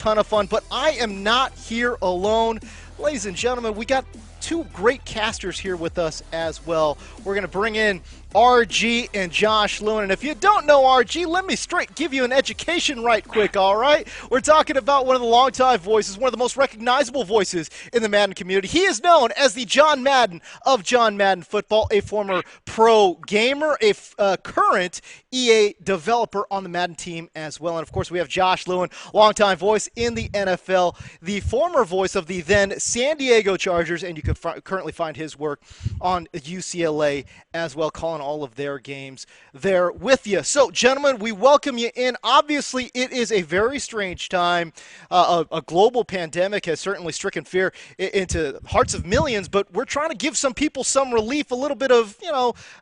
ton of fun, but I am not here alone. Ladies and gentlemen, we got two great casters here with us as well. We're going to bring in RG and Josh Lewin. And if you don't know RG, let me straight give you an education right quick, all right? We're talking about one of the longtime voices, one of the most recognizable voices in the Madden community. He is known as the John Madden of John Madden Football, a former pro gamer, a current EA developer on the Madden team as well. And, of course, we have Josh Lewin, longtime voice in the NFL, the former voice of the then San Diego Chargers, and you can currently find his work on UCLA as well, calling all of their games there with you. So, gentlemen, we welcome you in. Obviously, it is a very strange time. A global pandemic has certainly stricken fear into hearts of millions, but we're trying to give some people some relief, a little bit of,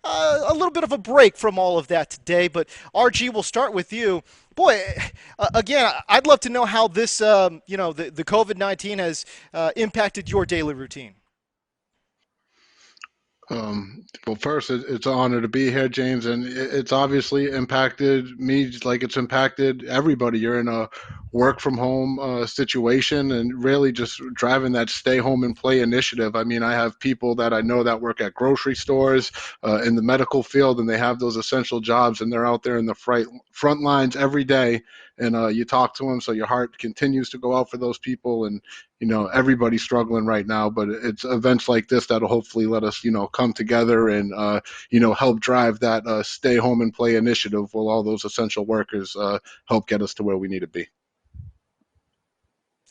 a little bit of a break from all of that today. But RG, we'll start with you. Boy, again, I'd love to know how this, the COVID-19 has impacted your daily routine. Well, first, it's an honor to be here, James, and it's obviously impacted me just like it's impacted everybody. You're in a work from home situation and really just driving that stay home and play initiative. I mean, I have people that I know that work at grocery stores, in the medical field, and they have those essential jobs, and they're out there in the front lines every day. And you talk to them, so your heart continues to go out for those people. And everybody's struggling right now, but it's events like this that'll hopefully let us come together and help drive that stay home and play initiative while all those essential workers help get us to where we need to be.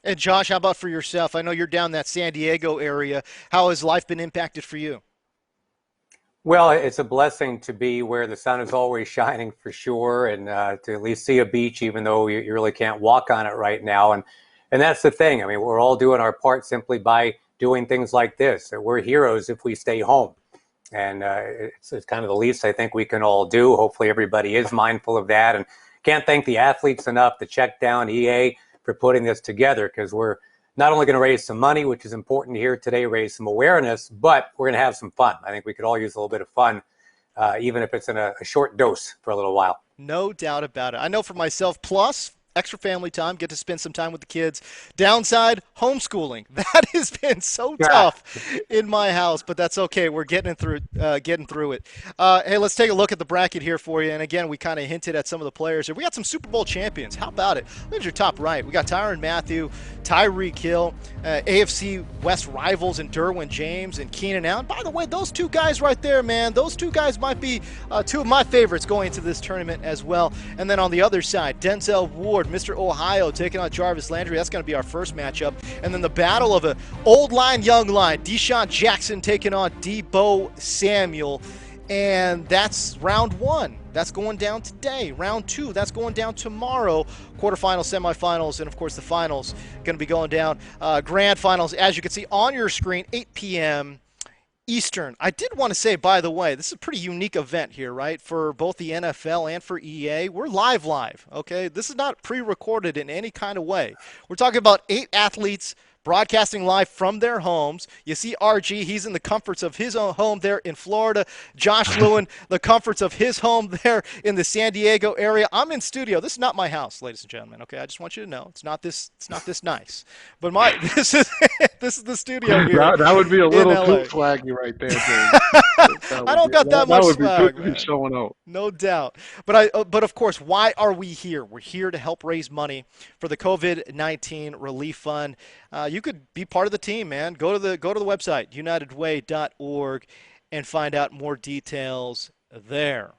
And Josh, how about for yourself? I know you're down that San Diego area. How has life been impacted for you? Well, it's a blessing to be where the sun is always shining for sure, and to at least see a beach, even though you really can't walk on it right now. And that's the thing. I mean, we're all doing our part simply by doing things like this. We're heroes if we stay home. And it's kind of the least I think we can all do. Hopefully everybody is mindful of that. And can't thank the athletes enough, the Checkdown, EA, for putting this together, because we're not only going to raise some money, which is important here today, raise some awareness, but we're going to have some fun. I think we could all use a little bit of fun, even if it's in a short dose for a little while. No doubt about it. I know for myself, plus extra family time, get to spend some time with the kids. Downside, homeschooling. That has been so tough in my house, but that's okay. We're getting through it. Hey, let's take a look at the bracket here for you. And again, we kind of hinted at some of the players here. We got some Super Bowl champions. How about it? Look at your top right. We got Tyrann, Mathieu, Tyree, Killa, AFC West rivals and Derwin James and Keenan now. And by the way, those two guys right there, man, those two guys might be two of my favorites going into this tournament as well. And then on the other side, Denzel Ward, Mr. Ohio, taking on Jarvis, Landry. That's going to be our first matchup. And then the battle of an old line, young line. DeSean Jackson taking on Deebo Samuel. And that's round one. That's going down today. Round two, that's going down tomorrow. Quarterfinals, semifinals, and, of course, the finals going to be going down. Grand finals, as you can see on your screen, 8 p.m. Eastern. I did want to say, by the way, this is a pretty unique event here, right? For both the NFL and for EA. We're live, okay? This is not pre-recorded in any kind of way. We're talking about 8 athletes broadcasting live from their homes. You see RG, he's in the comforts of his own home there in Florida. Josh Lewin, the comforts of his home there in the San Diego area. I'm in studio. This is not my house, ladies and gentlemen. Okay, I just want you to know it's not this nice. But this is the studio here. That would be a little too swaggy right there, James. I don't got that much swag. That would be showing out. No doubt. But of course, why are we here? We're here to help raise money for the COVID-19 relief fund. You could be part of the team, man. Go to the website, unitedway.org, and find out more details there.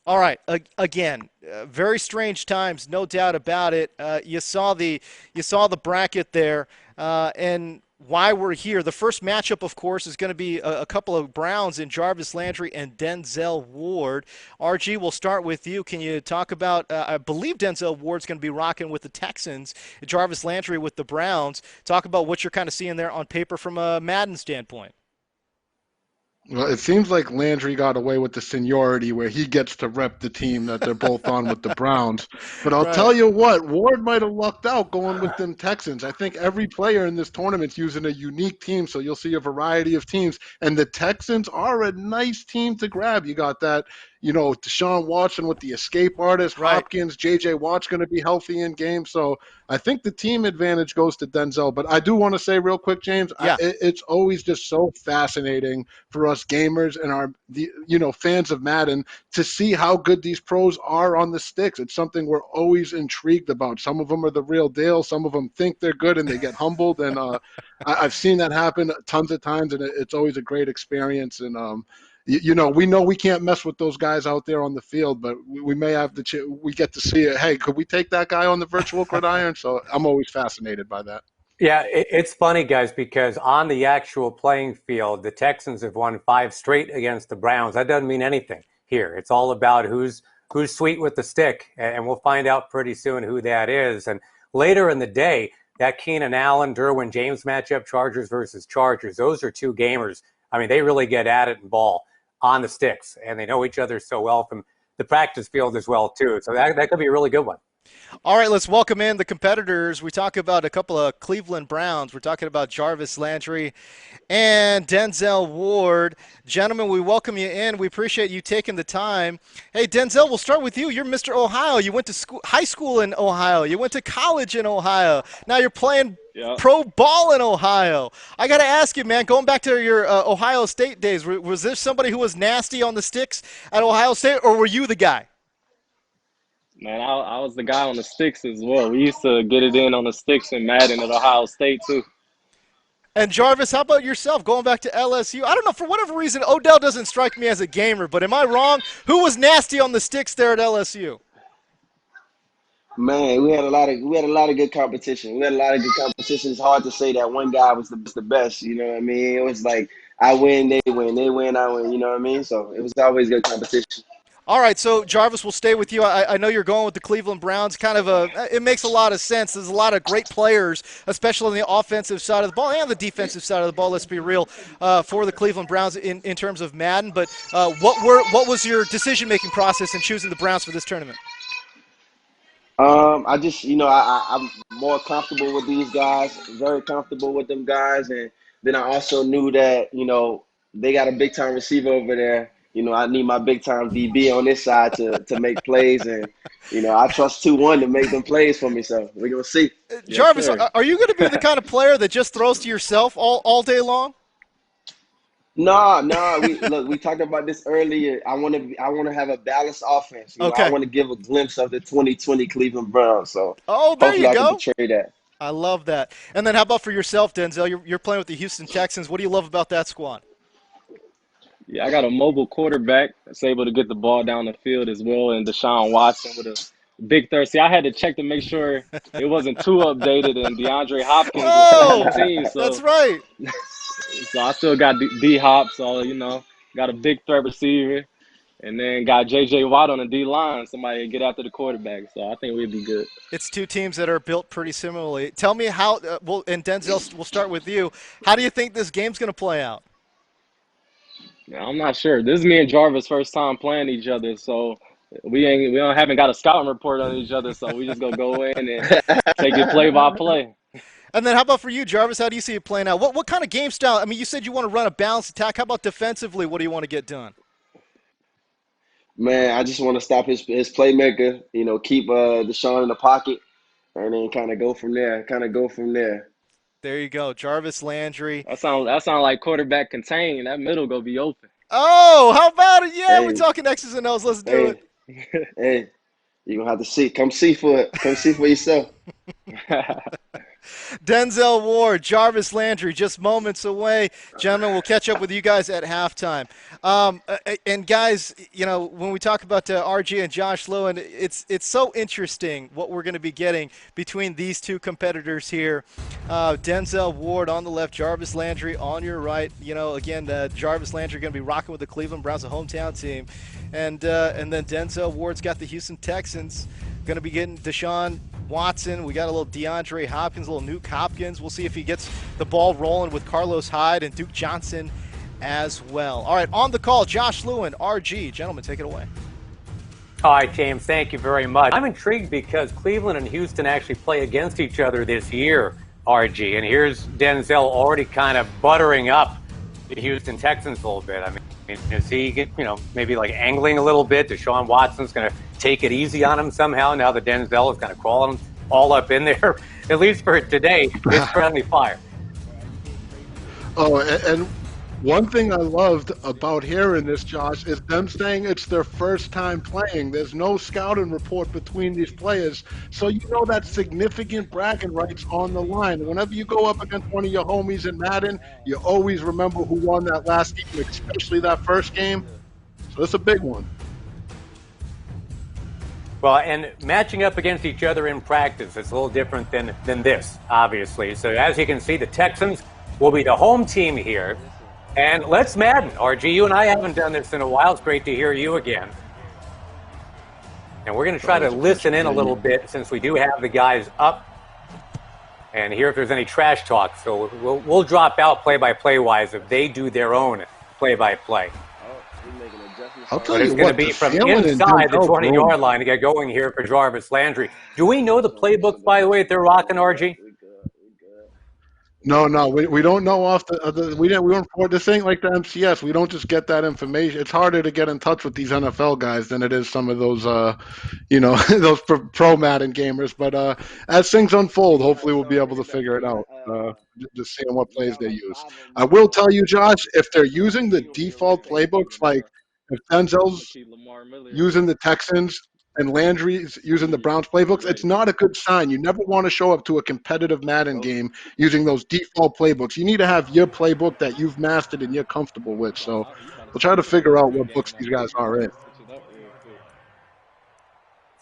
All right. Again, very strange times, no doubt about it. You saw the bracket there, and why we're here. The first matchup, of course, is going to be a couple of Browns in Jarvis, Landry, and Denzel Ward. RG, we'll start with you. Can you talk about, I believe Denzel Ward's going to be rocking with the Texans, Jarvis Landry with the Browns. Talk about what you're kind of seeing there on paper from a Madden standpoint. Well, it seems like Landry got away with the seniority where he gets to rep the team that they're both on with the Browns. But I'll tell you what, Ward might have lucked out going with them Texans. I think every player in this tournament's using a unique team, so you'll see a variety of teams. And the Texans are a nice team to grab. You got that, Deshaun Watson with the escape artist, Right. Hopkins, J.J. Watt's going to be healthy in game. So I think the team advantage goes to Denzel. But I do want to say real quick, James, Yeah. it's always just so fascinating for us gamers and fans of Madden to see how good these pros are on the sticks. It's something we're always intrigued about. Some of them are the real deal. Some of them think they're good and they get humbled. And I've seen that happen tons of times, and it's always a great experience. And we know we can't mess with those guys out there on the field, but we may have we get to see it. Hey, could we take that guy on the virtual gridiron? So I'm always fascinated by that. Yeah, it's funny, guys, because on the actual playing field, the Texans have won 5 straight against the Browns. That doesn't mean anything here. It's all about who's sweet with the stick, and we'll find out pretty soon who that is. And later in the day, that Keenan Allen, Derwin James matchup, Chargers versus Chargers, those are 2 gamers. I mean, they really get at it and ball on the sticks, and they know each other so well from the practice field as well, too. So that could be a really good one. All right, let's welcome in the competitors. We talk about a couple of Cleveland Browns. We're talking about Jarvis, Landry, and Denzel Ward. Gentlemen, we welcome you in. We appreciate you taking the time. Hey, Denzel, we'll start with you. You're Mr. Ohio. You went to high school in Ohio. You went to college in Ohio. Now you're playing pro ball in Ohio. I got to ask you, man, going back to your Ohio State days, was there somebody who was nasty on the sticks at Ohio State, or were you the guy? Man, I was the guy on the sticks as well. We used to get it in on the sticks in Madden at Ohio State, too. And Jarvis, how about yourself, going back to LSU? I don't know, for whatever reason, Odell doesn't strike me as a gamer, but am I wrong? Who was nasty on the sticks there at LSU? Man, we had a lot of good competition. We had a lot of good competition. It's hard to say that one guy was the best. You know what I mean? It was like I win, they win, they win, I win. You know what I mean? So it was always good competition. All right, so Jarvis, we'll stay with you. I know you're going with the Cleveland Browns. It makes a lot of sense. There's a lot of great players, especially on the offensive side of the ball and the defensive side of the ball. Let's be real, for the Cleveland Browns in terms of Madden. But what was your decision-making process in choosing the Browns for this tournament? I just, I'm more comfortable with these guys, very comfortable with them guys, and then I also knew that they got a big-time receiver over there. I need my big-time DB on this side to make plays, and, I trust 2-1 to make them plays for me, so we're going to see. Jarvis, are you going to be the kind of player that just throws to yourself all day long? No. We talked about this earlier. I want to have a balanced offense. Okay. I want to give a glimpse of the 2020 Cleveland Browns, so there you hopefully I go. can portray that. I love that. And then how about for yourself, Denzel? You're playing with the Houston Texans. What do you love about that squad? Yeah, I got a mobile quarterback that's able to get the ball down the field as well, and DeSean Watson with a big third. See, I had to check to make sure it wasn't too updated, and DeAndre Hopkins was on the team. So that's right. So I still got D-Hop, so, got a big threat receiver, and then got J.J. Watt on the D-line, somebody to get after the quarterback. So I think we'd be good. It's 2 teams that are built pretty similarly. Tell me how and Denzel, we'll start with you. How do you think this game's going to play out? I'm not sure. This is me and Jarvis' first time playing each other, so we haven't got a scouting report on each other, so we just go in and take it play by play. And then how about for you, Jarvis? How do you see it playing out? What kind of game style? I mean, you said you want to run a balanced attack. How about defensively? What do you want to get done? Man, I just want to stop his playmaker. Keep DeSean in the pocket, and then kind of go from there. There you go, Jarvis, Landry. That sound like quarterback contain. That middle go be open. Oh, how about it? Yeah, Hey. We're talking X's and O's. Let's do it. Hey, you're going to have to see. Come see for it. Come see for yourself. Denzel Ward, Jarvis Landry, just moments away. Gentlemen, we'll catch up with you guys at halftime. And guys, when we talk about RG and Josh Lewin, it's so interesting what we're going to be getting between these 2 competitors here. Denzel Ward on the left, Jarvis Landry on your right. Again, Jarvis Landry going to be rocking with the Cleveland Browns, a hometown team. And then Denzel Ward's got the Houston Texans. Going to be getting DeSean Watson. We got a little DeAndre Hopkins, a little Nuke Hopkins. We'll see if he gets the ball rolling with Carlos Hyde and Duke Johnson as well. All right, on the call, Josh Lewin, RG. Gentlemen, take it away. All right, James, thank you very much. I'm intrigued because Cleveland and Houston actually play against each other this year, RG. And here's Denzel already kind of buttering up the Houston Texans a little bit. I mean, Is he, maybe like angling a little bit? DeSean Watson's going to take it easy on him somehow now that Denzel is kind of crawling him all up in there. At least for today, it's friendly fire. Oh, and one thing I loved about hearing this, Josh, is them saying it's their first time playing. There's no scouting report between these players, so you know that significant bragging rights on the line. Whenever you go up against one of your homies in Madden, you always remember who won that last game, especially that first game. So it's a big one. Well, and matching up against each other in practice, it's a little different than this, obviously. So as you can see, the Texans will be the home team here. And let's Madden. RG, you and I haven't done this in a while. It's great to hear you again. And we're going to try to listen in a little bit since we do have the guys up and hear if there's any trash talk. So we'll drop out play-by-play wise if they do their own play-by-play. I'll tell But you it's going to what, be the from feeling inside the Denzel 20-yard line to get going here for Jarvis Landry. Do we know the playbook, by the way, that they're rocking, RG? No, we don't know off we don't for this ain't like the MCS. We don't just get that information. It's harder to get in touch with these NFL guys than it is some of those those pro Madden gamers. But as things unfold, hopefully we'll be able to figure it out. Just seeing what plays they use. I will tell you, Josh, if they're using the default playbooks, like if Denzel's using the Texans and Landry's using the Browns playbooks, it's not a good sign. You never want to show up to a competitive Madden game using those default playbooks. You need to have your playbook that you've mastered and you're comfortable with. So we'll try to figure out what books these guys are in.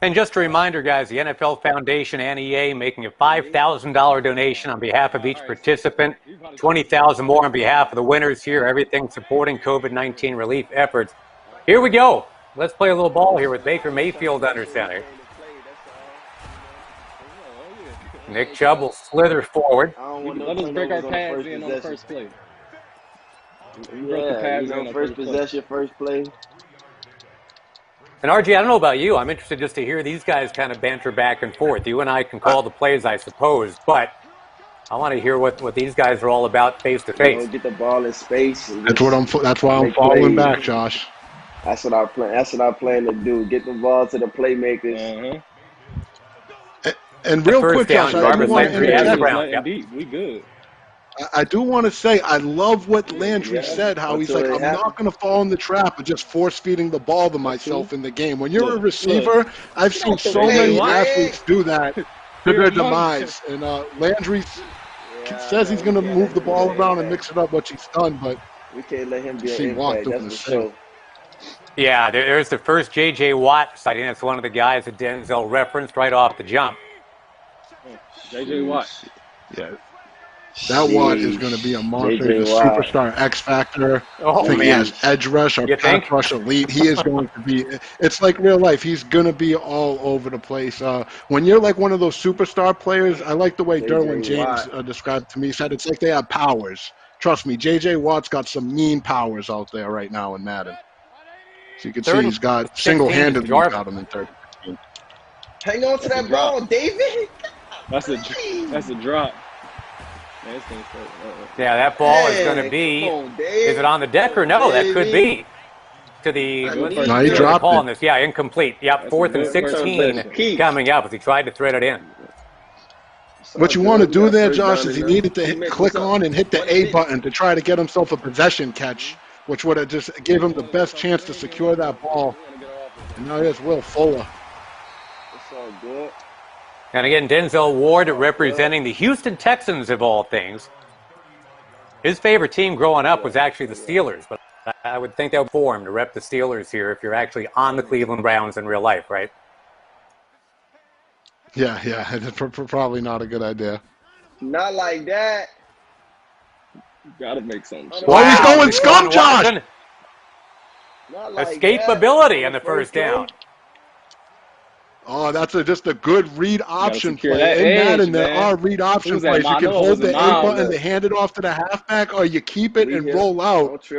And just a reminder, guys, the NFL Foundation and EA making a $5,000 donation on behalf of each participant, $20,000 more on behalf of the winners here, everything supporting COVID-19 relief efforts. Here we go. Let's play a little ball here with Baker Mayfield under center. Nick Chubb will slither forward. Let us break our pads in on the first play. First possession, first play. And RG, I don't know about you. I'm interested just to hear these guys kind of banter back and forth. You and I can call the plays, I suppose, but I want to hear what these guys are all about face to face. Get the ball in space. That's why I'm falling back, Josh. That's what I plan to do. Get the ball to the playmakers. And real quick, Josh, I do want to interject. We good. I do want to say I love what Landry said. How he's like, I'm not going to fall in the trap of just force feeding the ball to myself in the game. When you're a receiver, I've seen so many athletes do that to their demise. And Landry says he's going to move the ball around and mix it up, which he's done, but we can't let him be an impact. That's for sure. Yeah, there's the first J.J. Watt sighting. That's one of the guys that Denzel referenced right off the jump. J.J. Watt. Yeah. That Watt is going to be a monster. He's a superstar X Factor. I think he has edge rush or pass rush elite. He is going to be – it's like real life. He's going to be all over the place. When you're like one of those superstar players, I like the way Derwin James described to me. He said it's like they have powers. Trust me, J.J. Watt's got some mean powers out there right now in Madden. So you can see he's got single-handedly got him in 30. Hang on to that ball, David. That's a drop. Yeah, that ball is going to be. Is it on the deck or no? That could be. To the. No, he dropped it. This. Yeah, incomplete. Yep, 4th and 16 coming up as he tried to thread it in. What you want to do there, Josh, is he needed to click on and hit the A button to try to get himself a possession catch, which would have just gave him the best chance to secure that ball. And now here's Will Fuller. It's all good. And again, Denzel Ward representing the Houston Texans of all things. His favorite team growing up was actually the Steelers, but I would think that would form to rep the Steelers here if you're actually on the Cleveland Browns in real life, right? Yeah, it's probably not a good idea. Not like that. Gotta make something. Wow, he's going scum, Josh! Escapability in the first down. Oh, that's just a good read option play. In Madden, there are read option plays. You can hold the A button to hand it off to the halfback, or you keep it and roll out.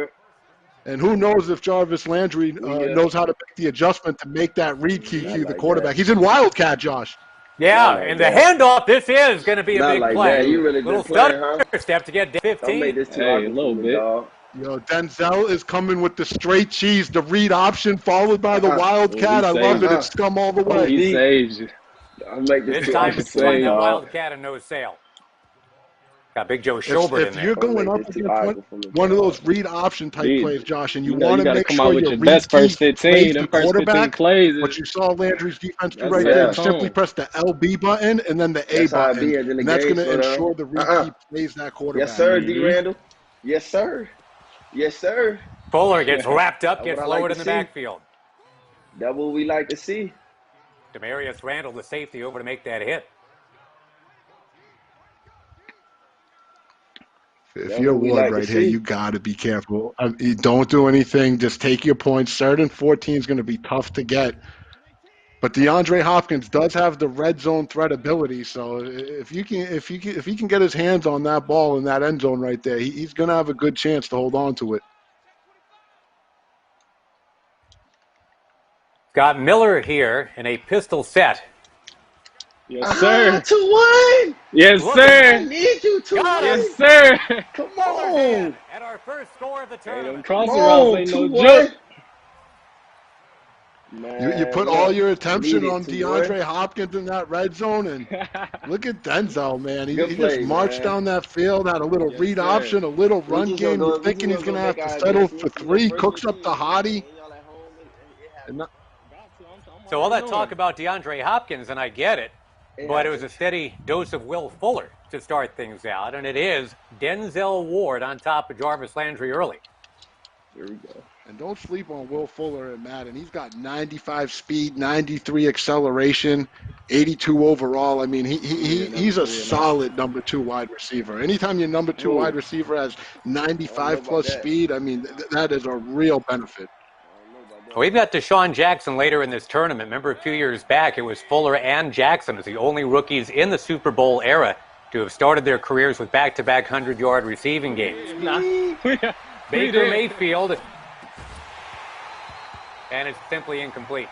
And who knows if Jarvis Landry knows how to make the adjustment to make that read key the quarterback. He's in Wildcat, Josh. Yeah, and the handoff, this is going to be a big play. You really little stutter step to get 15. Don't make this too hard, a little bit. Dog. Yo, Denzel is coming with the straight cheese, the read option followed by the Oh, he wildcat. I love saved it. you. It's scum all the I'm way. He deep. saves you. I'll make this This too. I'm time He it's running saved that simple. you. Wildcat and no sail. Got Big Joe Schobert If in there. you're I'm gonna going make up this too against awkward for me, one of bro. those read option type Dude, plays, Josh, and you you know, want you to got to make come out sure with your your read best key first 15. plays Them the first 15 quarterback, plays what is you saw Landry's defense do that's right set there in Yeah, is simply stone. press the LB button and then the A that's how it button, be. And then the and that's game going to slow down. ensure the read key plays that Yes, quarterback. sir, D. Mm-hmm. Randall. Yes, sir. Yes, sir. Fuller gets wrapped up, That's what gets I like lowered to in the see. backfield. That's what we like to see. Demarius Randall, the safety, over to make that hit. If That's you're what we Ward like to right here, see. you got to be careful. You don't do anything. Just take your points. Third and 14 is going to be tough to get. But DeAndre Hopkins does have the red zone threat ability, so if he can get his hands on that ball in that end zone right there, he's going to have a good chance to hold on to it. Got Miller here in a pistol set. Yes, sir. 2-1. Yes, Look at I sir. need you Got him. Yes, 2-1. sir. Come Fuller dead. on. And our first score of the Hey, them tournament. Come crossing routes on. ain't no joke. 2-1. You Man, put all look. your I need attention it, on 2-1. DeAndre Hopkins in that red zone, and look at Denzel, man. Good He just play, marched man. down that field, had a little Yes, read sir. option, a little We run just gonna game. You're go. We thinking just he's gonna going go to have make to our settle for adjustments. You know, three, first cooks up 15. the You know, hottie. and y'all at home. It And happens. Got to. I'm So all already that talk knowing. about DeAndre Hopkins, and I get it, It but it was a happens. steady dose of Will Fuller to start things out, and it is Denzel Ward on top of Jarvis Landry early. Here we go. And don't sleep on Will Fuller and Madden. He's got 95 speed, 93 acceleration, 82 overall. I mean, Yeah, number he's a 3 or not. solid number 2 wide receiver. Anytime your number 2 wide Who? receiver has I don't know 95 about plus that. speed, I mean, that is a real benefit. I don't know about Well, we've got DeSean Jackson later in this tournament. Remember a few years back, it was Fuller and Jackson as the only rookies in the Super Bowl era to have started their careers with back-to-back 100-yard receiving games. Nah. we Baker did. Mayfield, and it's simply incomplete.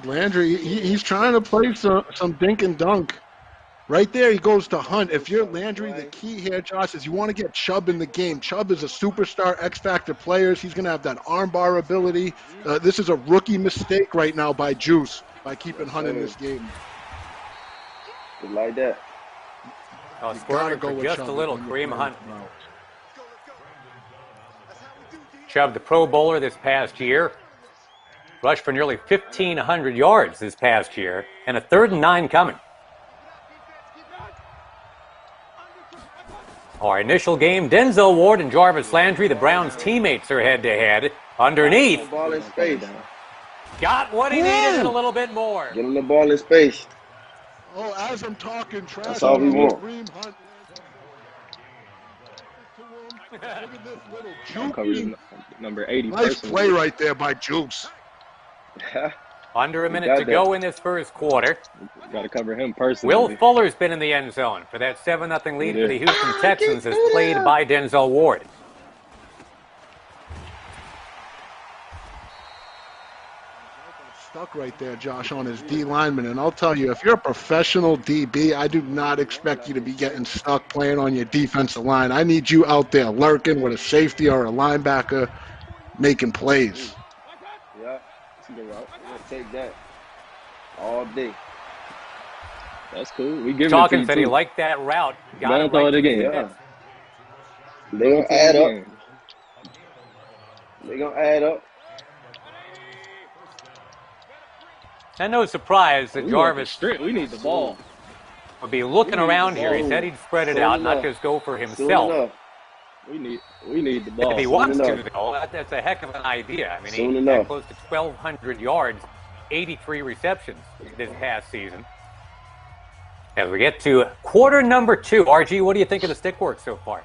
Landry, he's trying to play some dink and dunk. Right there, he goes to Hunt. If you're Landry, the key here, Josh, is you want to get Chubb in the game. Chubb is a superstar X-Factor player. He's going to have that armbar ability. This is a rookie mistake right now by Juice, by keeping Hunt in this game. Just like that. Oh, You gotta squirming go for with just Chubb a little. when you're Kareem playing Hunt. tomorrow. Chubb, the Pro Bowler this past year, rushed for nearly 1,500 yards this past year, and a 3rd and 9 coming. Our initial game, Denzel Ward and Jarvis Landry, the Browns' teammates, are head-to-head. Underneath, Ball in space. got what he needed and a little bit more. Get him the ball in space. Oh, as I'm talking trash That's all on we him, want. Kareem Hunt. Look at this little I'm covering juke. number 80 Nice personally. play right there by Jukes. Under a minute got to that. go in this first quarter. Got to cover him personally. Will Fuller's been in the end zone for that 7-0 lead for the Houston Texans as played by Denzel Ward. Stuck right there, Josh, on his D lineman. And I'll tell you, if you're a professional DB, I do not expect you to be getting stuck playing on your defensive line. I need you out there lurking with a safety or a linebacker making plays. Yeah. That's a good route. We'll take that all day. That's cool. We give Talking it to said you he too. liked that route. Got Let it him throw right it to the again. Yeah. fifth. They gonna add up. They gonna add up. And no surprise that We want the Jarvis strip. We need the ball. would be looking We need around the here. He ball. said he'd spread it Soon out, not enough. just go for Soon himself. enough. We need the ball. If he Soon wants to, enough. though, that's a heck of an idea. I mean, Soon he had enough. close to 1,200 yards, 83 receptions this past season. As we get to quarter number 2, RG, what do you think of the stick work so far?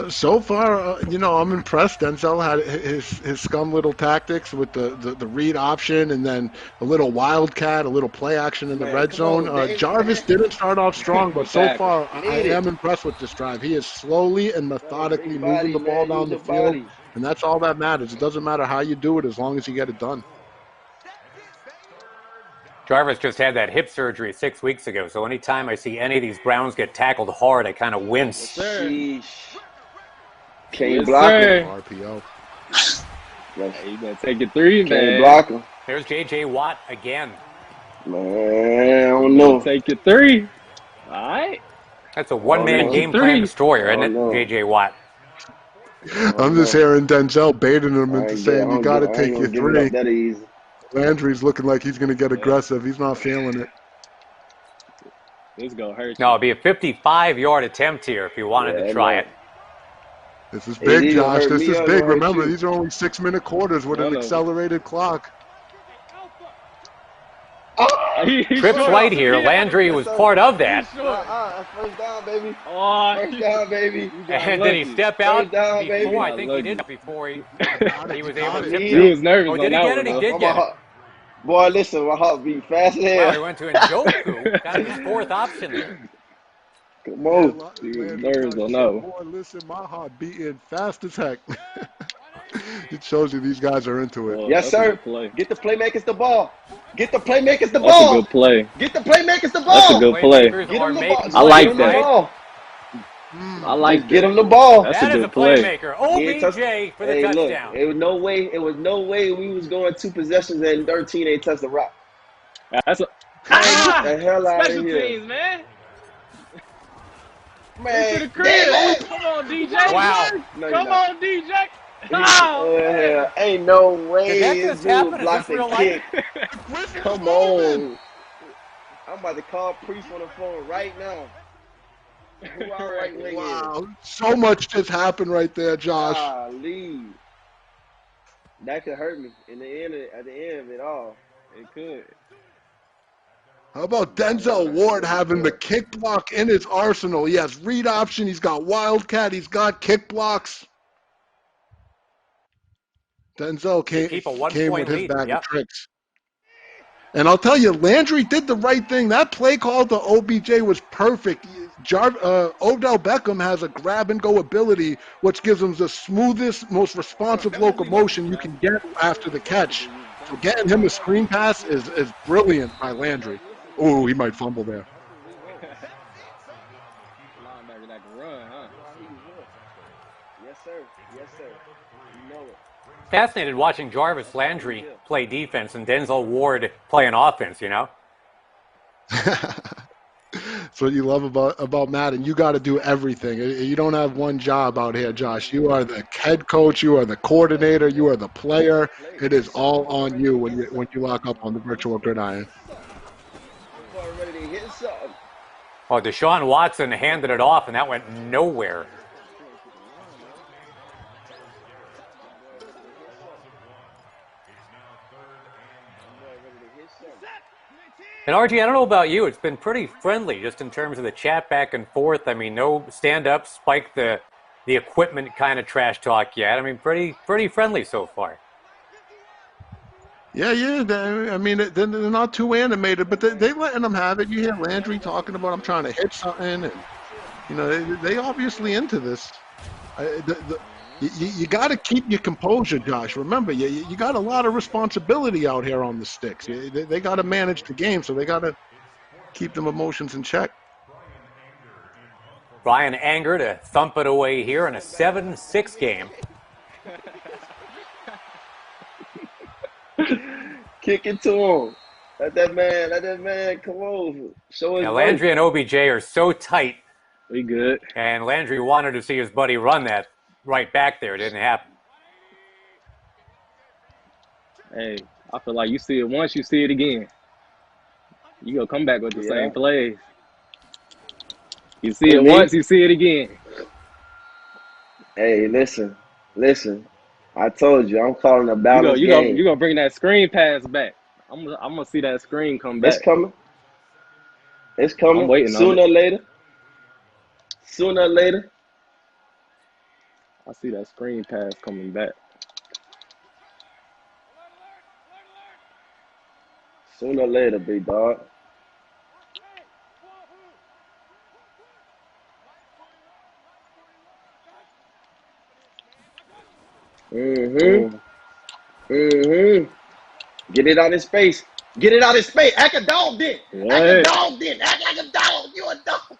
So far, I'm impressed. Denzel had his scum little tactics with the read option and then a little wildcat, a little play action in the Man, red come zone. on, Dave. Jarvis didn't start off strong, but so Exactly. far I Need it. am impressed with this drive. He is slowly and methodically Big moving body, the ball man. down Use the your field, body. and that's all that matters. It doesn't matter how you do it as long as you get it done. Jarvis just had that hip surgery 6 weeks ago, so anytime I see any of these Browns get tackled hard, I kind of wince. Sheesh. Can't Yes, block sir. him. RPO. Hey, you better take your 3, Can't man. block him. There's J.J. Watt again. Man, I don't know. Take your 3. All right. That's a one-man no. game plan destroyer, Oh, isn't it, no. J.J. Watt? I'm just hearing Denzel baiting him into saying you got to I ain't take gonna your give it up 3. that easy. Landry's looking like he's going to get aggressive. He's not feeling it. This gonna hurt you. No, it'd be a 55-yard attempt here if you wanted to try it. This is Hey, big, these gonna Josh. hurt This me, is or big. gonna hurt Remember, you? these are only 6-minute quarters with an One of 'em. accelerated clock. Trips right here. Landry was part of that. First down, baby. Oh, First down, baby. And did he step out First down, baby. before? I think he Lucky. did before he was able Got to it. tip He You down. was nervous Oh, on did he that get one, it? He though. did get it. Boy, listen, my heart beat fast as Wow, he hell. went to Njoku. Got his 4th option there. Come on. He was Landry nervous Josh on said, that one. boy, listen, my heart beating fast as heck. It shows you these guys are into it. Oh, Yes, that's a sir. good play. Get the playmakers the ball. Get the playmakers the That's a ball. good play. Get the playmakers the That's a ball. good play. Playmakers Get are him the ball. making Just I like get him the plays, that. right? ball. I like Just get that. him the ball. That's That a is a good play. playmaker. He ain't touched- OBJ for the Hey, look, touchdown. it was no way we was going 2 possessions and 13 ain't touched the rock. That's a Man, get the hell out of special here. teams, man. Man, To the crib. damn it. Come on, DJ. Wow. No, you're Come not. on, DJ. Oh, man. Ain't no way Did that this just dude happen? Is blocked this the real life? kick. Griffin Come was moving. on. I'm about to call Priest on the phone right now. Who our right wing is? Wow, so much just happened right there, Josh. Golly. That could hurt me at the end of it all. It could. How about Denzel Ward having the kick block in his arsenal? He has read option. He's got wildcat. He's got kick blocks. Denzel Keep a came 1-point with his lead. bag Yep. of tricks. And I'll tell you, Landry did the right thing. That play call to OBJ was perfect. Odell Beckham has a grab-and-go ability, which gives him the smoothest, most responsive locomotion you can get after the catch. So getting him a screen pass is brilliant by Landry. Oh, he might fumble there. Linebacker that can run, huh? Yes, sir. Yes, sir. You know it. Fascinated watching Jarvis Landry play defense and Denzel Ward play an offense, you know? That's what you love about Madden. You got to do everything. You don't have one job out here, Josh. You are the head coach. You are the coordinator. You are the player. It is all on you when you lock up on the virtual gridiron. Boy, ready to hit something. Oh, DeSean Watson handed it off, and that went nowhere. And RG, I don't know about you. It's been pretty friendly just in terms of the chat back and forth. I mean, no stand-up, spike the equipment kind of trash talk yet. I mean, pretty friendly so far. Yeah. I mean, they're not too animated, but they letting them have it. You hear Landry talking about, I'm trying to hit something, and they obviously into this. You got to keep your composure, Josh. Remember, you got a lot of responsibility out here on the sticks. They got to manage the game, so they got to keep them emotions in check. Brian Anger to thump it away here in a 7-6 game. Kick it to him. Let that man come over. Show his Now, Landry and OBJ are so tight, We good. and Landry wanted to see his buddy run that right back there. It didn't happen. Hey, I feel like you see it once, you see it again. You gonna come back with the same plays. You see it once, you see it again. Hey, listen. I told you, I'm calling a balanced game. You gonna bring that screen pass back. I'm gonna see that screen come back. It's coming. It's coming. I'm waiting Sooner on or later. Sooner or later. I see that screen pass coming back. Sooner or later, big dog. Get it out in space. Get it out of space. Act a dog then. Act a What? dog then. Act like a dog. You a dog.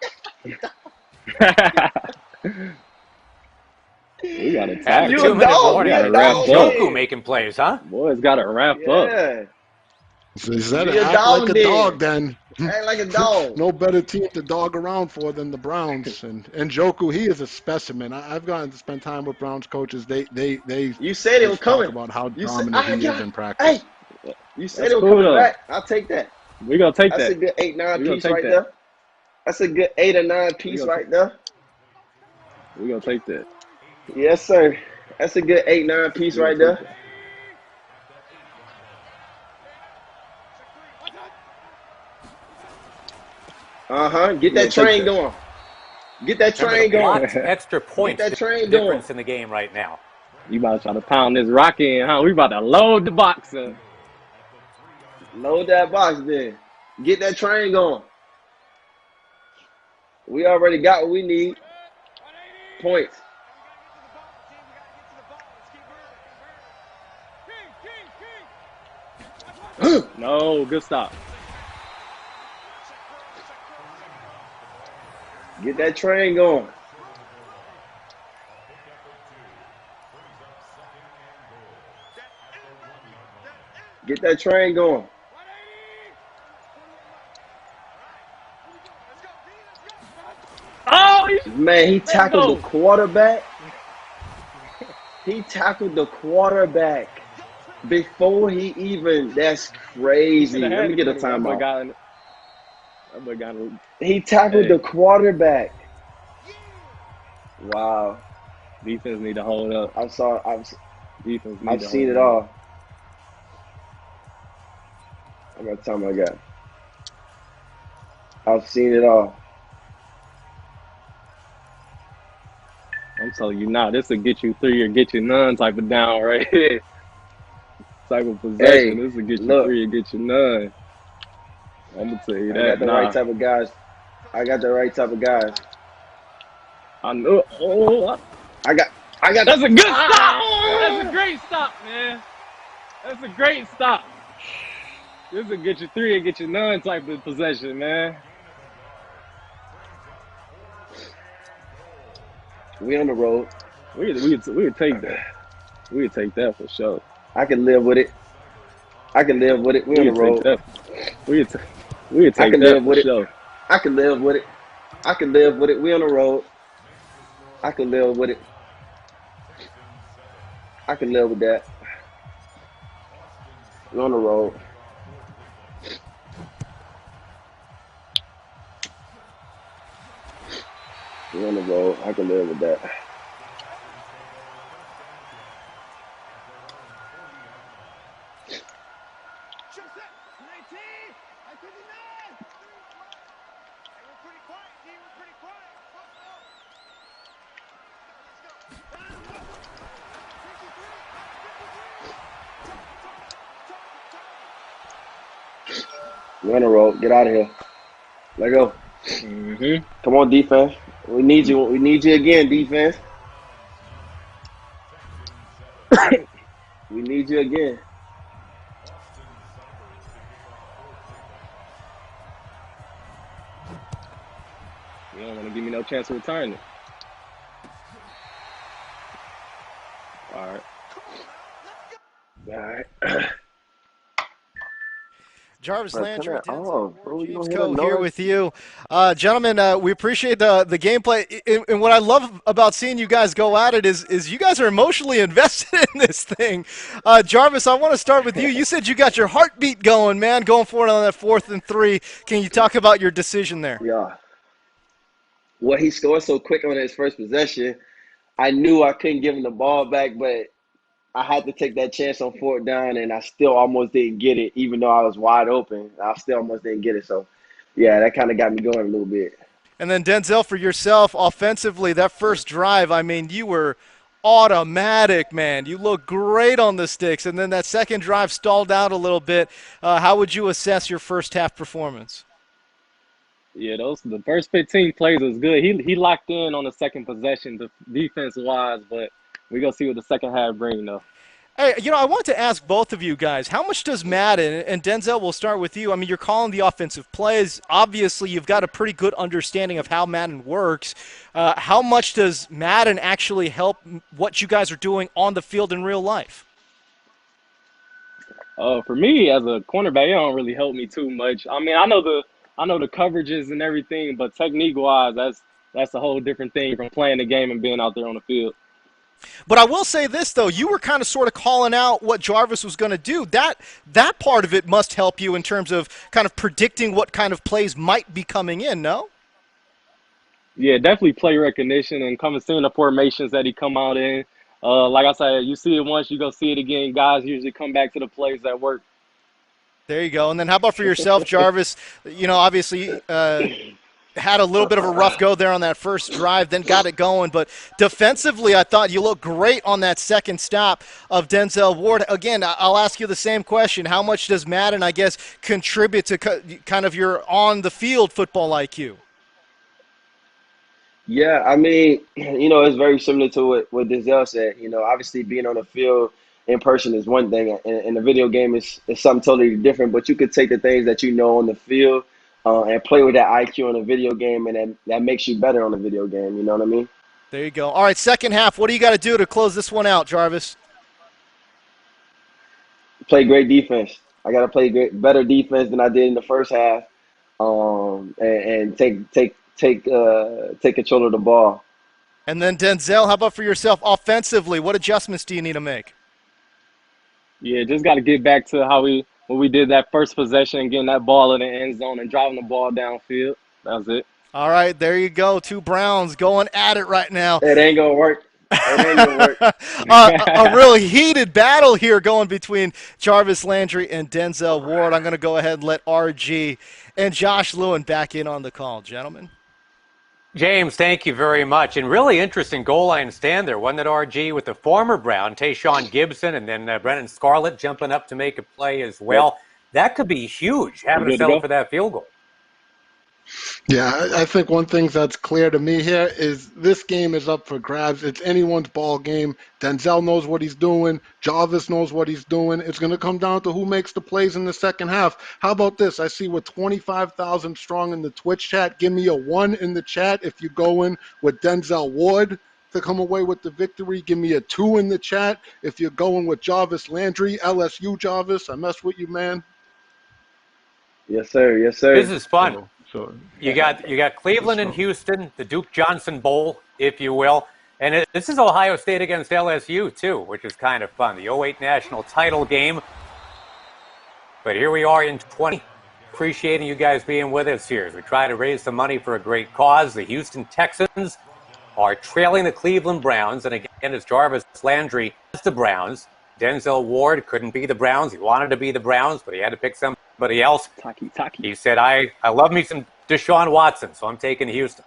We got to At the tackle. You a 2-minute dog. We Be warning, got a to wrap dog up. Njoku then. making plays, huh? Boys got to wrap up. Yeah. So he said, Be a act like dog a then. dog then. Act like a dog. No better team to dog around for than the Browns. And Njoku, he is a specimen. I've gotten to spend time with Browns coaches. They You said it was just talk coming. about how You said, dominant he is in hey, practice. you said That's it was cool coming though. back. I'll take that. We gonna take That's a that. good 8-9 We gonna piece take right that. there. That's a good 8 or 9 We piece gonna right there. we gonna take that. Yes, sir. That's a good 8-9 piece We gonna right take there. that. Get We that gonna take train that. going. Get that Remember, train the going. blocked extra Get points that the train going. difference in the game right now. You about to try to pound this rock in, huh? We about to load the box up. Load that box then. Get that train going. We already got what we need. Points. No, good stop. Get that train going. Get that train going. Oh, Man, he tackled the go. quarterback. He tackled the quarterback before he even. That's crazy. Coulda Let had me it, get a coulda. That boy timeout. got in. That boy got in. He tackled Hey. the quarterback. Wow. Defense need to hold up. I'm sorry. Defense need I've to seen hold it up. all. How much time I got? I've seen it all. I'm telling you now, this will get you 3 or get you none type of down right here. Type of possession. Hey, This will get you look. 3 or get you none. I'm gonna tell you I that. got the right type of guys. I got the right type of guys. I know. Oh, I got. that's a good stop. That's a great stop, man. That's a great stop. This will get you 3 or get you none type of possession, man. We on the road. We could take that. We could take that for sure. I can live with it. I can live with it. We on We the could take road. that. We could I take can that live for with it. sure. I can live with it. I can live with it. We on the road. I can live with it. I can live with that. We on the road. We on the road. I can live with that. We on the road. Get out of here. Let go. Mm-hmm. Come on, defense. We need you. We need you again, defense. We need you again. You don't want to give me no chance to return it. All right. All right. Jarvis, Landry, Denzel Ward, bro, you James don't hear that Coe here noise? with you. Gentlemen, we appreciate the gameplay. And what I love about seeing you guys go at it is you guys are emotionally invested in this thing. Jarvis, I want to start with you. You said you got your heartbeat going, man, going for it on that 4th and 3. Can you talk about your decision there? Yeah. Well, he scored so quick on his first possession. I knew I couldn't give him the ball back, but I had to take that chance on 4th down, and I still almost didn't get it, even though I was wide open. I still almost didn't get it. So, yeah, that kind of got me going a little bit. And then Denzel, for yourself, offensively, that first drive, I mean, you were automatic, man. You look great on the sticks. And then that second drive stalled out a little bit. How would you assess your first half performance? Yeah, the first 15 plays was good. He locked in on the second possession, defense wise, but we gonna see what the second half bring though. Hey, I want to ask both of you guys, how much does Madden, and Denzel, we'll start with you. I mean, you're calling the offensive plays. Obviously, you've got a pretty good understanding of how Madden works. How much does Madden actually help what you guys are doing on the field in real life? For me as a cornerback, it don't really help me too much. I mean, I know the coverages and everything, but technique wise, that's a whole different thing from playing the game and being out there on the field. But I will say this though, you were kind of sort of calling out what Jarvis was going to do. That part of it must help you in terms of kind of predicting what kind of plays might be coming in, no? Yeah, definitely play recognition and coming seeing the formations that he come out in. Like I said, you see it once, you go see it again. Guys usually come back to the plays that work. There you go. And then how about for yourself, Jarvis? Obviously had a little bit of a rough go there on that first drive, then got it going. But defensively, I thought you looked great on that second stop of Denzel Ward. Again, I'll ask you the same question. How much does Madden, I guess, contribute to kind of your on-the-field football IQ? Yeah, I mean, it's very similar to what Denzel said. Obviously being on the field in person is one thing, and the video game is something totally different. But you could take the things that you know on the field and play with that IQ on the video game, and that makes you better on the video game. You know what I mean? There you go. All right, second half. What do you got to do to close this one out, Jarvis? Play great defense. I got to play better defense than I did in the first half, and take control of the ball. And then Denzel, how about for yourself offensively? What adjustments do you need to make? Yeah, just got to get back to when we did that first possession, getting that ball in the end zone and driving the ball downfield. That was it. All right, there you go. Two Browns going at it right now. It ain't gonna work. It ain't gonna work. A really heated battle here going between Jarvis Landry and Denzel Ward. I'm going to go ahead and let RG and Josh Lewin back in on the call, gentlemen. James, thank you very much. And really interesting goal line stand there. Wasn't it, RG, with the former Brown, Tayshaun Gibson, and then Brennan Scarlett jumping up to make a play as well. That could be huge, having to settle for that field goal. Yeah, I think one thing that's clear to me here is this game is up for grabs. It's anyone's ball game. Denzel knows what he's doing. Jarvis knows what he's doing. It's going to come down to who makes the plays in the second half. How about this? I see we're 25,000 strong in the Twitch chat. Give me a 1 in the chat if you go in with Denzel Ward to come away with the victory. Give me a 2 in the chat if you're going with Jarvis Landry, LSU Jarvis. I mess with you, man. Yes, sir. Yes, sir. This is fun. You got Cleveland and Houston, the Duke Johnson Bowl, if you will. And this is Ohio State against LSU, too, which is kind of fun. The '08 national title game. But here we are in 20. Appreciating you guys being with us here as we try to raise some money for a great cause. The Houston Texans are trailing the Cleveland Browns. And again, it's Jarvis Landry as the Browns. Denzel Ward couldn't be the Browns. He wanted to be the Browns, but he had to pick somebody else. Taki. He said, I love me some Deshaun Watson, so I'm taking Houston.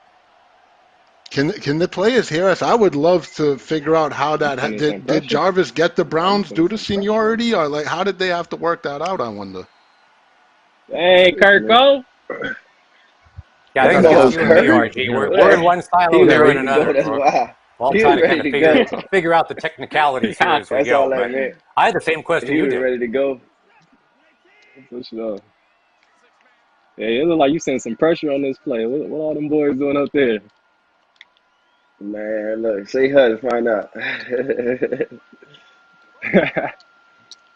Can the players hear us? I would love to figure out how that did Jarvis get the Browns due to seniority, or like how did they have to work that out? I wonder. Hey, Kirko. Yeah, I think it's you and me, RG. We're in one silo, they're in another. We're all trying to kind of figure out the technicalities here as we go. But I had the same question you did. Ready to go. For sure. Yeah, it looked like you sent some pressure on this play. What all them boys doing up there? Man, look, say her to find out.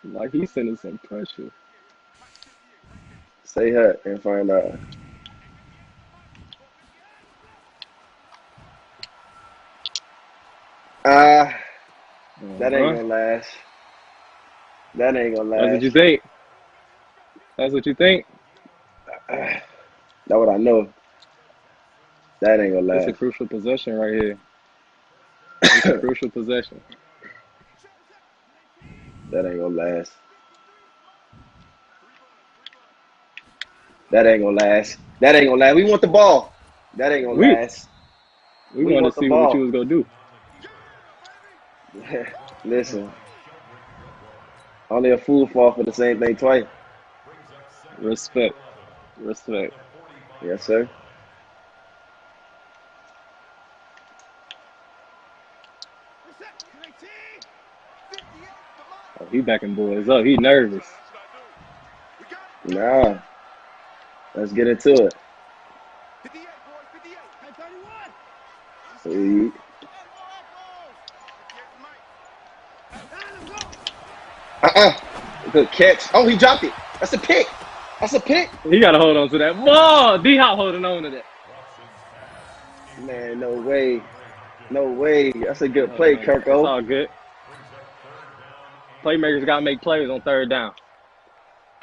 Like he's sending some pressure. Say her and find out. That ain't gonna last. That ain't gonna last. That's what you think? That's what you think? That's what I know. That ain't gonna last. It's a crucial possession right here. It's a crucial possession. That ain't gonna last. That ain't gonna last. That ain't gonna last. We want the ball. That ain't gonna last. We want to see what you was gonna do. Listen. Only a fool fall for the same thing twice. Respect. Yes, sir. He backing boys up. He nervous. Nah. Let's get into it. See. Good catch. Oh, he dropped it. That's a pick. That's a pick. He got to hold on to that ball. D-Hop holding on to that. Man, no way. No way. That's a good play, It's Kirko. all good. Playmakers got to make plays on third down.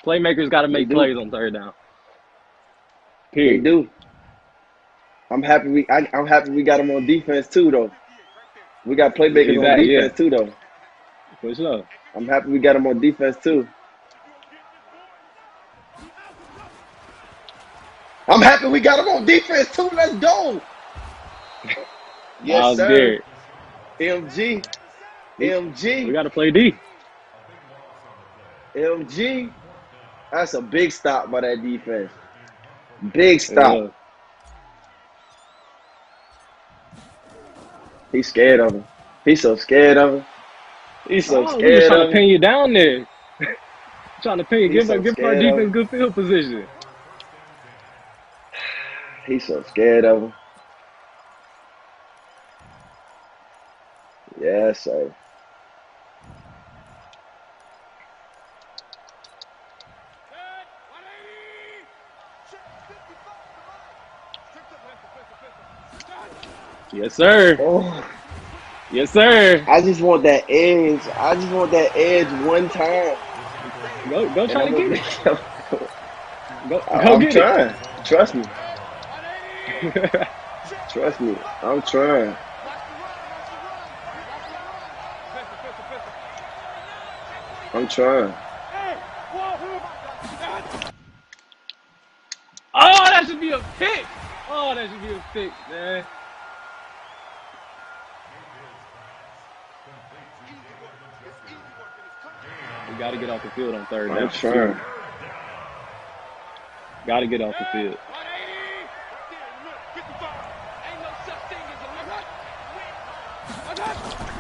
Playmakers got to make plays on third down. They Period. do. I'm happy we got them on defense too, though. We got playmakers on defense too, though. For sure. I'm happy we got them on defense too. I'm happy we got them on defense too. Let's go. Yes, sir. MG. MG. We got to play D. MG. That's a big stop by that defense. Big stop. Yeah. He's scared of him. He's so scared of him. He's so We're scared just trying of to pin him. you down there. Trying to pin you. He's Give so our scared of defense him. good field position. He's so scared of him. Yes, sir. Yes, sir. Oh, Yes, sir. I just want that edge. I just want that edge one time. Go And try I'm to gonna get make it. Go I'm get trying. Trust me. Trust me. I'm trying. I'm trying. Oh, that should be a pick. Oh, that should be a pick, man. We got to get off the field on third down. I'm trying. Got to get off the field.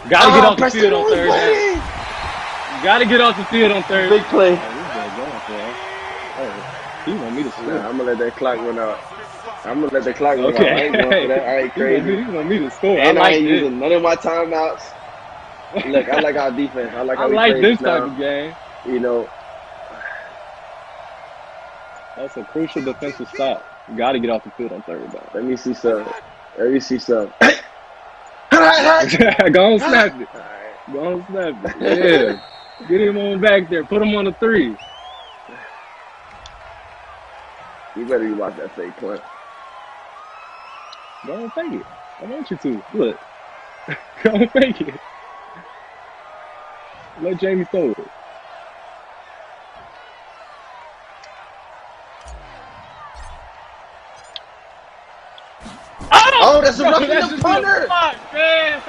Got to get off the field on third down. Got to get off the field on third. Big play. He want me to score. Nah, I'm gonna let that clock run out. I'm gonna let the clock run out. I ain't going for that. I ain't crazy. He want me to score. And I ain't this. using none of my timeouts. Look, I like our defense. I like how I we like play this now. type of game. You know, That's a crucial defensive stop. You got to get off the field on third down. let me see something. Let me see something. Go on, snap it. Go on, snap it. Yeah. Get him on back there. Put him on the 3. You better be watching that fake punt. Go on, fake it. I want you to. Look. Go on, fake it. Let Jamie throw it. Oh, that's a roughing the punter. Block, man.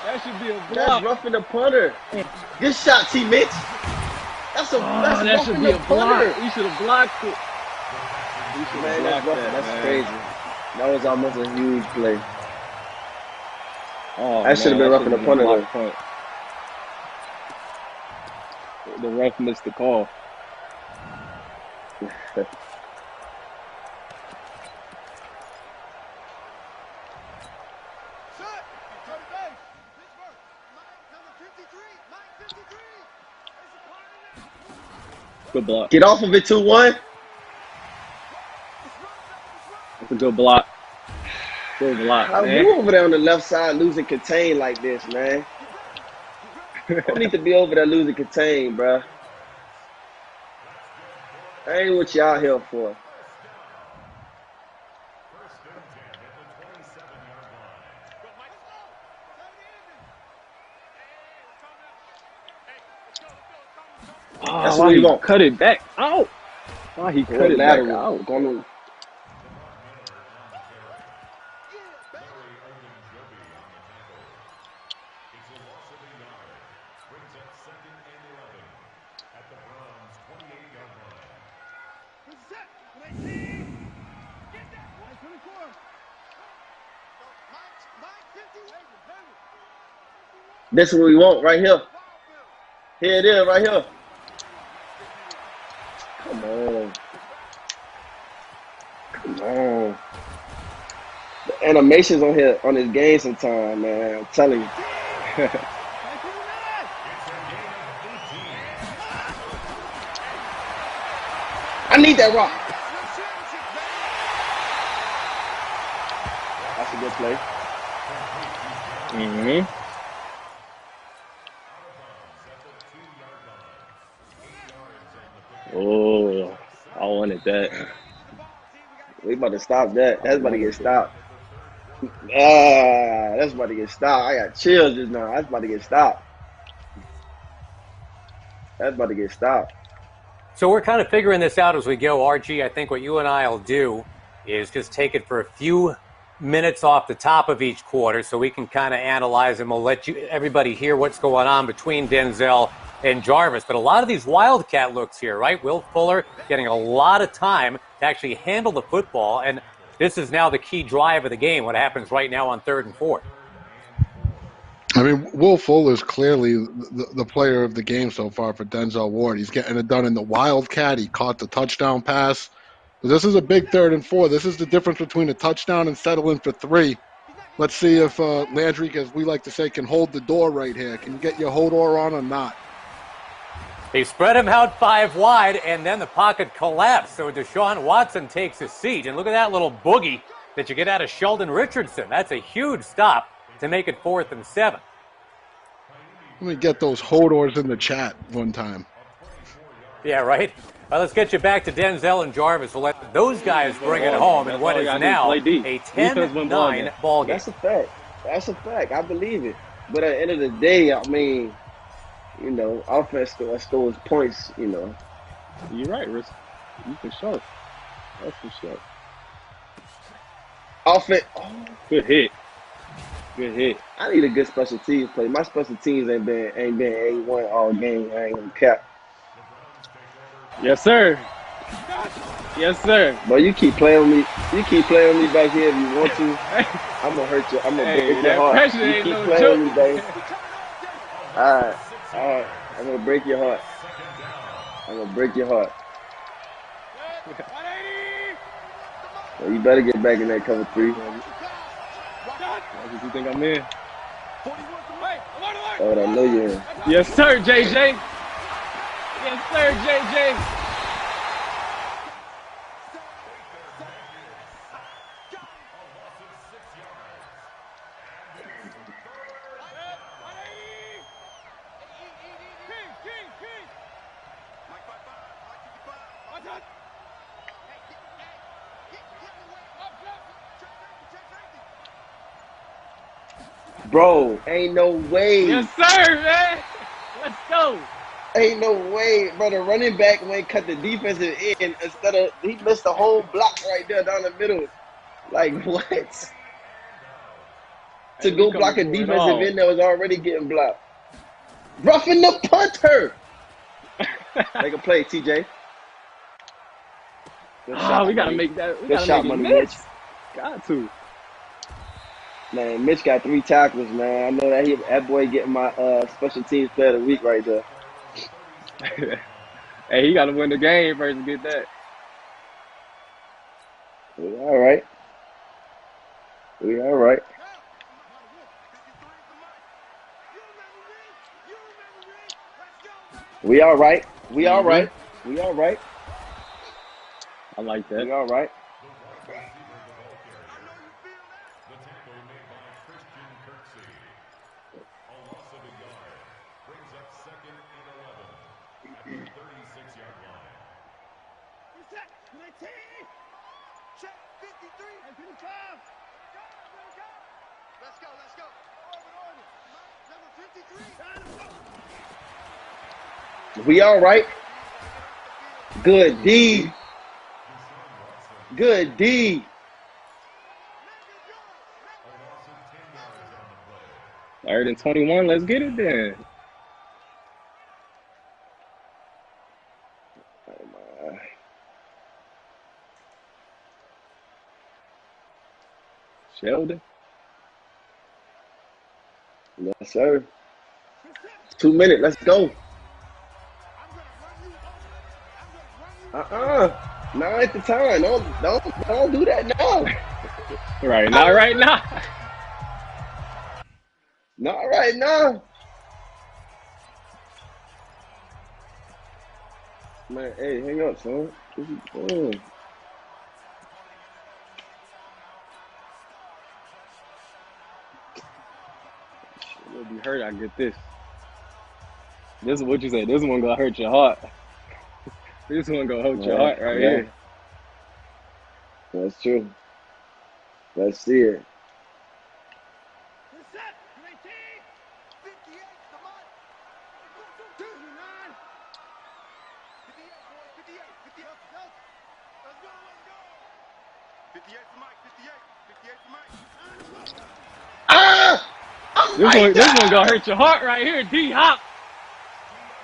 That should be a block. That's roughing the punter. Good shot, T. Mitch. That's that should roughing be the a block. punter. He should have blocked it. Man, that's roughing. That's man. crazy. That was almost a huge play. Oh, That should have been roughing the punter, though. punt. The ref missed the call. Good block. Get off of it, 2-1. That's a good block. Good block, How man. you over there on the left side losing contain like this, man? Don't need to be over there losing contain, bruh. That ain't what y'all here for. That's what he he want. cut it back out. Why he cut it back lateral. out? Going to, this is what we want right here. Here it is, right here. Come on. Come on. The animations on here on this game sometime, man. I'm telling you. I need that rock. That's a good play. Oh, I wanted that. We about to stop that. That's about to get stopped. That's about to get stopped. I got chills just now. That's about to get stopped. That's about to get stopped. So we're kind of figuring this out as we go, RG. I think what you and I will do is just take it for a few minutes off the top of each quarter so we can kind of analyze, and we'll let everybody hear what's going on between Denzel and Jarvis. But a lot of these Wildcat looks here, right? Will Fuller getting a lot of time to actually handle the football, and this is now the key drive of the game, what happens right now on 3rd and 4. I mean, Will Fuller is clearly the player of the game so far for Denzel Ward. He's getting it done in the Wildcat. He caught the touchdown pass. This is a big 3rd and 4. This is the difference between a touchdown and settling for 3. Let's see if Landry, as we like to say, can hold the door right here. Can you get your hold door on or not? They spread him out 5 wide, and then the pocket collapsed. So DeSean Watson takes a seat. And look at that little boogie that you get out of Sheldon Richardson. That's a huge stop to make it 4th and 7. Let me get those Hodors in the chat one time. Yeah, right? Let's get you back to Denzel and Jarvis. We'll let those guys bring it home in what is now a 10-9 ball game. That's a fact. That's a fact. I believe it. But at the end of the day, I mean, you know, offense scores points, you know. You're right, Rick. You for sure. That's for sure. Offense. Good hit. Good hit. I need a good special teams play. My special teams ain't been A1 all game. I ain't gonna cap. Yes, sir. Yes, sir. But you keep playing with me. You keep playing with me back here if you want to. I'm gonna hurt you. I'm gonna break your heart. You keep playing with me, baby. All right. I'm gonna break your heart. I'm gonna break your heart. Well, you better get back in that cover 3. What you think I'm in? Oh, I know you're in. Yes, sir, JJ. Yes, sir, JJ. Bro, ain't no way. Yes, sir, man. Let's go. Ain't no way, bro. The running back went cut the defensive end instead of he missed the whole block right there down the middle. Like what? To go block a defensive end that was already getting blocked. Roughing the punter. Make a play, TJ. We gotta make that. We gotta make it Mitch. Got to. Man, Mitch got 3 tackles, man. I know that boy getting my special teams player of the week right there. Hey, he got to win the game first to get that. We all right. We all right. We all right. We all right. We all right. I like that. We all right. We all right. Good D. Good D. 3rd and 21. Let's get it then. Oh my. Sheldon. Yes, sir. 2 minutes. Let's go. Not at the time. Don't do that now. Right, not right now. Not right now. Man, hey, hang up, son. What you doing? You'll be hurt. I get this. This is what you say. This one gonna hurt your heart. This one gonna hurt your heart right here. That's true. Let's see it. This one gonna hurt your heart right here. D-Hop.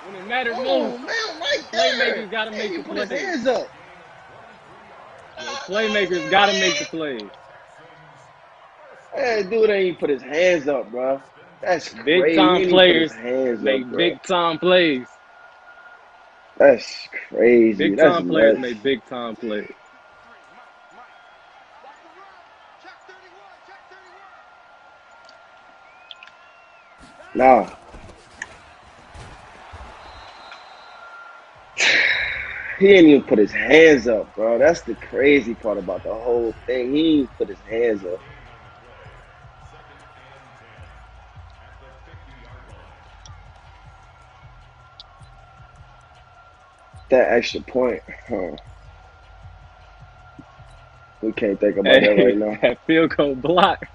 When it matters most, Man, right there. playmakers gotta make the Put his plays. hands up. Playmakers gotta make the plays. That dude ain't even put his hands up, bro. That's crazy. Big time players make big time plays. That's crazy. Big That's time players nuts. make big time plays. Nah. He ain't even put his hands up, bro. That's the crazy part about the whole thing. He ain't put his hands up. That extra point, huh? We can't think about that right now. That field goal block.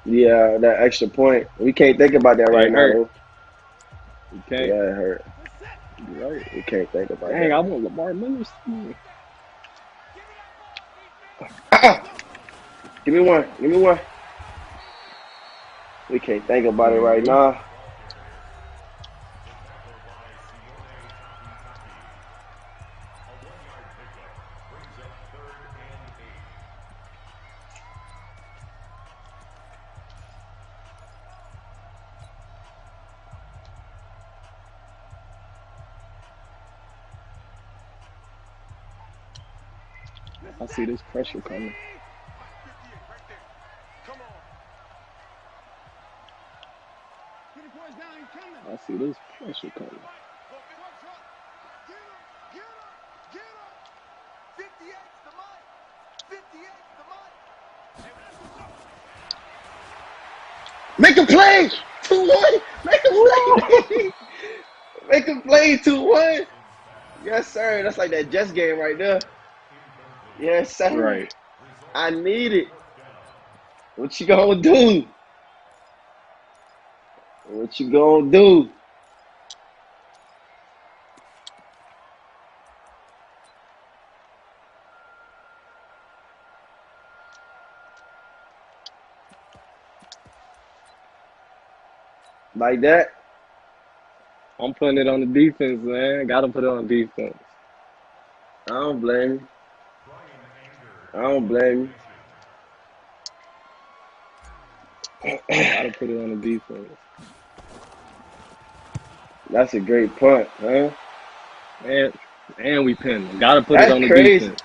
Yeah, that extra point. We can't think about that right now, though. You can't. Yeah, it hurt. You're right. We can't think about Dang, that. I want Lamar Miller. Give me one. Give me one. We can't think about it right now. I see this pressure coming. I see this pressure coming. Make a play! 2-1! Make a play! Make a play 2-1! Yes, sir. That's like that Jets game right there. Yes, sir. Right. I need it. What you gonna do? What you gonna do? Like that? I'm putting it on the defense, man. Gotta put it on defense. I don't blame you. I don't blame you. Gotta put it on the defense. That's a great punt, huh? And we pinned him. Gotta put That's it on the crazy. defense.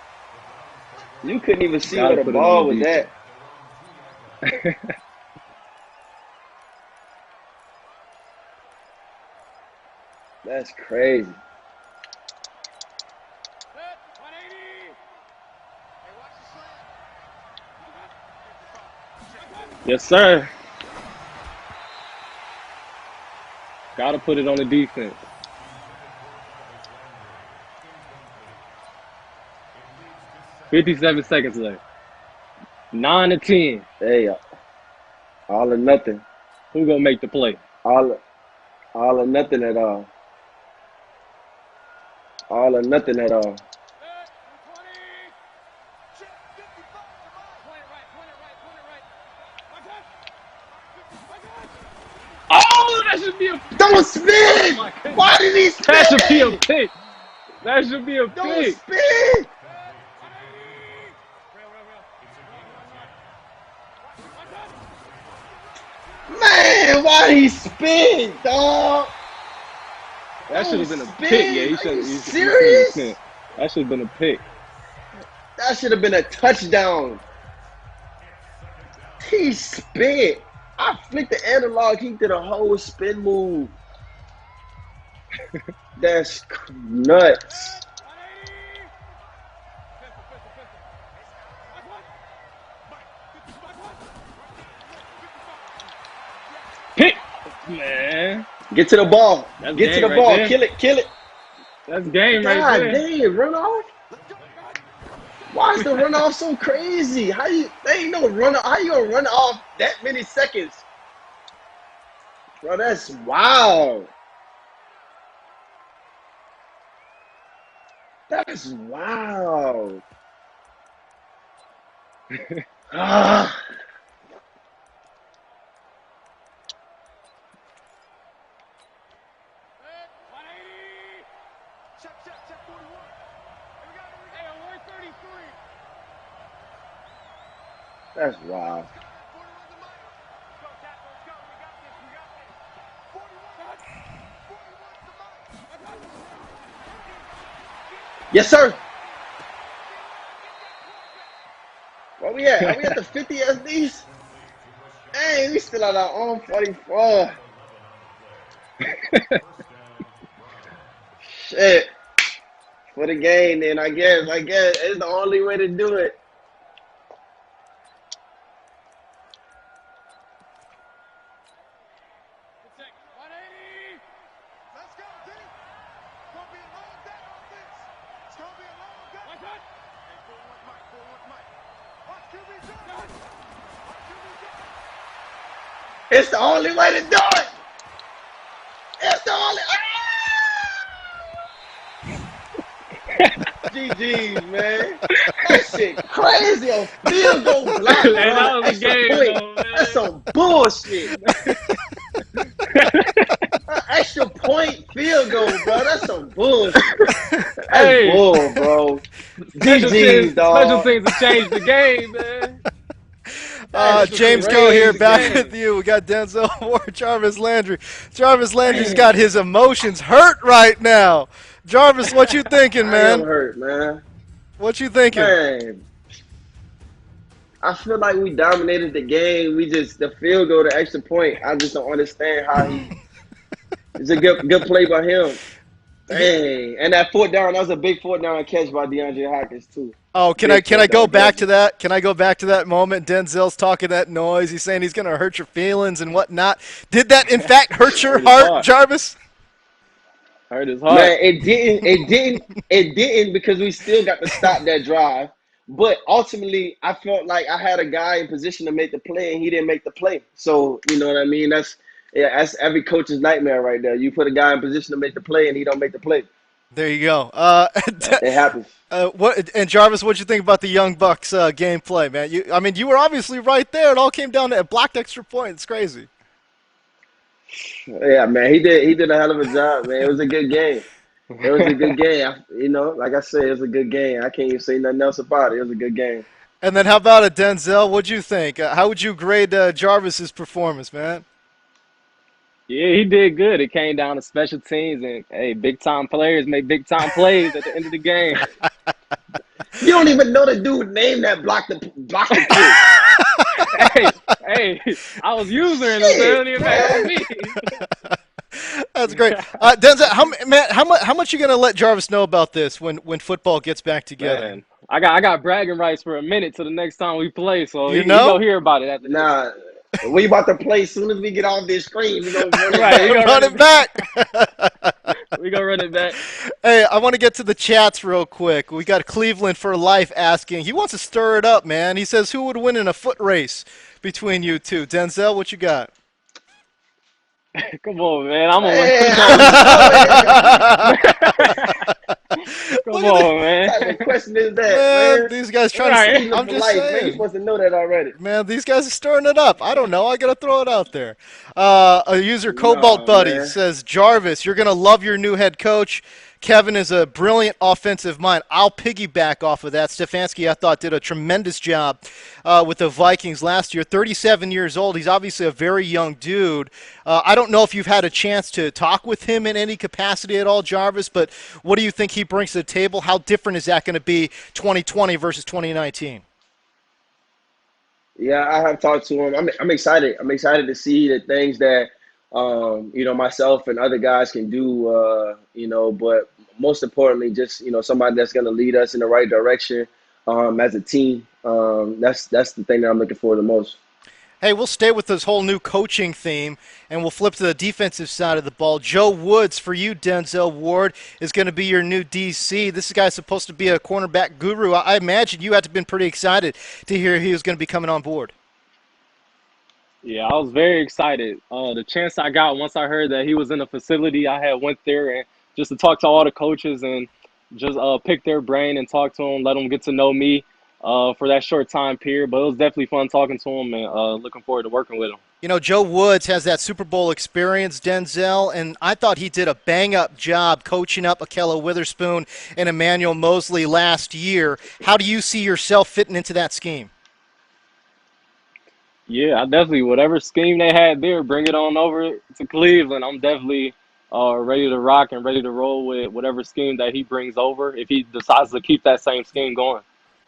You couldn't even see Gotta where the put it on ball the was at. defense. That's crazy. Yes, sir. Gotta put it on the defense. $57 seconds left. 9 to 10. Hey, all or nothing. Who gonna make the play? All or nothing at all. All or nothing at all. Oh, that should be a pick. Don't spin! Why did he spin? That should be a pick. That should be a Don't pick. spin! Man, why did he spin, dog? That should have been a Don't pick. Yeah, spin. Are you he serious? should That should have been a pick. That should have been a touchdown. He spit. I flicked the analog. He did a whole spin move. That's nuts. Pick, man. Get to the ball. That's Get to game the right ball. there. Kill it. Kill it. That's game right God there. damn, run off. Why is the runoff so crazy? There ain't no run. How you gonna run off that many seconds? Bro, that's wild. That's wild. Ah. That's wild. Yes, sir. Where we at? Are we at the 50 SDs? Hey, we still at our own 44. Shit. For the game, then I guess it's the only way to do it. It's the only way to do it. It's the only. GG's, man. That shit crazy. A field goal block, bro. Man, that was a Extra game, point. though, man. That's some bullshit. Extra point field goal, bro. That's some bullshit. That's Hey. bull, bro. Special GG's, dog. things to change the game, man. James, go here, crazy back game. with you. We got Denzel Ward, Jarvis Landry. Jarvis Landry's got his emotions hurt right now. Jarvis, what you thinking, I am man? hurt, man. What you thinking? Man, I feel like we dominated the game. The field goal, the extra point. I just don't understand how it's a good play by him. Dang, and that fourth down, that was a big fourth down catch by DeAndre Hopkins too. Oh, can I go back to that? Can I go back to that moment? Denzel's talking that noise. He's saying he's going to hurt your feelings and whatnot. Did that, in fact, hurt your heart, Jarvis? Hurt his heart. Man, it didn't because we still got to stop that drive. But ultimately, I felt like I had a guy in position to make the play, and he didn't make the play. So, you know what I mean? That's every coach's nightmare right there. You put a guy in position to make the play, and he don't make the play. There you go. It happens. And Jarvis, what'd you think about the Young Bucks gameplay, man? You were obviously right there. It all came down to a blocked extra point. It's crazy. Yeah, man, he did a hell of a job, man. It was a good game. It was a good game. Like I said, it was a good game. I can't even say nothing else about it. It was a good game. And then how about it, Denzel? What'd you think? How would you grade Jarvis's performance, man? Yeah, he did good. It came down to special teams, and hey, big time players make big time plays at the end of the game. You don't even know the dude name that blocked the kick. hey, I was using it. It don't even matter me. That's great. Denzel, how much you gonna let Jarvis know about this when football gets back together? Man, I got bragging rights for a minute till the next time we play, so You he know? gonna hear about it after this. Nah, we about to play as soon as we get off this screen. We gonna run it Right, back. we gonna Run it back. We gonna run it back. Hey, I want to get to the chats real quick. We got Cleveland for Life asking. He wants to stir it up, man. He says, who would win in a foot race between you two? Denzel, what you got? Come on, man. I'm gonna Come on, man. What type of question is that, Man, man? these guys trying Right. to. Cleveland I'm for just life, man. You're saying. supposed to know that already. Man, these guys are stirring it up. I don't know. I got to throw it out there. A user, Cobalt No, Buddy, man. says, Jarvis, you're going to love your new head coach. Kevin is a brilliant offensive mind. I'll piggyback off of that. Stefanski, I thought, did a tremendous job with the Vikings last year. 37 years old. He's obviously a very young dude. I don't know if you've had a chance to talk with him in any capacity at all, Jarvis, but what do you think he brings to the table? How different is that going to be 2020 versus 2019? Yeah, I have talked to him. I'm excited. I'm excited to see the things that myself and other guys can do. But most importantly, just somebody that's going to lead us in the right direction as a team. That's the thing that I'm looking for the most. Hey, we'll stay with this whole new coaching theme, and we'll flip to the defensive side of the ball. Joe Woods, for you, Denzel Ward, is going to be your new DC. This guy's supposed to be a cornerback guru. I imagine you had to have been pretty excited to hear he was going to be coming on board. Yeah, I was very excited. The chance I got once I heard that he was in the facility, I had went there and just to talk to all the coaches and just pick their brain and talk to them, let them get to know me for that short time period. But it was definitely fun talking to him and looking forward to working with him. You know, Joe Woods has that Super Bowl experience, Denzel, and I thought he did a bang-up job coaching up Killa Witherspoon and Emmanuel Mosley last year. How do you see yourself fitting into that scheme? Yeah, I definitely, whatever scheme they had there, bring it on over to Cleveland. I'm definitely ready to rock and ready to roll with whatever scheme that he brings over if he decides to keep that same scheme going.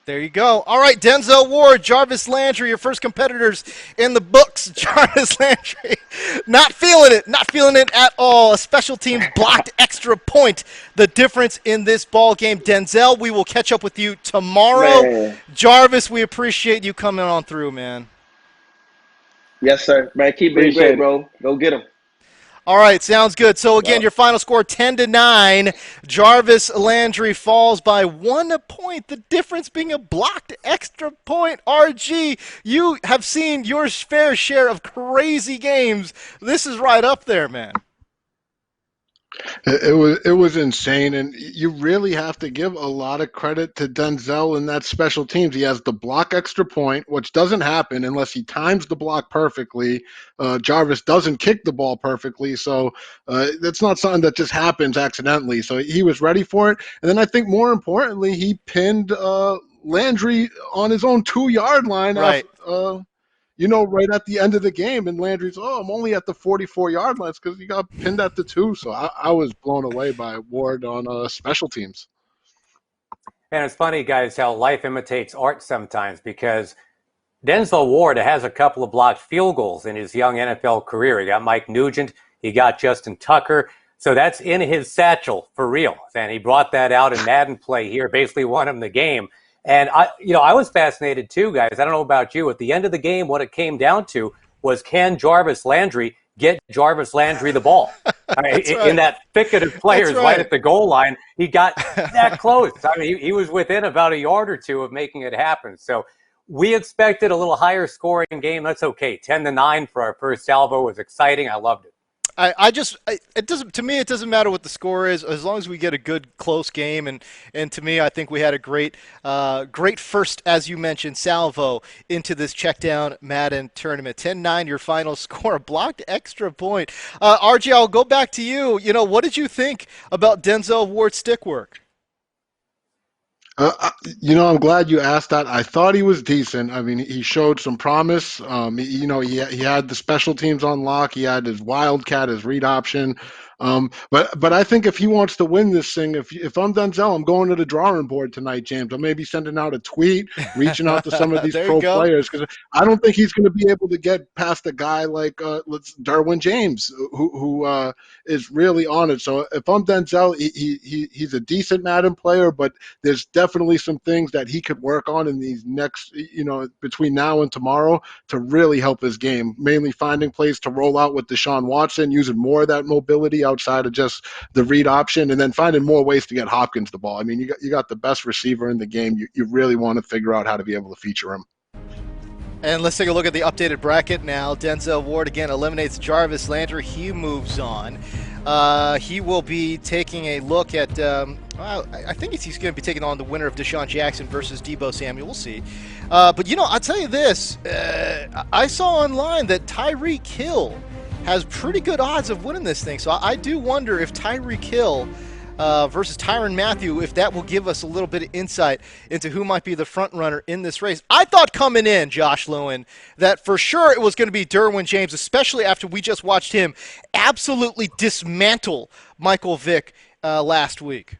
There you go. All right, Denzel Ward, Jarvis Landry, your first competitors in the books. Jarvis Landry, not feeling it at all. A special teams blocked extra point, the difference in this ball game. Denzel, we will catch up with you tomorrow. Man. Jarvis, we appreciate you coming on through, man. Yes, sir. Man, keep being Appreciate great, it. bro. Go get him. All right, sounds good. So, again, your final score, 10-9. Jarvis Landry falls by 1 point, the difference being a blocked extra point. RG, you have seen your fair share of crazy games. This is right up there, man. It was insane, and you really have to give a lot of credit to Denzel in that special teams. He has the block extra point, which doesn't happen unless he times the block perfectly. Jarvis doesn't kick the ball perfectly, so that's not something that just happens accidentally. So he was ready for it, and then I think more importantly, he pinned Landry on his own 2-yard line. Right. Right at the end of the game, and Landry's, I'm only at the 44-yard line because he got pinned at the 2. So I was blown away by Ward on special teams. And it's funny, guys, how life imitates art sometimes, because Denzel Ward has a couple of blocked field goals in his young NFL career. He got Mike Nugent, he got Justin Tucker. So that's in his satchel for real. And he brought that out in Madden play here, basically won him the game. And I was fascinated too, guys. I don't know about you. At the end of the game, what it came down to was, can Jarvis Landry get Jarvis Landry the ball? In that thicket of players right at the goal line, he got that close. I mean, he was within about a yard or two of making it happen. So we expected a little higher scoring game. That's okay. 10-9 for our first salvo was exciting. I loved it. It doesn't matter what the score is, as long as we get a good close game, and to me, I think we had a great first, as you mentioned, salvo into this Checkdown Madden tournament. 10-9, your final score, blocked extra point. RJ, I'll go back to you. What did you think about Denzel Ward's stick work? I'm glad you asked that. I thought he was decent. I mean, he showed some promise. He had the special teams on lock. He had his wildcat, his read option. But I think if he wants to win this thing, if I'm Denzel, I'm going to the drawing board tonight, James. I'm maybe sending out a tweet, reaching out to some of these pro players, because I don't think he's going to be able to get past a guy like Derwin James, who is really on it. So if I'm Denzel, he's a decent Madden player, but there's definitely some things that he could work on in these next, between now and tomorrow to really help his game. Mainly finding plays to roll out with DeSean Watson, using more of that mobility outside of just the read option, and then finding more ways to get Hopkins the ball. I mean, you got the best receiver in the game. You really want to figure out how to be able to feature him. And let's take a look at the updated bracket now. Denzel Ward again eliminates Jarvis Landry. He moves on. He will be taking a look at, I think he's going to be taking on the winner of DeSean Jackson versus Deebo Samuel. We'll see. But, I'll tell you this. I saw online that Tyreek has pretty good odds of winning this thing. So I do wonder if Tyreek versus Tyrann Mathieu, if that will give us a little bit of insight into who might be the front runner in this race. I thought coming in, Josh Lewin, that for sure it was going to be Derwin James, especially after we just watched him absolutely dismantle Michael Vick last week.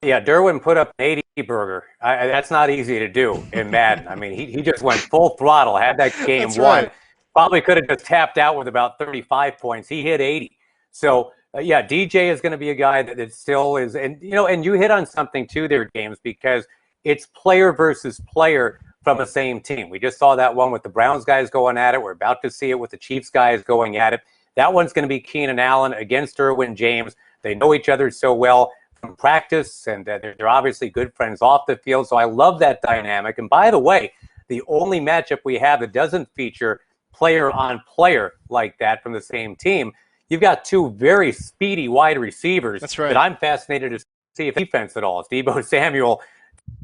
Yeah, Derwin put up an 80 burger. That's not easy to do in Madden. I mean, he just went full throttle, had that game That's won. right. Probably could have just tapped out with about 35 points. He hit 80. So, yeah, DJ is going to be a guy that still is. And, and you hit on something, too, there, James, because it's player versus player from the same team. We just saw that one with the Browns guys going at it. We're about to see it with the Chiefs guys going at it. That one's going to be Keenan Allen against Derwin James. They know each other so well from practice, and they're obviously good friends off the field. So I love that dynamic. And by the way, the only matchup we have that doesn't feature player on player like that from the same team, you've got two very speedy wide receivers. That's right. That I'm fascinated to see if defense at all. It's Deebo Samuel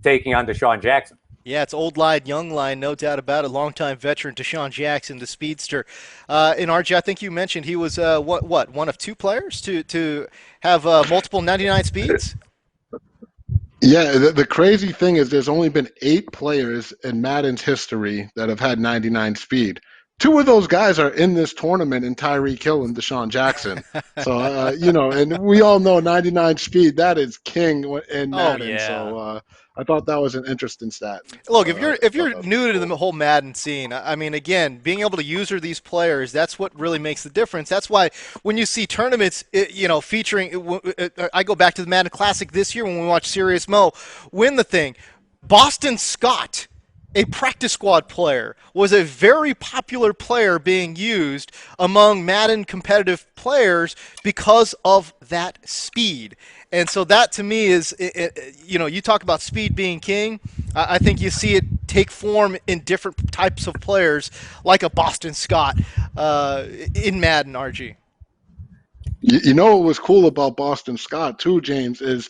taking on DeSean Jackson. Yeah, it's old line, young line, no doubt about it. Longtime veteran DeSean Jackson, the speedster. And RJ, I think you mentioned he was one of two players to have multiple 99 speeds? Yeah, the crazy thing is there's only been 8 players in Madden's history that have had 99 speed. 2 of those guys are in this tournament in Tyree, Killa, and DeSean Jackson. So, and we all know 99 speed, that is king in Madden. Oh, yeah. So I thought that was an interesting stat. Look, if you're new to the whole Madden scene, I mean, again, being able to user these players, that's what really makes the difference. That's why when you see tournaments, featuring, I go back to the Madden Classic this year when we watched Serious Mo win the thing. Boston Scott, a practice squad player, was a very popular player being used among Madden competitive players because of that speed. And so that to me is, you talk about speed being king. I think you see it take form in different types of players, like a Boston Scott in Madden, RG. You know what was cool about Boston Scott too, James, is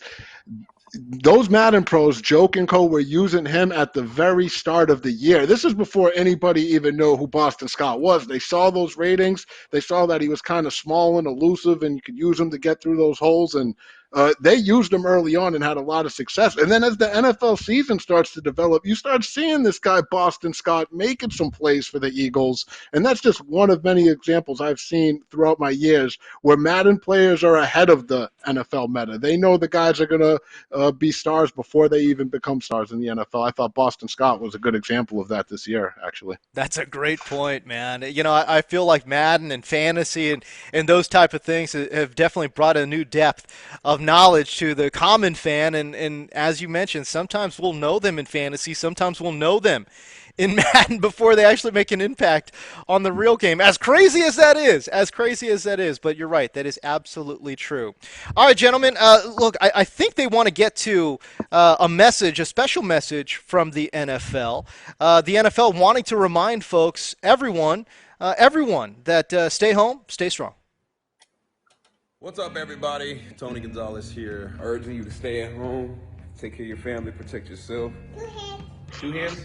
those Madden pros, Joke and Co, were using him at the very start of the year. This is before anybody even knew who Boston Scott was. They saw those ratings. They saw that he was kind of small and elusive, and you could use him to get through those holes. And they used him early on and had a lot of success. And then as the NFL season starts to develop, you start seeing this guy, Boston Scott, making some plays for the Eagles. And that's just one of many examples I've seen throughout my years where Madden players are ahead of the NFL meta. They know the guys are going to be stars before they even become stars in the NFL. I thought Boston Scott was a good example of that this year, actually. That's a great point, man. I feel like Madden and fantasy and those type of things have definitely brought a new depth of knowledge to the common fan. And as you mentioned, sometimes we'll know them in fantasy. Sometimes we'll know them in Madden before they actually make an impact on the real game. As crazy as that is, but you're right, that is absolutely true. All right, gentlemen, look, I think they want to get to a special message from the NFL. The NFL wanting to remind folks, everyone, that stay home, stay strong. What's up, everybody? Tony Gonzalez here, urging you to stay at home, take care of your family, protect yourself. 2 hands. 2 hands?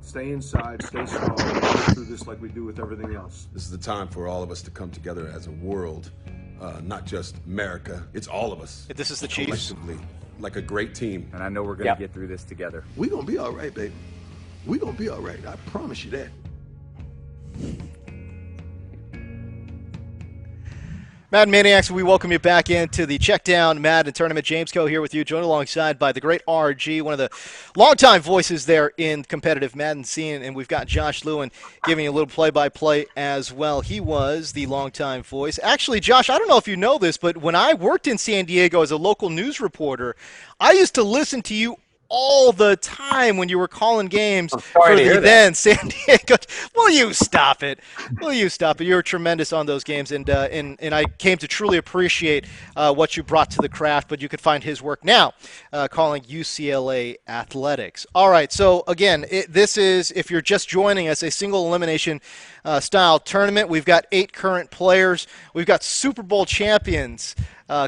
Stay inside, stay strong, go through this like we do with everything else. This is the time for all of us to come together as a world, not just America. It's all of us. This is the Chiefs. Collectively, like a great team. And I know we're going to get through this together. We're going to be all right, baby. We're going to be all right. I promise you that. Madden Maniacs, we welcome you back into the Checkdown Madden Tournament. James Coe here with you, joined alongside by the great RG, one of the longtime voices there in competitive Madden scene, and we've got Josh Lewin giving you a little play-by-play as well. He was the longtime voice. Actually, Josh, I don't know if you know this, but when I worked in San Diego as a local news reporter, I used to listen to you all the time when you were calling games for the then San Diego. Will you stop it? You were tremendous on those games, and I came to truly appreciate what you brought to the craft. But you could find his work now calling UCLA athletics. All right, so again, this is, if you're just joining us, a single elimination style tournament. We've got 8 current players. We've got Super Bowl champions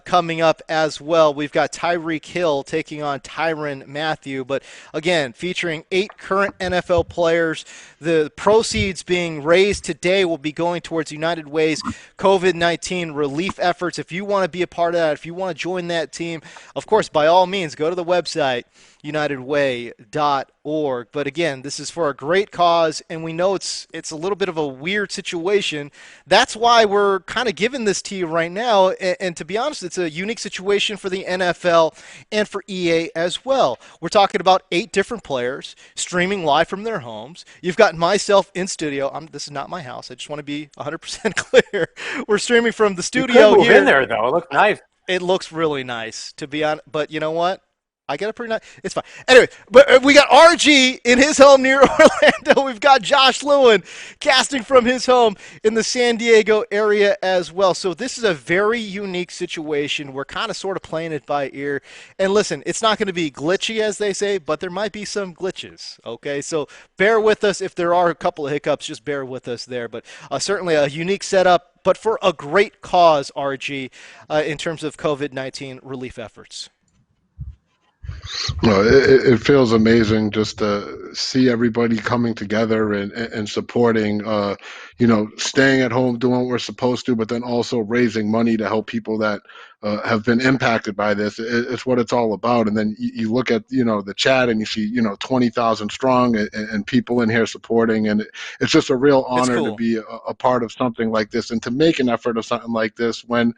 coming up as well. We've got Tyreek Hill taking on Tyrann Mathieu, but again, featuring 8 current NFL players. The proceeds being raised today will be going towards United Way's COVID-19 relief efforts. If you want to be a part of that, if you want to join that team, of course, by all means, go to the website, unitedway.org. But again, this is for a great cause, and we know it's a little bit of a weird situation. That's why we're kind of giving this to you right now. And to be honest, it's a unique situation for the NFL and for EA as well. We're talking about 8 different players streaming live from their homes. You've got myself in studio. This is not my house. I just want to be 100% clear. We're streaming from the studio you could move here. in there, though. It looks nice. It looks really nice, to be honest. But you know what? I get a pretty nice. It's fine. Anyway, but we got RG in his home near Orlando. We've got Josh Lewin casting from his home in the San Diego area as well. So this is a very unique situation. We're kind of sort of playing it by ear. And listen, it's not going to be glitchy, as they say, but there might be some glitches. Okay, so bear with us if there are a couple of hiccups. Just bear with us there. But certainly a unique setup, but for a great cause, RG, in terms of COVID-19 relief efforts. No, it feels amazing just to see everybody coming together and supporting, staying at home, doing what we're supposed to, but then also raising money to help people that have been impacted by this. It's what it's all about. And then you look at, the chat and you see, 20,000 strong and people in here supporting. And it's just a real honor to be a part of something like this and to make an effort of something like this when,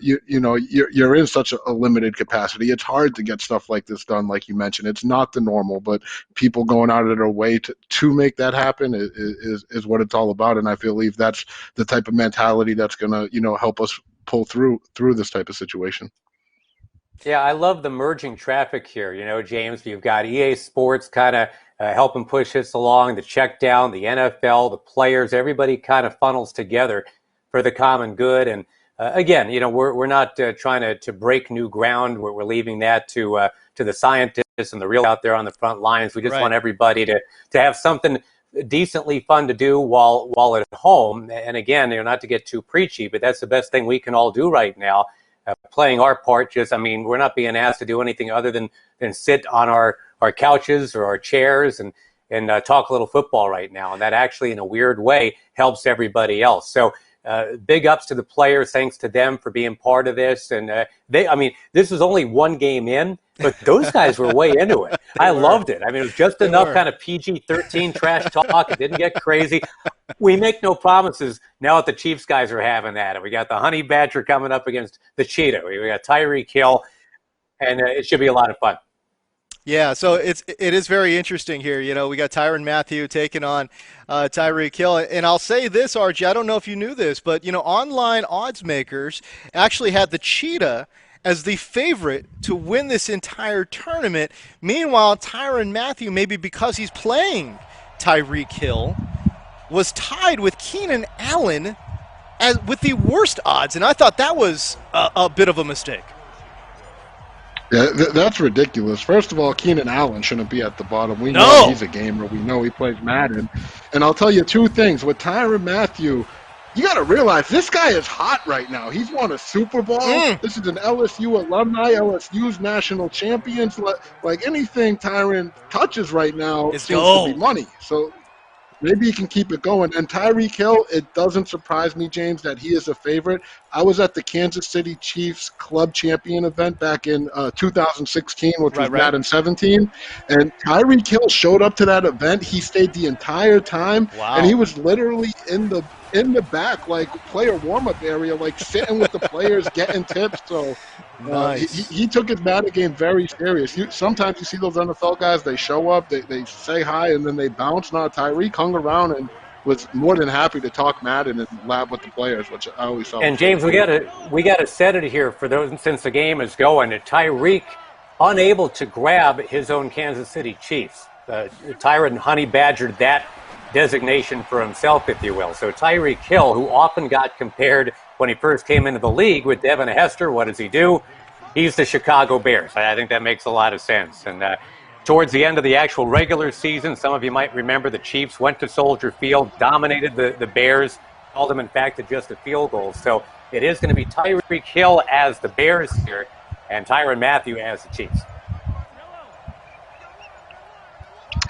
you're in such a limited capacity. It's hard to get stuff like this done, like you mentioned. It's not the normal, but people going out of their way to make that happen is what it's all about. And I believe that's the type of mentality that's going to, help us pull through this type of situation. Yeah, I love the merging traffic here. James, you've got EA Sports kind of helping push this along, the Checkdown, the NFL, the players, everybody kind of funnels together for the common good. And again, we're not trying to break new ground. We're leaving that to the scientists and the real out there on the front lines. We just want everybody to have something decently fun to do while at home. And again, not to get too preachy, but that's the best thing we can all do right now. Playing our part. We're not being asked to do anything other than sit on our couches or our chairs and talk a little football right now. And that actually, in a weird way, helps everybody else. So big ups to the players. Thanks to them for being part of this. And this was only one game in, but those guys were way into it. I loved it. It was just enough kind of PG-13 trash talk. It didn't get crazy. We make no promises now that the Chiefs guys are having that. We got the Honey Badger coming up against the Cheetah. We got Tyreek Hill, and it should be a lot of fun. Yeah, so it is very interesting here. We got Tyrann Mathieu taking on Tyreek Hill. And I'll say this, RG, I don't know if you knew this, but, online odds makers actually had the Cheetah as the favorite to win this entire tournament. Meanwhile, Tyrann Mathieu, maybe because he's playing Tyreek Hill, was tied with Keenan Allen with the worst odds. And I thought that was a bit of a mistake. Yeah, that's ridiculous. First of all, Keenan Allen shouldn't be at the bottom. We know he's a gamer. We know he plays Madden. And I'll tell you 2 things. With Tyrann Mathieu, you got to realize this guy is hot right now. He's won a Super Bowl. This is an LSU alumni, LSU's national champions. Like anything Tyrann touches right now seems to be money. So maybe he can keep it going. And Tyreek Hill, it doesn't surprise me, James, that he is a favorite. I was at the Kansas City Chiefs Club Champion event back in 2016, which was Madden 17. And Tyreek Hill showed up to that event. He stayed the entire time. Wow. And he was literally in the back, like player warm-up area, like sitting with the players, getting tips. So nice. He took his Madden game very serious. Sometimes you see those NFL guys, they show up, they say hi, and then they bounce. Now Tyreek hung around and was more than happy to talk Madden and lab with the players, which I always thought. And James, we got to set it here for those since the game is going. Tyreek unable to grab his own Kansas City Chiefs. Tyrann honey badgered that designation for himself, if you will. So Tyreek Hill, who often got compared when he first came into the league with Devin Hester, what does he do? He's the Chicago Bears. I think that makes a lot of sense. And towards the end of the actual regular season, some of you might remember the Chiefs went to Soldier Field, dominated the Bears, held them, in fact, to just a field goal. So It is going to be Tyreek Hill as the Bears here, and Tyrann Mathieu as the Chiefs.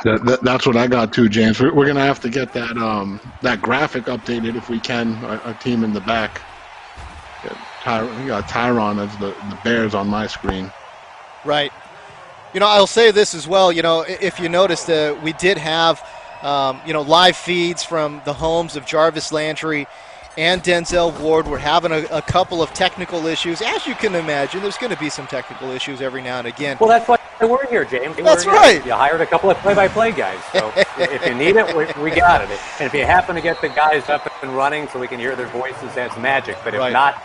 That's what I got too, James. We're going to have to get that graphic updated if we can. Our team in the back. We got Tyrann as the Bears on my screen. Right. I'll say this as well. If you noticed, we did have, live feeds from the homes of Jarvis, Landry, and Denzel Ward. We're having a couple of technical issues. As you can imagine, there's going to be some technical issues every now and again. Well, that's why we're here, James. That's right. You hired a couple of play-by-play guys. So if you need it, we got it. And if you happen to get the guys up and running so we can hear their voices, that's magic. But if not,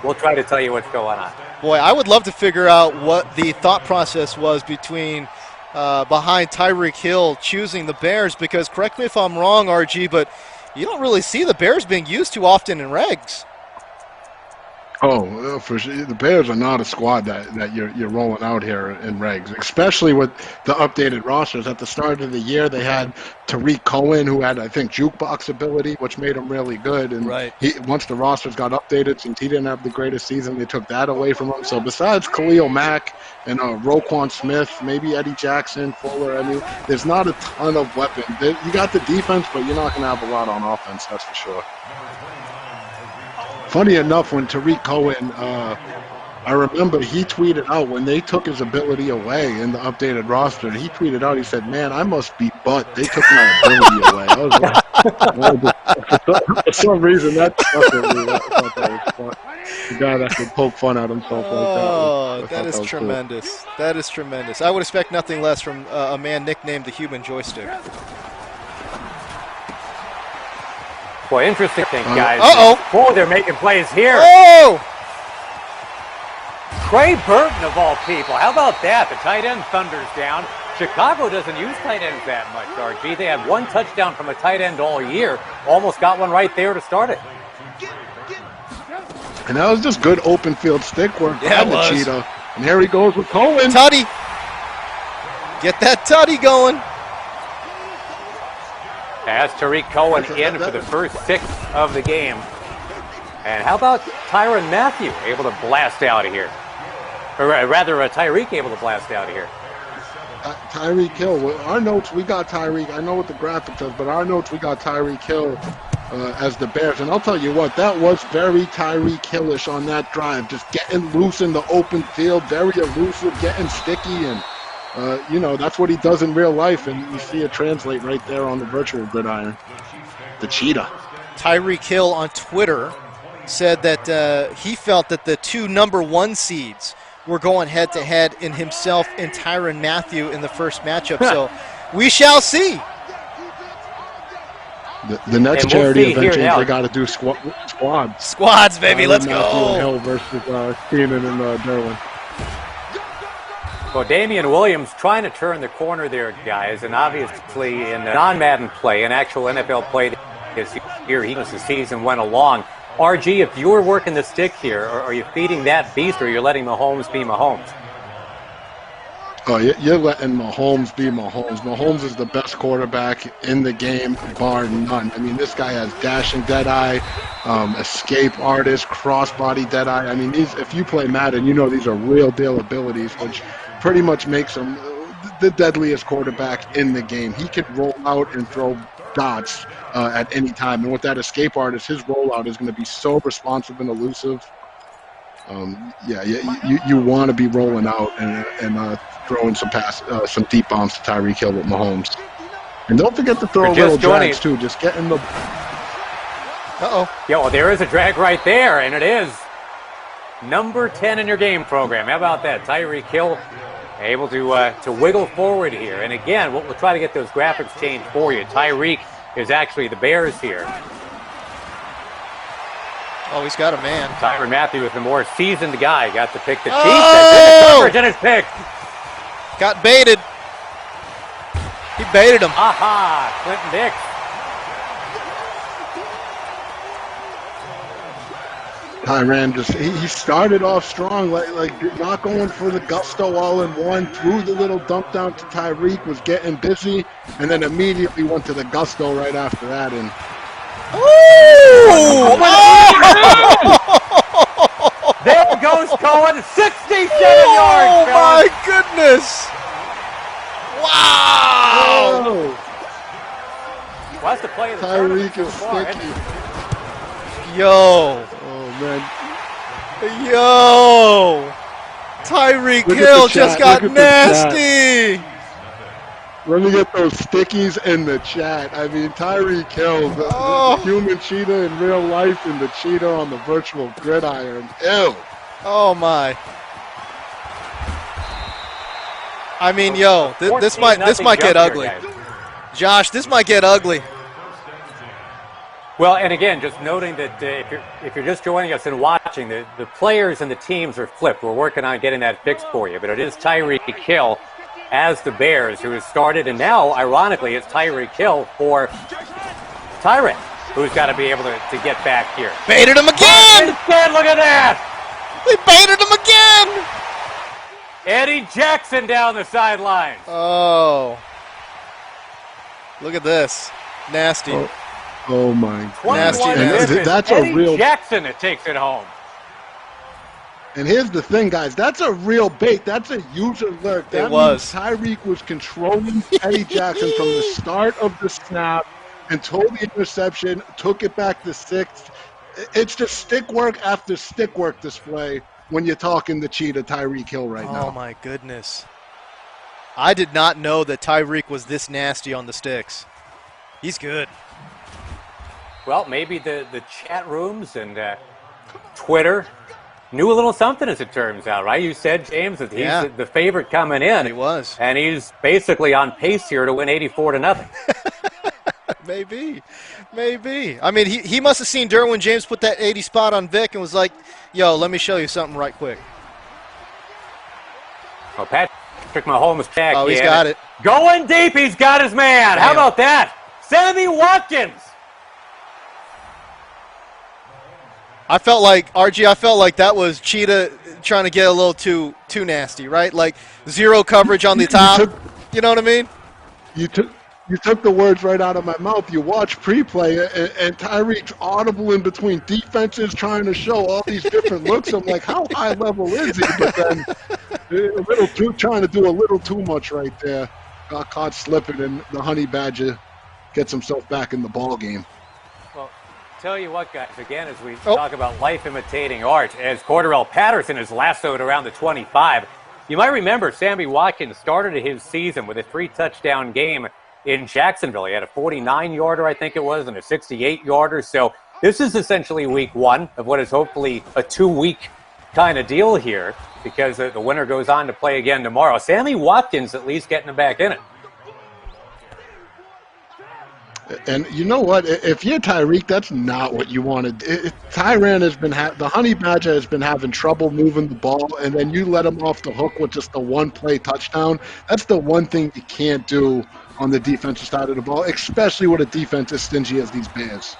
we'll try to tell you what's going on. Boy, I would love to figure out what the thought process was behind Tyreek Hill choosing the Bears, because correct me if I'm wrong, RG, but you don't really see the Bears being used too often in regs. Oh, for sure. The Bears are not a squad that you're rolling out here in regs, especially with the updated rosters. At the start of the year, they had Tariq Cohen, who had, I think, jukebox ability, which made him really good. And once the rosters got updated, since he didn't have the greatest season, they took that away from him. So besides Khalil Mack and Roquan Smith, maybe Eddie Jackson, Fuller, there's not a ton of weapons. You got the defense, but you're not going to have a lot on offense, that's for sure. Funny enough, when Tariq Cohen, I remember he tweeted out when they took his ability away in the updated roster, he tweeted out, he said, "Man, I must be butt. They took my ability away." I was like, for some reason, that stuck with me. I thought that was fun. The guy that could poke fun at himself like that. Oh, that is tremendous. Cool. That is tremendous. I would expect nothing less from a man nicknamed the Human Joystick. Boy, interesting thing, guys. Uh-oh. They're making plays here. Oh! Trey Burton, of all people. How about that? The tight end thunders down. Chicago doesn't use tight ends that much, RG. They had one touchdown from a tight end all year. Almost got one right there to start it. And that was just good open field stick work by the Cheetah. And here he goes with Cohen. Tutty. Get that tutty going. As Tyreek Cohen in for the first 6 of the game. And how about Tyrann Mathieu able to blast out of here? Or rather, Tyreek able to blast out of here. Tyreek Hill. Our notes, we got Tyreek. I know what the graphic says, but our notes, we got Tyreek Hill as the Bears. And I'll tell you what, that was very Tyreek Hillish on that drive. Just getting loose in the open field, very elusive, getting sticky, and that's what he does in real life, and you see it translate right there on the virtual gridiron. The Cheetah. Tyreek Hill on Twitter said that he felt that the 2 number 1 seeds were going head-to-head in himself and Tyrann Mathieu in the first matchup. So we shall see. The next charity event, they got to do squads. Squads, baby, let's go. Mathieu and Hill versus Keenan and Derwin. Well, Damian Williams trying to turn the corner there, guys, and obviously in non-Madden play, in actual NFL play this year, as the season went along. RG, if you were working the stick here, are you feeding that beast, or you're letting Mahomes be Mahomes? Oh, you're letting Mahomes be Mahomes. Mahomes is the best quarterback in the game, bar none. This guy has dashing deadeye, escape artist, crossbody deadeye. If you play Madden, these are real deal abilities, which pretty much makes him the deadliest quarterback in the game. He can roll out and throw dots at any time. And with that escape artist, his rollout is going to be so responsive and elusive. You want to be rolling out and throwing some deep bombs to Tyreek Hill with Mahomes. And don't forget to throw little drags, too. Just get in the... Uh-oh. Yeah, well, there is a drag right there, and it is number 10 in your game program. How about that? Tyreek Hill able to wiggle forward here. And again, we'll try to get those graphics changed for you. Tyreek is actually the Bears here. Oh, he's got a man. Tyrann Mathieu is the more seasoned guy. Got to pick the Chiefs. Oh! And it's picked. Got baited. He baited him. Aha! Clinton Dix. Tyrann he started off strong, like not going for the gusto all in one, threw the little dump down to Tyreek, was getting busy, and then immediately went to the gusto right after that. And ooh! goes Cohen, 67 yards. Oh, fellas. my goodness. Wow. Oh, Well, that's the play of the Tyreek tournament so is far. sticky. Yo. Oh, man. Yo. Tyreek Look at Hill the just chat. got Look at the chat. nasty. Let me get those stickies in the chat. I mean, Tyreek Hill, the human cheetah in real life and the cheetah on the virtual gridiron. Ew. Oh, my. I mean, yo, this might get ugly. Guys. Josh, this might get ugly. Well, and again, just noting that if you're just joining us and watching, the players and the teams are flipped. We're working on getting that fixed for you, but it is Tyreek Hill as the Bears who has started, and now, ironically, it's Tyreek Hill for Tyrann, who's got to be able to get back here. Baited him again! Instead, look at that! We baited him again! Eddie Jackson down the sidelines. Oh. Look at this. Nasty. Oh my Nasty, God. nasty. That's Eddie a real. Jackson that takes it home. And here's the thing, guys. That's a real bait. That's a user lurk. That was. means Tyreek was controlling Eddie Jackson from the start of the snap until the interception, took it back to 6. It's just stick work after stick work display when you're talking the cheetah Tyreek Hill right now. Oh, my goodness. I did not know that Tyreek was this nasty on the sticks. He's good. Well, maybe the chat rooms and Twitter knew a little something, as it turns out, right? You said, James, that he's the favorite coming in. He was. And he's basically on pace here to win 84-0. Maybe. I mean, he must have seen Derwin James put that 80 spot on Vic and was like, yo, let me show you something right quick. Well, Patrick Mahomes back. Oh, he's got it. Going deep, he's got his man. Damn. How about that? Sammy Watkins. I felt like that was Cheetah trying to get a little too nasty, right? Like zero coverage on the top. You know what I mean? You took the words right out of my mouth. You watch pre-play, and Tyreek's audible in between defenses trying to show all these different looks. I'm like, how high level is he? But then trying to do a little too much right there. Got caught slipping, and the Honey Badger gets himself back in the ball game. Well, tell you what, guys, again, as we talk about life imitating art, as Cordarrelle Patterson is lassoed around the 25, you might remember Sammy Watkins started his season with a 3-touchdown game in Jacksonville. He had a 49-yarder, I think it was, and a 68-yarder. So this is essentially week 1 of what is hopefully a 2-week kind of deal here, because the winner goes on to play again tomorrow. Sammy Watkins at least getting him back in it. And you know what? If you're Tyreek, that's not what you wanted. Tyrann has been the Honey Badger has been having trouble moving the ball, and then you let him off the hook with just a one-play touchdown. That's the one thing you can't do on the defensive side of the ball, especially with a defense as stingy as these Bears.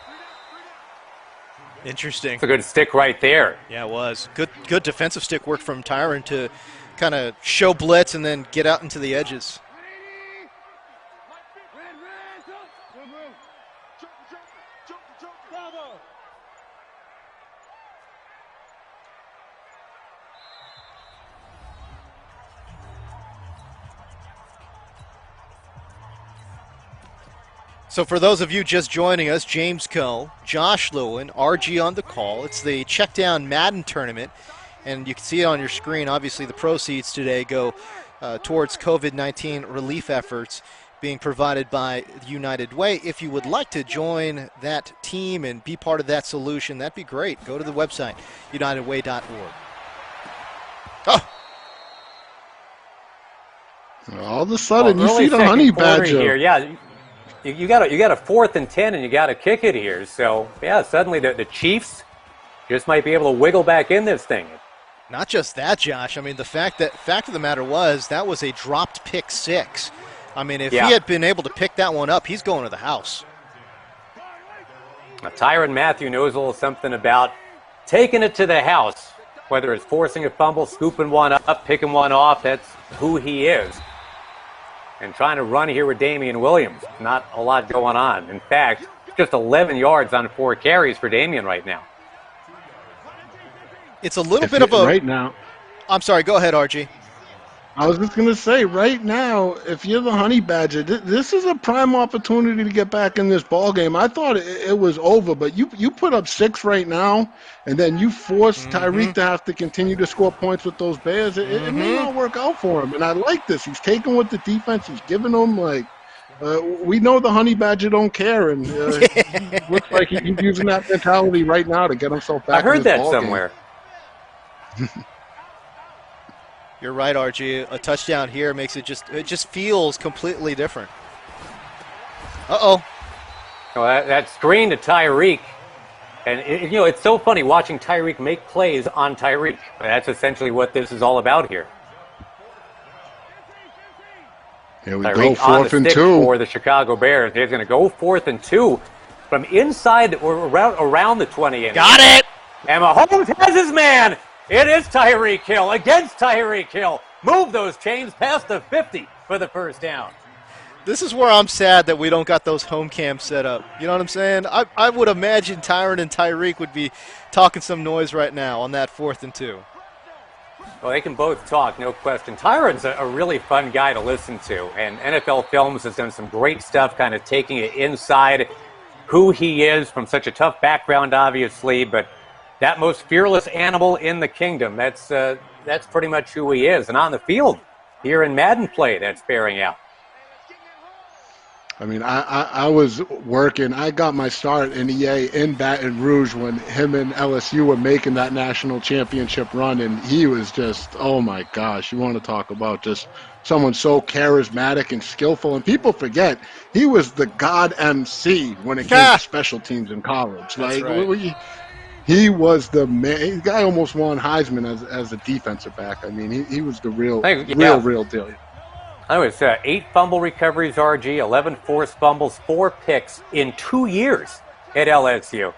Interesting. It's a good stick right there. Yeah, it was. Good defensive stick work from Tyrann to kind of show blitz and then get out into the edges. So for those of you just joining us, James Coe, Josh Lewin, RG on the call. It's the Checkdown Madden tournament, and you can see it on your screen. Obviously, the proceeds today go towards COVID-19 relief efforts being provided by United Way. If you would like to join that team and be part of that solution, that'd be great. Go to the website, unitedway.org. Oh! All of a sudden, you see the Honey Badger. Here. Yeah. You got a 4th and 10, and you got to kick it here. So, yeah, suddenly the Chiefs just might be able to wiggle back in this thing. Not just that, Josh. I mean, the fact of the matter was that was a dropped pick 6. I mean, if he had been able to pick that one up, he's going to the house. Now, Tyrann Mathieu knows a little something about taking it to the house, whether it's forcing a fumble, scooping one up, picking one off. That's who he is. And trying to run here with Damian Williams. Not a lot going on. In fact, just 11 yards on 4 carries for Damian right now. It's a little bit of a right now. I'm sorry, go ahead, RG. I was just going to say, right now, if you're the Honey Badger, this is a prime opportunity to get back in this ball game. I thought it was over, but you put up 6 right now, and then you force Tyreek to have to continue to score points with those Bears. It may not work out for him, and I like this. He's taking with the defense. He's giving them, we know the Honey Badger don't care, and looks like he's using that mentality right now to get himself back in this ball game. I heard that somewhere. You're right, RG. A touchdown here makes it just feels completely different. Uh-oh. Well, that screen to Tyreek. And, it's so funny watching Tyreek make plays on Tyreek. That's essentially what this is all about here. Here we Tyreek go, on the 4th and stick 2. for the Chicago Bears. They're going to go 4th and 2 from inside or around the 20. Got it! And Mahomes has his man. It is Tyreek Hill against Tyreek Hill. Move those chains past the 50 for the first down. This is where I'm sad that we don't got those home cams set up. You know what I'm saying? I would imagine Tyrann and Tyreek would be talking some noise right now on that 4th and 2. Well, they can both talk, no question. Tyrann's a really fun guy to listen to, and NFL Films has done some great stuff kind of taking it inside who he is from such a tough background, obviously, but that most fearless animal in the kingdom, that's pretty much who he is. And on the field, here in Madden play, that's bearing out. I mean, I was working. I got my start in EA in Baton Rouge when him and LSU were making that national championship run, and he was just, oh my gosh, you want to talk about just someone so charismatic and skillful. And people forget, he was the God MC when it came to special teams in college. That's right. He was the man. The guy almost won Heisman as a defensive back. I mean, he was the real deal. I was 8 fumble recoveries, RG, 11 forced fumbles, 4 picks in 2 years at LSU,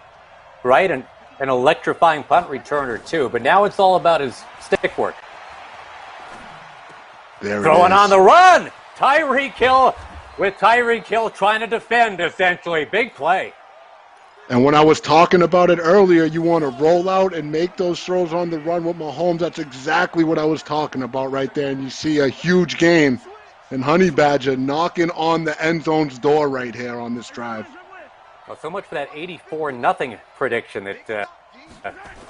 right? And an electrifying punt returner, too. But now it's all about his stick work. Throwing on the run! Tyreek Hill with Tyreek Hill trying to defend, essentially. Big play. And when I was talking about it earlier, you want to roll out and make those throws on the run with Mahomes. That's exactly what I was talking about right there. And you see a huge game. And Honey Badger knocking on the end zone's door right here on this drive. Well, so much for that 84-0 prediction that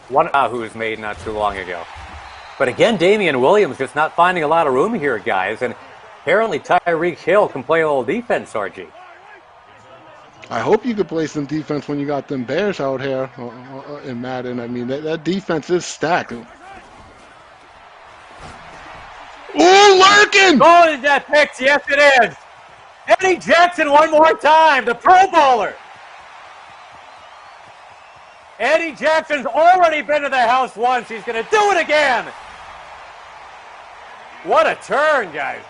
one who was made not too long ago. But again, Damian Williams just not finding a lot of room here, guys. And apparently Tyreek Hill can play a little defense, RG. I hope you could play some defense when you got them Bears out here in Madden. I mean, that defense is stacked. Ooh, lurking! Oh, is that picks? Yes, it is. Eddie Jackson one more time, the Pro Bowler. Eddie Jackson's already been to the house once. He's going to do it again. What a turn, guys.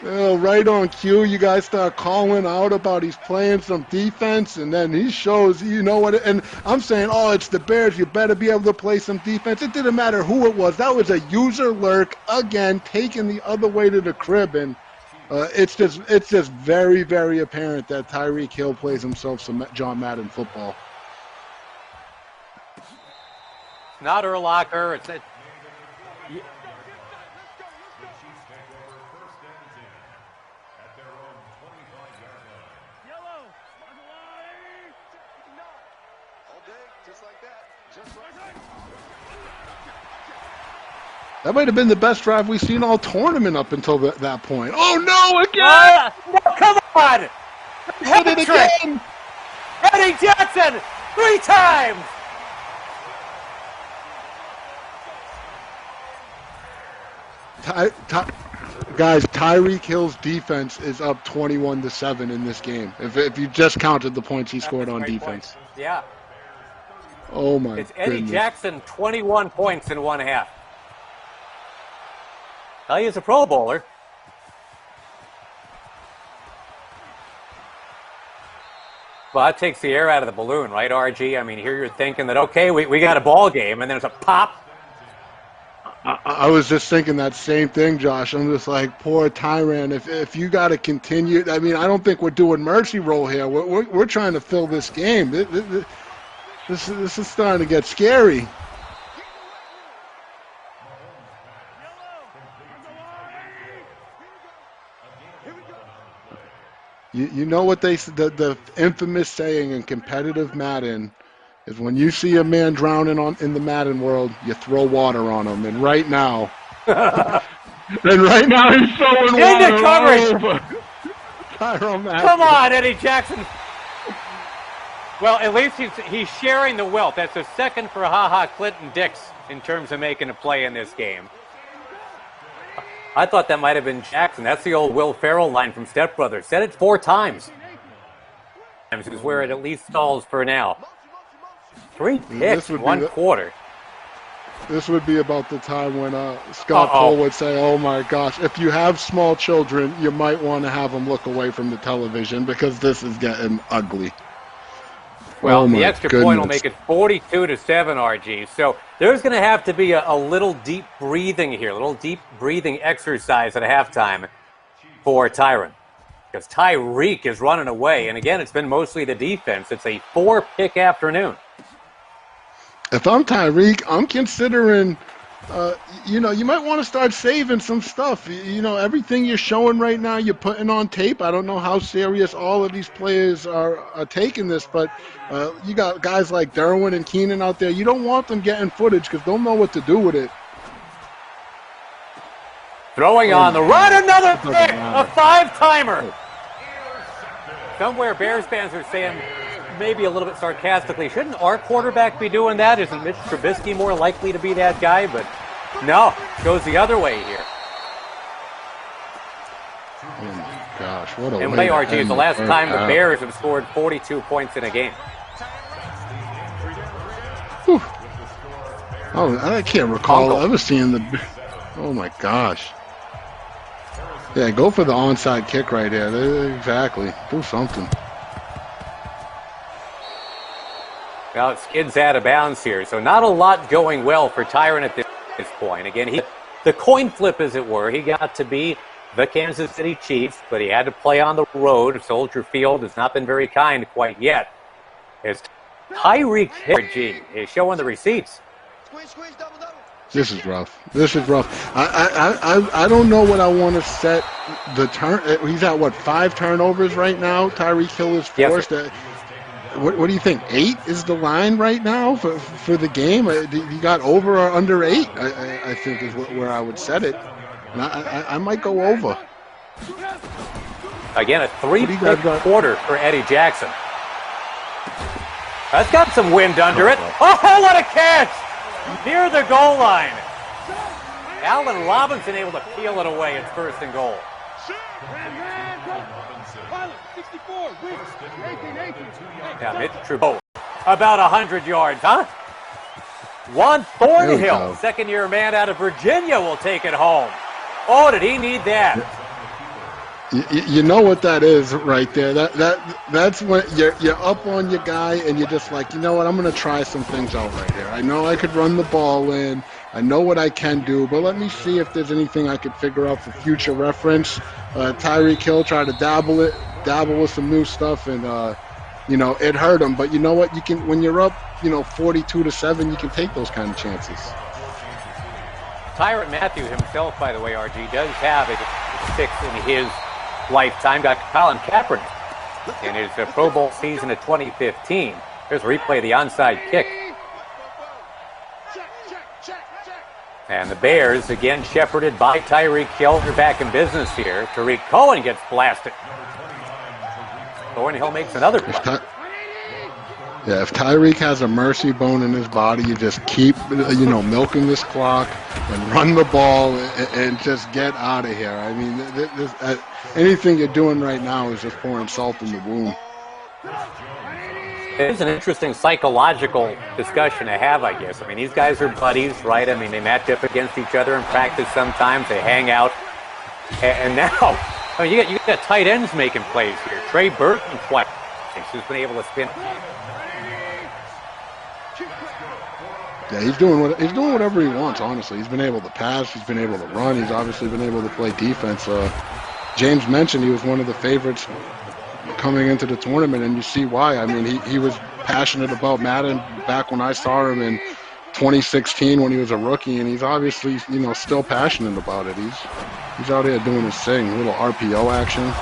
Well, right on cue, you guys start calling out about he's playing some defense, and then he shows, you know what, and I'm saying, oh, it's the Bears, you better be able to play some defense. It didn't matter who it was. That was a user lurk, again, taken the other way to the crib, and it's just very, very apparent that Tyreek Hill plays himself some John Madden football. Not Urlacher. That might have been the best drive we've seen all tournament up until that point. Oh, no, again! No, come on! Hit it again! Eddie Jackson, 3 times! Guys, Tyreek Hill's defense is up 21-7 in this game. If you just counted the points he scored on defense. Point. Yeah. Oh, my It's Eddie goodness. Jackson, 21 points in 1 half. Well, he's a Pro Bowler. Well, that takes the air out of the balloon, right, RG? I mean, here you're thinking that, okay, we got a ball game, and then there's a pop. I was just thinking that same thing, Josh. I'm just like, poor Tyrann. If you got to continue, I mean, I don't think we're doing mercy roll here. We're trying to fill this game. This is starting to get scary. You know what the infamous saying in competitive Madden is when you see a man drowning in the Madden world, you throw water on him. And right now, he's throwing water all over Tyrann Mathieu. Come on, Eddie Jackson. Well, at least he's sharing the wealth. That's a second for HaHa Clinton Dix in terms of making a play in this game. I thought that might have been Jackson. That's the old Will Ferrell line from Step Brothers. Said it 4 times. Is where it at least stalls for now. 3 picks in 1 quarter. This would be about the time when Scott Cole would say, oh my gosh, if you have small children, you might want to have them look away from the television because this is getting ugly. Well, the extra point will make it 42-7, RG. So there's going to have to be a little deep breathing here, a little deep breathing exercise at halftime for Tyrann. Because Tyreek is running away. And again, it's been mostly the defense. It's a 4-pick afternoon. If I'm Tyreek, I'm considering, you might want to start saving some stuff. Everything you're showing right now, you're putting on tape. I don't know how serious all of these players are taking this, but you got guys like Derwin and Keenan out there. You don't want them getting footage because they'll know what to do with it. Throwing on the run, another pick, a 5-timer. Somewhere Bears fans are saying, maybe a little bit sarcastically, shouldn't our quarterback be doing that? Isn't Mitch Trubisky more likely to be that guy? But no, goes the other way here. Oh my gosh, what a and way RG is the last time the out. Bears have scored 42 points in a game. Whew. Oh, I can't recall ever seeing the. Oh my gosh. Yeah, go for the onside kick right here. Exactly. Do something. Well, it skids out of bounds here, so not a lot going well for Tyrann at this point. Again, the coin flip, as it were, he got to be the Kansas City Chiefs, but he had to play on the road. Soldier Field has not been very kind quite yet. As Tyreek is showing the receipts. This is rough. This is rough. I don't know what I want to set the turn. He's at, 5 turnovers right now? Tyreek Hill is forced. Yes, what do you think? 8 is the line right now for the game? You got over or under 8, I think is where I would set it. And I might go over. Again, a 3-pick quarter for Eddie Jackson. That's got some wind under it. Oh, what a catch! Near the goal line. Allen Robinson able to peel it away. It's 1st and goal. Yeah, Mitch Trubisky. About 100 yards, huh? Juan Thornhill, second-year man out of Virginia, will take it home. Oh, did he need that? You know what that is right there. That's when you're up on your guy and you're just like, you know what, I'm going to try some things out right here. I know I could run the ball in. I know what I can do, but let me see if there's anything I could figure out for future reference. Tyreek Hill tried to dabble with some new stuff, and it hurt him. But you know what? You can, when you're up, 42-7, you can take those kind of chances. Tyrann Mathieu himself, by the way, RG, does have a 6 in his lifetime. Got Colin Kaepernick in his Pro Bowl season of 2015. Here's a replay of the onside kick. And the Bears, again, shepherded by Tyreek Hill. They're back in business here. Tariq Cohen gets blasted. Thornhill makes another play. If Tyreek has a mercy bone in his body, you just keep, milking this clock and run the ball and just get out of here. I mean, anything you're doing right now is just pouring salt in the wound. It's an interesting psychological discussion to have, I guess. I mean, these guys are buddies, right? I mean, they match up against each other in practice sometimes. They hang out. And now, you got tight ends making plays here. Trey Burton twice, who's been able to spin. Yeah, he's doing whatever he wants, honestly. He's been able to pass. He's been able to run. He's obviously been able to play defense. James mentioned he was one of the favorites coming into the tournament, and you see why. I mean, he was passionate about Madden back when I saw him in 2016 when he was a rookie, and he's obviously, still passionate about it. He's out here doing his thing, a little RPO action.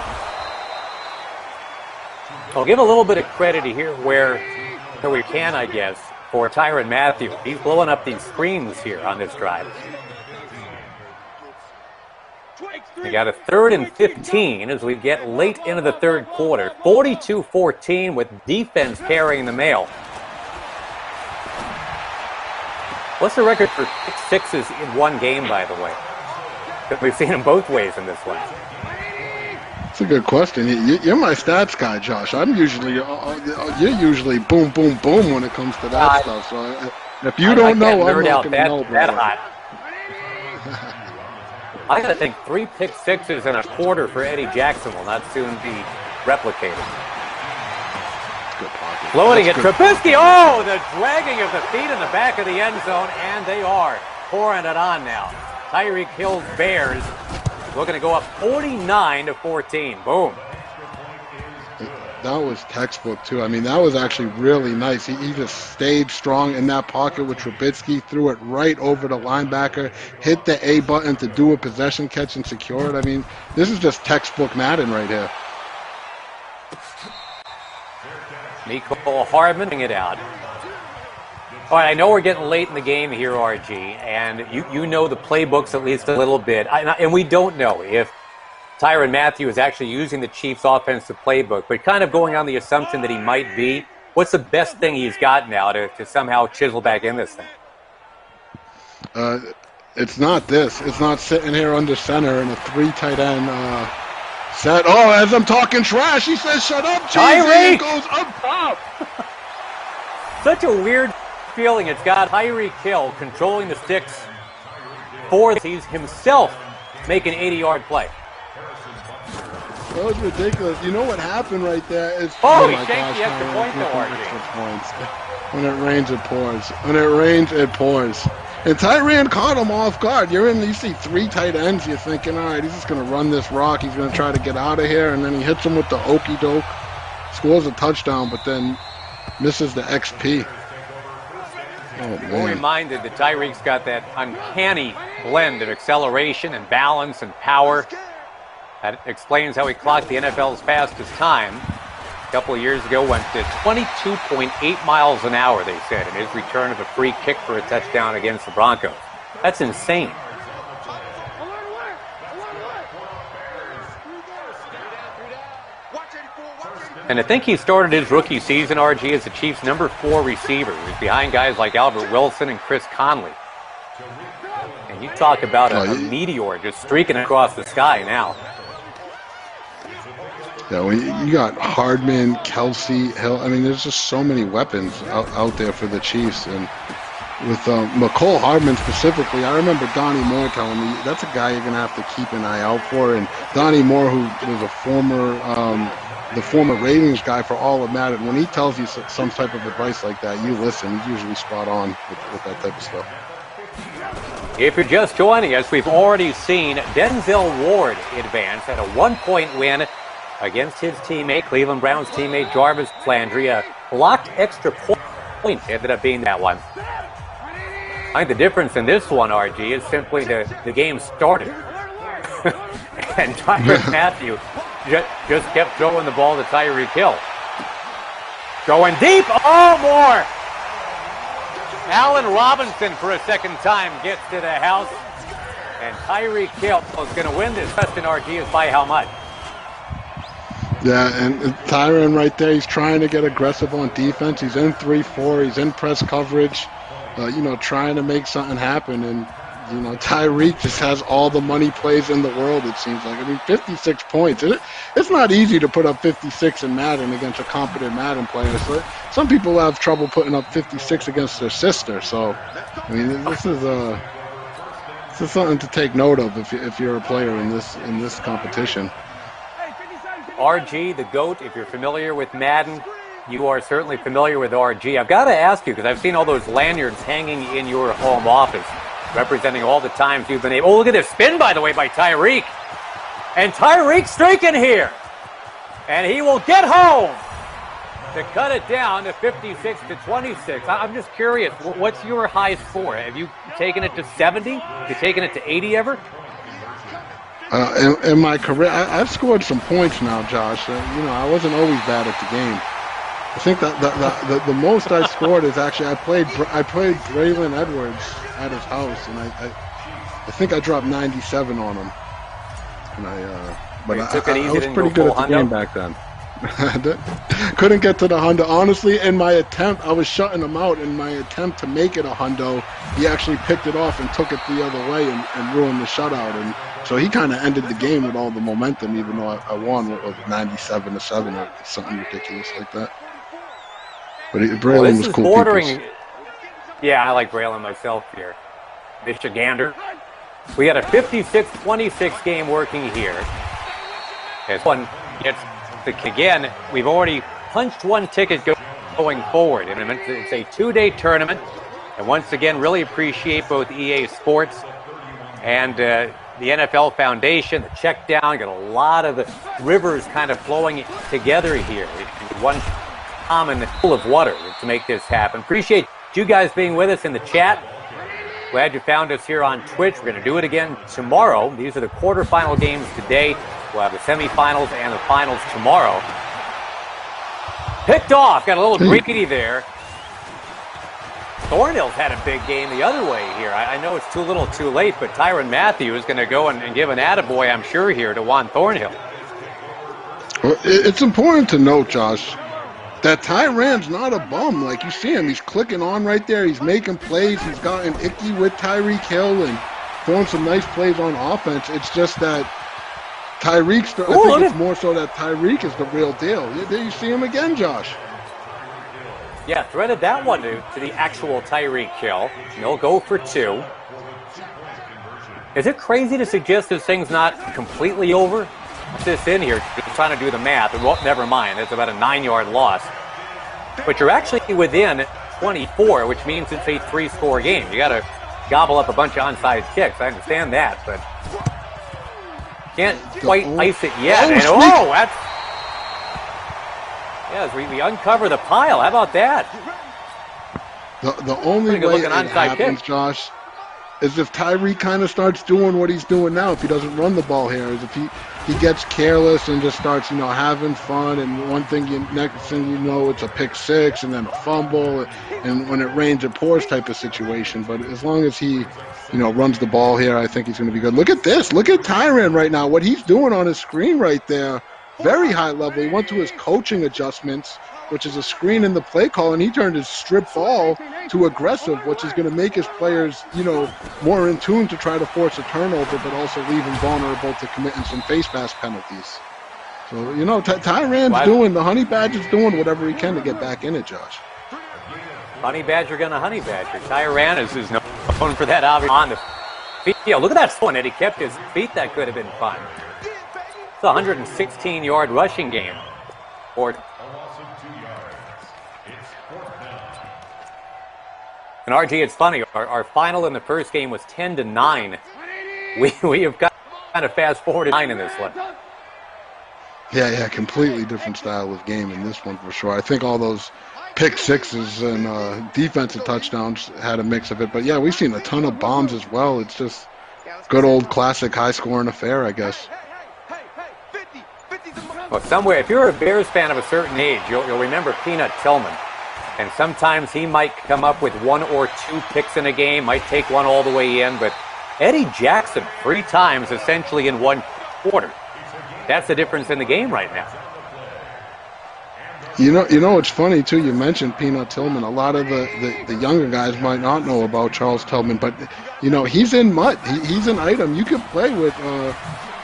I'll give a little bit of credit here where we can, I guess, for Tyrann Mathieu. He's blowing up these screens here on this drive. We got a 3rd and 15 as we get late into the third quarter. 42-14 with defense carrying the mail. What's the record for pick sixes in one game, by the way? We've seen them both ways in this one. That's a good question. You're my stats guy, Josh. I'm usually, you're usually boom, boom, boom when it comes to that stuff. So if you don't know, I'm not going to know. That hot. I got to think 3 pick sixes and a quarter for Eddie Jackson will not soon be replicated. Good pocket. Floating at Trubisky. Oh, the dragging of the feet in the back of the end zone, and they are pouring it on now. Tyreek Hill's Bears looking to go up 49-14. Boom. That was textbook, too. I mean, that was actually really nice. He just stayed strong in that pocket with Trubisky, threw it right over the linebacker, hit the A button to do a possession catch and secure it. I mean, this is just textbook Madden right here. Mecole Hardman it out. All right, I know we're getting late in the game here, RG, and you know the playbooks at least a little bit. And we don't know if Tyrann Mathieu is actually using the Chiefs' offensive playbook, but kind of going on the assumption that he might be. What's the best thing he's got now to somehow chisel back in this thing? It's not this. It's not sitting here under center in a 3 tight end set. Oh, as I'm talking trash, he says, "Shut up, Tyreek!" It goes up top. Such a weird feeling. It's got Tyreek Hill controlling the sticks for he's himself making an 80-yard play. That was ridiculous. You know what happened right there is... Oh, he shanked the extra point though, RG. When it rains, it pours. When it rains, it pours. And Tyrann caught him off guard. You see 3 tight ends, you're thinking, all right, he's just going to run this rock. He's going to try to get out of here. And then he hits him with the okey doke, scores a touchdown, but then misses the XP. Oh, We're reminded that Tyreek's got that uncanny blend of acceleration and balance and power. That explains how he clocked the NFL's fastest time. A couple of years ago, went to 22.8 miles an hour, they said, in his return of a free kick for a touchdown against the Broncos. That's insane. And I think he started his rookie season, RG, as the Chiefs' number 4 receiver. He was behind guys like Albert Wilson and Chris Conley. And you talk about a meteor just streaking across the sky now. Yeah, well, you got Hardman, Kelsey, Hill. I mean, there's just so many weapons out there for the Chiefs. And with Mecole Hardman specifically, I remember Donnie Moore telling me that's a guy you're going to have to keep an eye out for. And Donnie Moore, who was a former ratings guy for all of Madden, when he tells you some type of advice like that, you listen. He's usually spot on with that type of stuff. If you're just joining us, we've already seen Denzel Ward advance at a 1-point win against his teammate, Cleveland Browns teammate Jarvis Landry. A blocked extra point ended up being that one. I think the difference in this one, RG, is simply the game started. And Tyrann Mathieu just kept throwing the ball to Tyreek Hill. Going deep. Oh, more. Allen Robinson for a second time gets to the house. And Tyreek Hill is going to win this. Question, RG, is by how much? Yeah, and Tyrann right there, he's trying to get aggressive on defense. He's in 3-4. He's in press coverage, trying to make something happen. And, Tyreek just has all the money plays in the world, it seems like. I mean, 56 points. It's not easy to put up 56 in Madden against a competent Madden player. So some people have trouble putting up 56 against their sister. So, I mean, this is something to take note of if you're a player in this competition. RG, the GOAT, if you're familiar with Madden, you are certainly familiar with RG. I've got to ask you, because I've seen all those lanyards hanging in your home office, representing all the times you've been able. Oh, look at this spin, by the way, by Tyreek. And Tyreek streaking here. And he will get home to cut it down to 56-26. I'm just curious, what's your high score? Have you taken it to 70? Have you taken it to 80 ever? In my career, I've scored some points now, Josh. I wasn't always bad at the game. I think that the most I scored is actually I played Braylon Edwards at his house, and I think I dropped 97 on him. And I was pretty good at the game back then. Couldn't get to the hundo. Honestly, in my attempt, I was shutting him out. In my attempt to make it a hundo, he actually picked it off and took it the other way and ruined the shutout. And so he kind of ended the game with all the momentum, even though I won with 97-7 or something ridiculous like that. But Braylon was cool. Bordering. Yeah, I like Braylon myself here. Michigander. We had a 56-26 game working here. This one gets again. We've already punched one ticket going forward. And it's a two-day tournament. And once again, really appreciate both EA Sports and the NFL Foundation, the Checkdown. Got a lot of the rivers kind of flowing together here. One common pool of water to make this happen. Appreciate you guys being with us in the chat. Glad you found us here on Twitch. We're going to do it again tomorrow. These are the quarterfinal games today. We'll have the semifinals and the finals tomorrow. Picked off. Got a little greedy there. Thornhill's had a big game the other way here. I know it's too little too late, but Tyrann Mathieu is going to go and give an attaboy, I'm sure, here to Juan Thornhill. Well, it's important to note, Josh, that Tyrann's not a bum. Like, you see him, he's clicking on right there. He's making plays. He's gotten icky with Tyreek Hill and throwing some nice plays on offense. It's just that Tyreek, I think it's more so that Tyreek is the real deal. There you see him again, Josh. Yeah, threaded that one to the actual Tyreek Hill. He'll go for two. Is it crazy to suggest this thing's not completely over? Put this in here, just trying to do the math. Well, never mind, it's about a 9-yard loss. But you're actually within 24, which means it's a 3-score game. You got to gobble up a bunch of onside kicks. I understand that, but can't quite ice it yet. And that's... Yes, we uncover the pile. How about that? The only way it happens, Josh, is if Tyree kind of starts doing what he's doing now. If he doesn't run the ball here, is if he gets careless and just starts, having fun. And next thing you know, it's a pick six and then a fumble, and when it rains, it pours type of situation. But as long as he, runs the ball here, I think he's going to be good. Look at this. Look at Tyrann right now. What he's doing on his screen right there. Very high level. He went to his coaching adjustments, which is a screen in the play call, and he turned his strip ball to aggressive, which is going to make his players, more in tune to try to force a turnover, but also leave him vulnerable to committing some face mask penalties. So, Tyrann's doing, the Honey Badger's doing whatever he can to get back in it, Josh. Honey Badger gonna Honey Badger. Tyrann is known for that, obviously, on the field. Look at that one, and he kept his feet. That could have been fun. It's a 116-yard rushing game. And RG, it's funny. Our final in the first game was 10-9. We have got kind of fast forwarded 9 in this one. Yeah, completely different style of game in this one for sure. I think all those pick sixes and defensive touchdowns had a mix of it. But yeah, we've seen a ton of bombs as well. It's just good old classic high-scoring affair, I guess. Well, somewhere, if you're a Bears fan of a certain age, you'll remember Peanut Tillman. And sometimes he might come up with 1 or 2 picks in a game, might take one all the way in. But Eddie Jackson, 3 times essentially in 1 quarter. That's the difference in the game right now. It's funny, too. You mentioned Peanut Tillman. A lot of the younger guys might not know about Charles Tillman. But, he's in mud. He's an item. You could play with...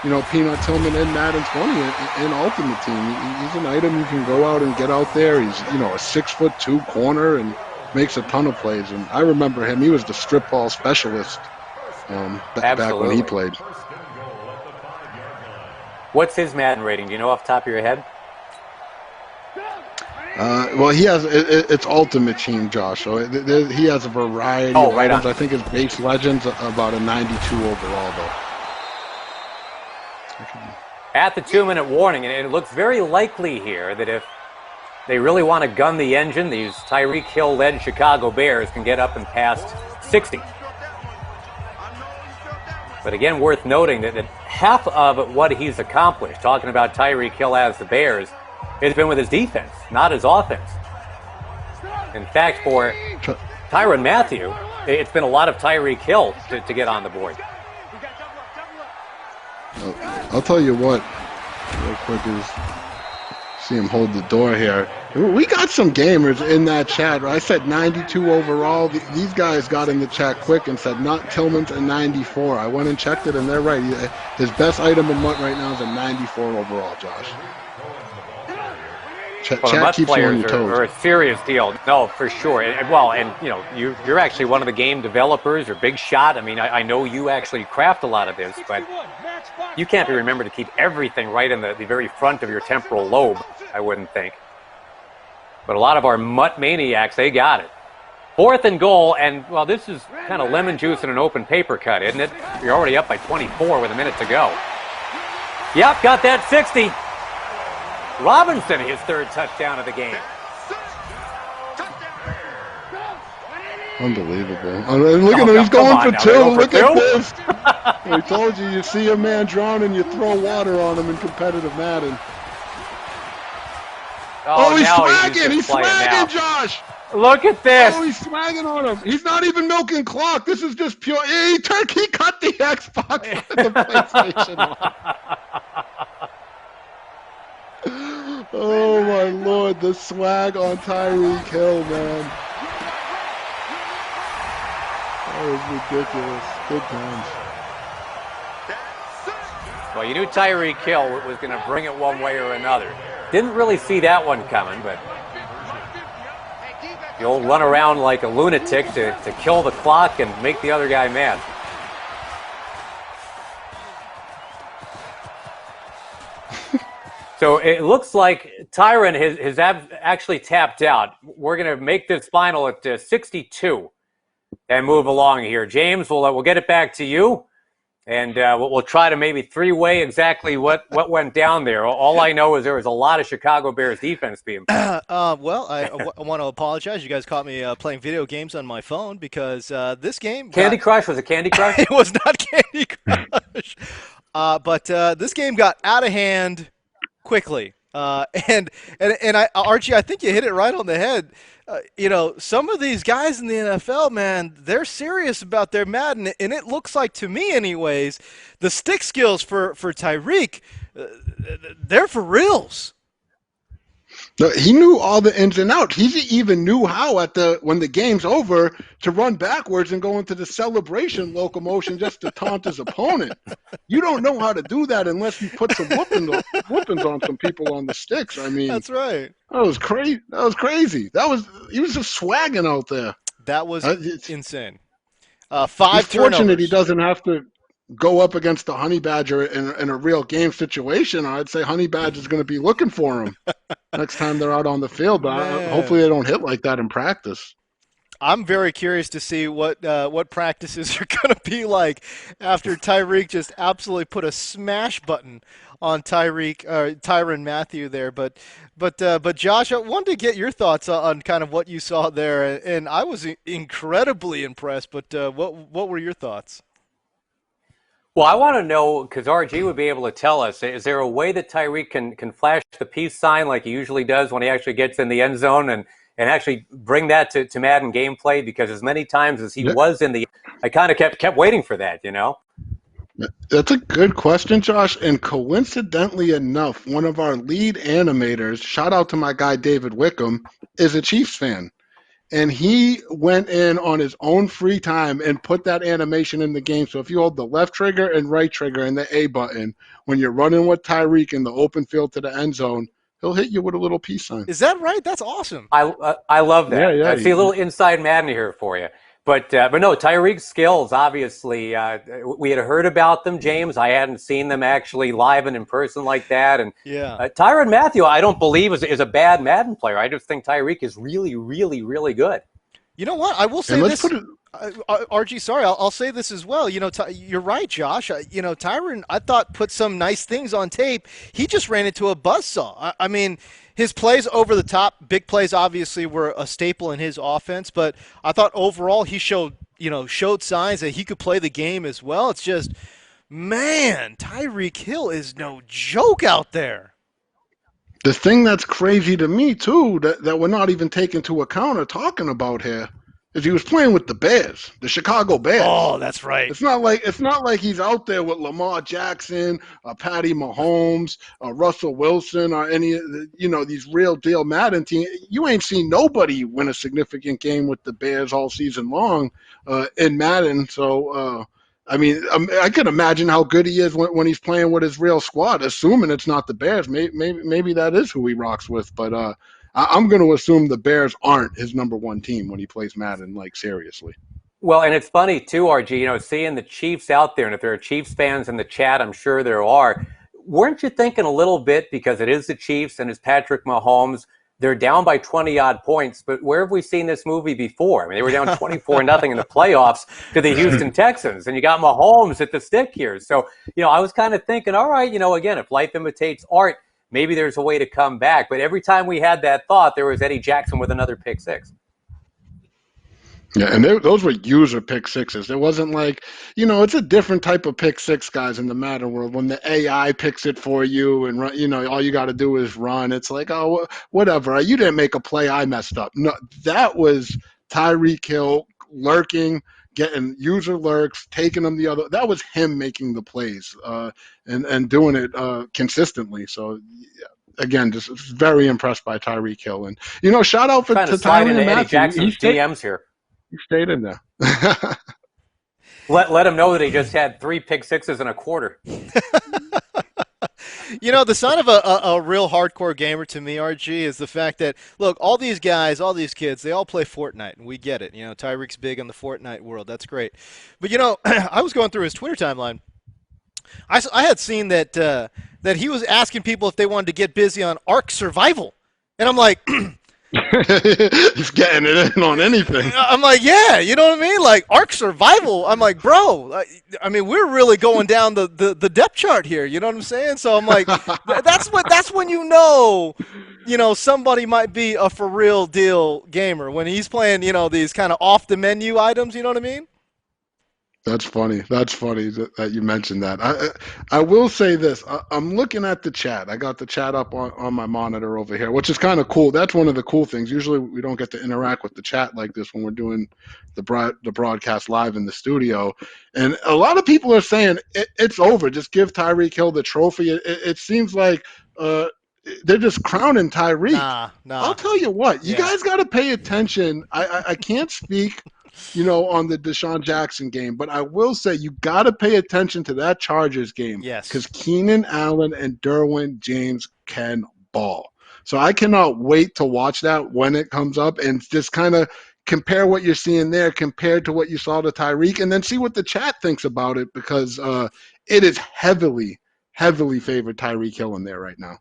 Peanut Tillman in Madden 20 in Ultimate Team. He's an item you can go out and get out there. He's, a 6'2" corner and makes a ton of plays. And I remember him. He was the strip ball specialist back when he played. What's his Madden rating? Do you know off the top of your head? Well, he has it's Ultimate Team, Josh. So he has a variety of items. I think his base Legends about a 92 overall, though. At the 2-minute warning, and it looks very likely here that if they really want to gun the engine, these Tyreek Hill-led Chicago Bears can get up and past 60. But again, worth noting that half of what he's accomplished, talking about Tyreek Hill as the Bears, has been with his defense, not his offense. In fact, for Tyrann Mathieu, it's been a lot of Tyreek Hill to get on the board. I'll tell you what, real quick, is see him hold the door here. We got some gamers in that chat. I said 92 overall. These guys got in the chat quick and said not Tillman's a 94. I went and checked it, and they're right. His best item in MUT right now is a 94 overall, Josh. Chat keeps you on your toes. Are a serious deal. No, for sure. And you know, you're actually one of the game developers or big shot. I mean, I know you actually craft a lot of this, but you can't remember to keep everything right in the very front of your temporal lobe, I wouldn't think. But a lot of our MUT maniacs, they got it. 4th and goal, and, well, this is kind of lemon juice in an open paper cut, isn't it? You're already up by 24 with a minute to go. Yep, got that 60. Robinson, his 3rd touchdown of the game. Unbelievable. Look at him, he's going for 2. Look at this. I told you, you see a man drowning, you throw water on him in competitive Madden. Oh, he's swagging! He's swagging, Josh! Look at this! Oh, he's swagging on him. He's not even milking clock. This is just pure. He cut the Xbox with the PlayStation on. Oh, my Lord. The swag on Tyreek Hill, man. That was ridiculous. Good times. Well, you knew Tyreek Hill was going to bring it one way or another. Didn't really see that one coming, but you'll run around like a lunatic to kill the clock and make the other guy mad. So it looks like Tyrann has actually tapped out. We're going to make this final at 62 and move along here. James, we'll get it back to you. And we'll try to maybe three-way exactly what went down there. All I know is there was a lot of Chicago Bears defense being played. Well, I want to apologize. You guys caught me playing video games on my phone because this game... Candy Crush? Was it Candy Crush? It was not Candy Crush. But this game got out of hand quickly. And Archie, I think you hit it right on the head. You know, some of these guys in the NFL, man, they're serious about their Madden, and it looks like, to me anyways, the stick skills for Tyreek, they're for reals. No, he knew all the ins and outs. He even knew how when the game's over to run backwards and go into the celebration locomotion just to taunt his opponent. You don't know how to do that unless you put some whoopings on some people on the sticks. I mean, that's right. That was crazy. He was just swagging out there. That was insane. 5 He's fortunate turnovers. he doesn't have to go up against the Honey Badger in a real game situation. I'd say Honey Badger's going to be looking for him next time they're out on the field. But hopefully they don't hit like that in practice. I'm very curious to see what practices are going to be like after Tyreek just absolutely put a smash button on Tyrann Mathieu there. But Josh, I wanted to get your thoughts on kind of what you saw there, and I was incredibly impressed. But what were your thoughts? Well, I want to know, because RG would be able to tell us, is there a way that Tyreek can flash the peace sign like he usually does when he actually gets in the end zone and actually bring that to Madden gameplay? Because as many times as he was in the, I kind of kept waiting for that, you know? That's a good question, Josh. And coincidentally enough, one of our lead animators, shout out to my guy David Wickham, is a Chiefs fan. And he went in on his own free time and put that animation in the game. So if you hold the left trigger and right trigger and the A button, when you're running with Tyreek in the open field to the end zone, he'll hit you with a little peace sign. Is that right? That's awesome. I love that. Yeah, I see a little inside Madden here for you. But no, Tyreek's skills, obviously, we had heard about them, James. I hadn't seen them actually live and in person like that. And Tyrann Mathieu, I don't believe, is a bad Madden player. I just think Tyreek is really, really, really good. You know what? I will say this. RG, sorry, I'll say this as well. You know, you're right, Josh. You know, Tyrann, I thought, put some nice things on tape. He just ran into a buzzsaw. I mean, his plays over the top, big plays obviously were a staple in his offense, but I thought overall he showed showed signs that he could play the game as well. It's just, man, Tyreek Hill is no joke out there. The thing that's crazy to me too, that we're not even taking into account or talking about here, is he was playing with the Bears, the Chicago Bears. Oh, that's right. It's not like he's out there with Lamar Jackson, Patty Mahomes, Russell Wilson, or any these real deal Madden team. You ain't seen nobody win a significant game with the Bears all season long in Madden. So I can imagine how good he is when he's playing with his real squad. Assuming it's not the Bears, maybe that is who he rocks with. But I'm going to assume the Bears aren't his number one team when he plays Madden, like seriously. Well, and it's funny too, RG, seeing the Chiefs out there, and if there are Chiefs fans in the chat, I'm sure there are. Weren't you thinking a little bit, because it is the Chiefs and it's Patrick Mahomes, they're down by 20-odd points, but where have we seen this movie before? I mean, they were down 24-0 in the playoffs to the Houston Texans, and you got Mahomes at the stick here. So, I was kind of thinking, all right, again, if life imitates art, maybe there's a way to come back. But every time we had that thought, there was Eddie Jackson with another pick six. Yeah, and those were user pick sixes. It wasn't like, it's a different type of pick six, guys, in the Madden world. When the AI picks it for you and, all you got to do is run. It's like, oh, whatever. You didn't make a play. I messed up. No, that was Tyreek Hill lurking, getting user lurks, taking them the other. That was him making the plays and doing it consistently. So, again, just very impressed by Tyreek Hill. And, shout out to Tyrann and Mathieu. Eddie Jackson's DMs here. He stayed in there. Let him know that he just had 3 pick sixes in a quarter. The sign of a real hardcore gamer to me, RG, is the fact that, look, all these guys, all these kids, they all play Fortnite, and we get it. Tyreek's big in the Fortnite world. That's great. But, I was going through his Twitter timeline. I had seen that he was asking people if they wanted to get busy on Ark Survival. And I'm like... He's getting it in on anything. I'm like, yeah, you know what I mean? Like, Ark Survival. I'm like, bro, we're really going down the depth chart here. You know what I'm saying? So I'm like, that's when somebody might be a for real deal gamer, when he's playing, these kind of off the menu items. You know what I mean? That's funny. That's funny that you mentioned that. I will say this. I'm looking at the chat. I got the chat up on my monitor over here, which is kind of cool. That's one of the cool things. Usually we don't get to interact with the chat like this when we're doing the broadcast live in the studio. And a lot of people are saying it's over. Just give Tyreek Hill the trophy. It seems like they're just crowning Tyreek. Nah. I'll tell you what. You guys got to pay attention. I can't speak on the DeSean Jackson game. But I will say you got to pay attention to that Chargers game. Yes. Because Keenan Allen and Derwin James can ball. So I cannot wait to watch that when it comes up and just kind of compare what you're seeing there compared to what you saw to Tyreek, and then see what the chat thinks about it, because it is heavily, heavily favored Tyreek Hill in there right now.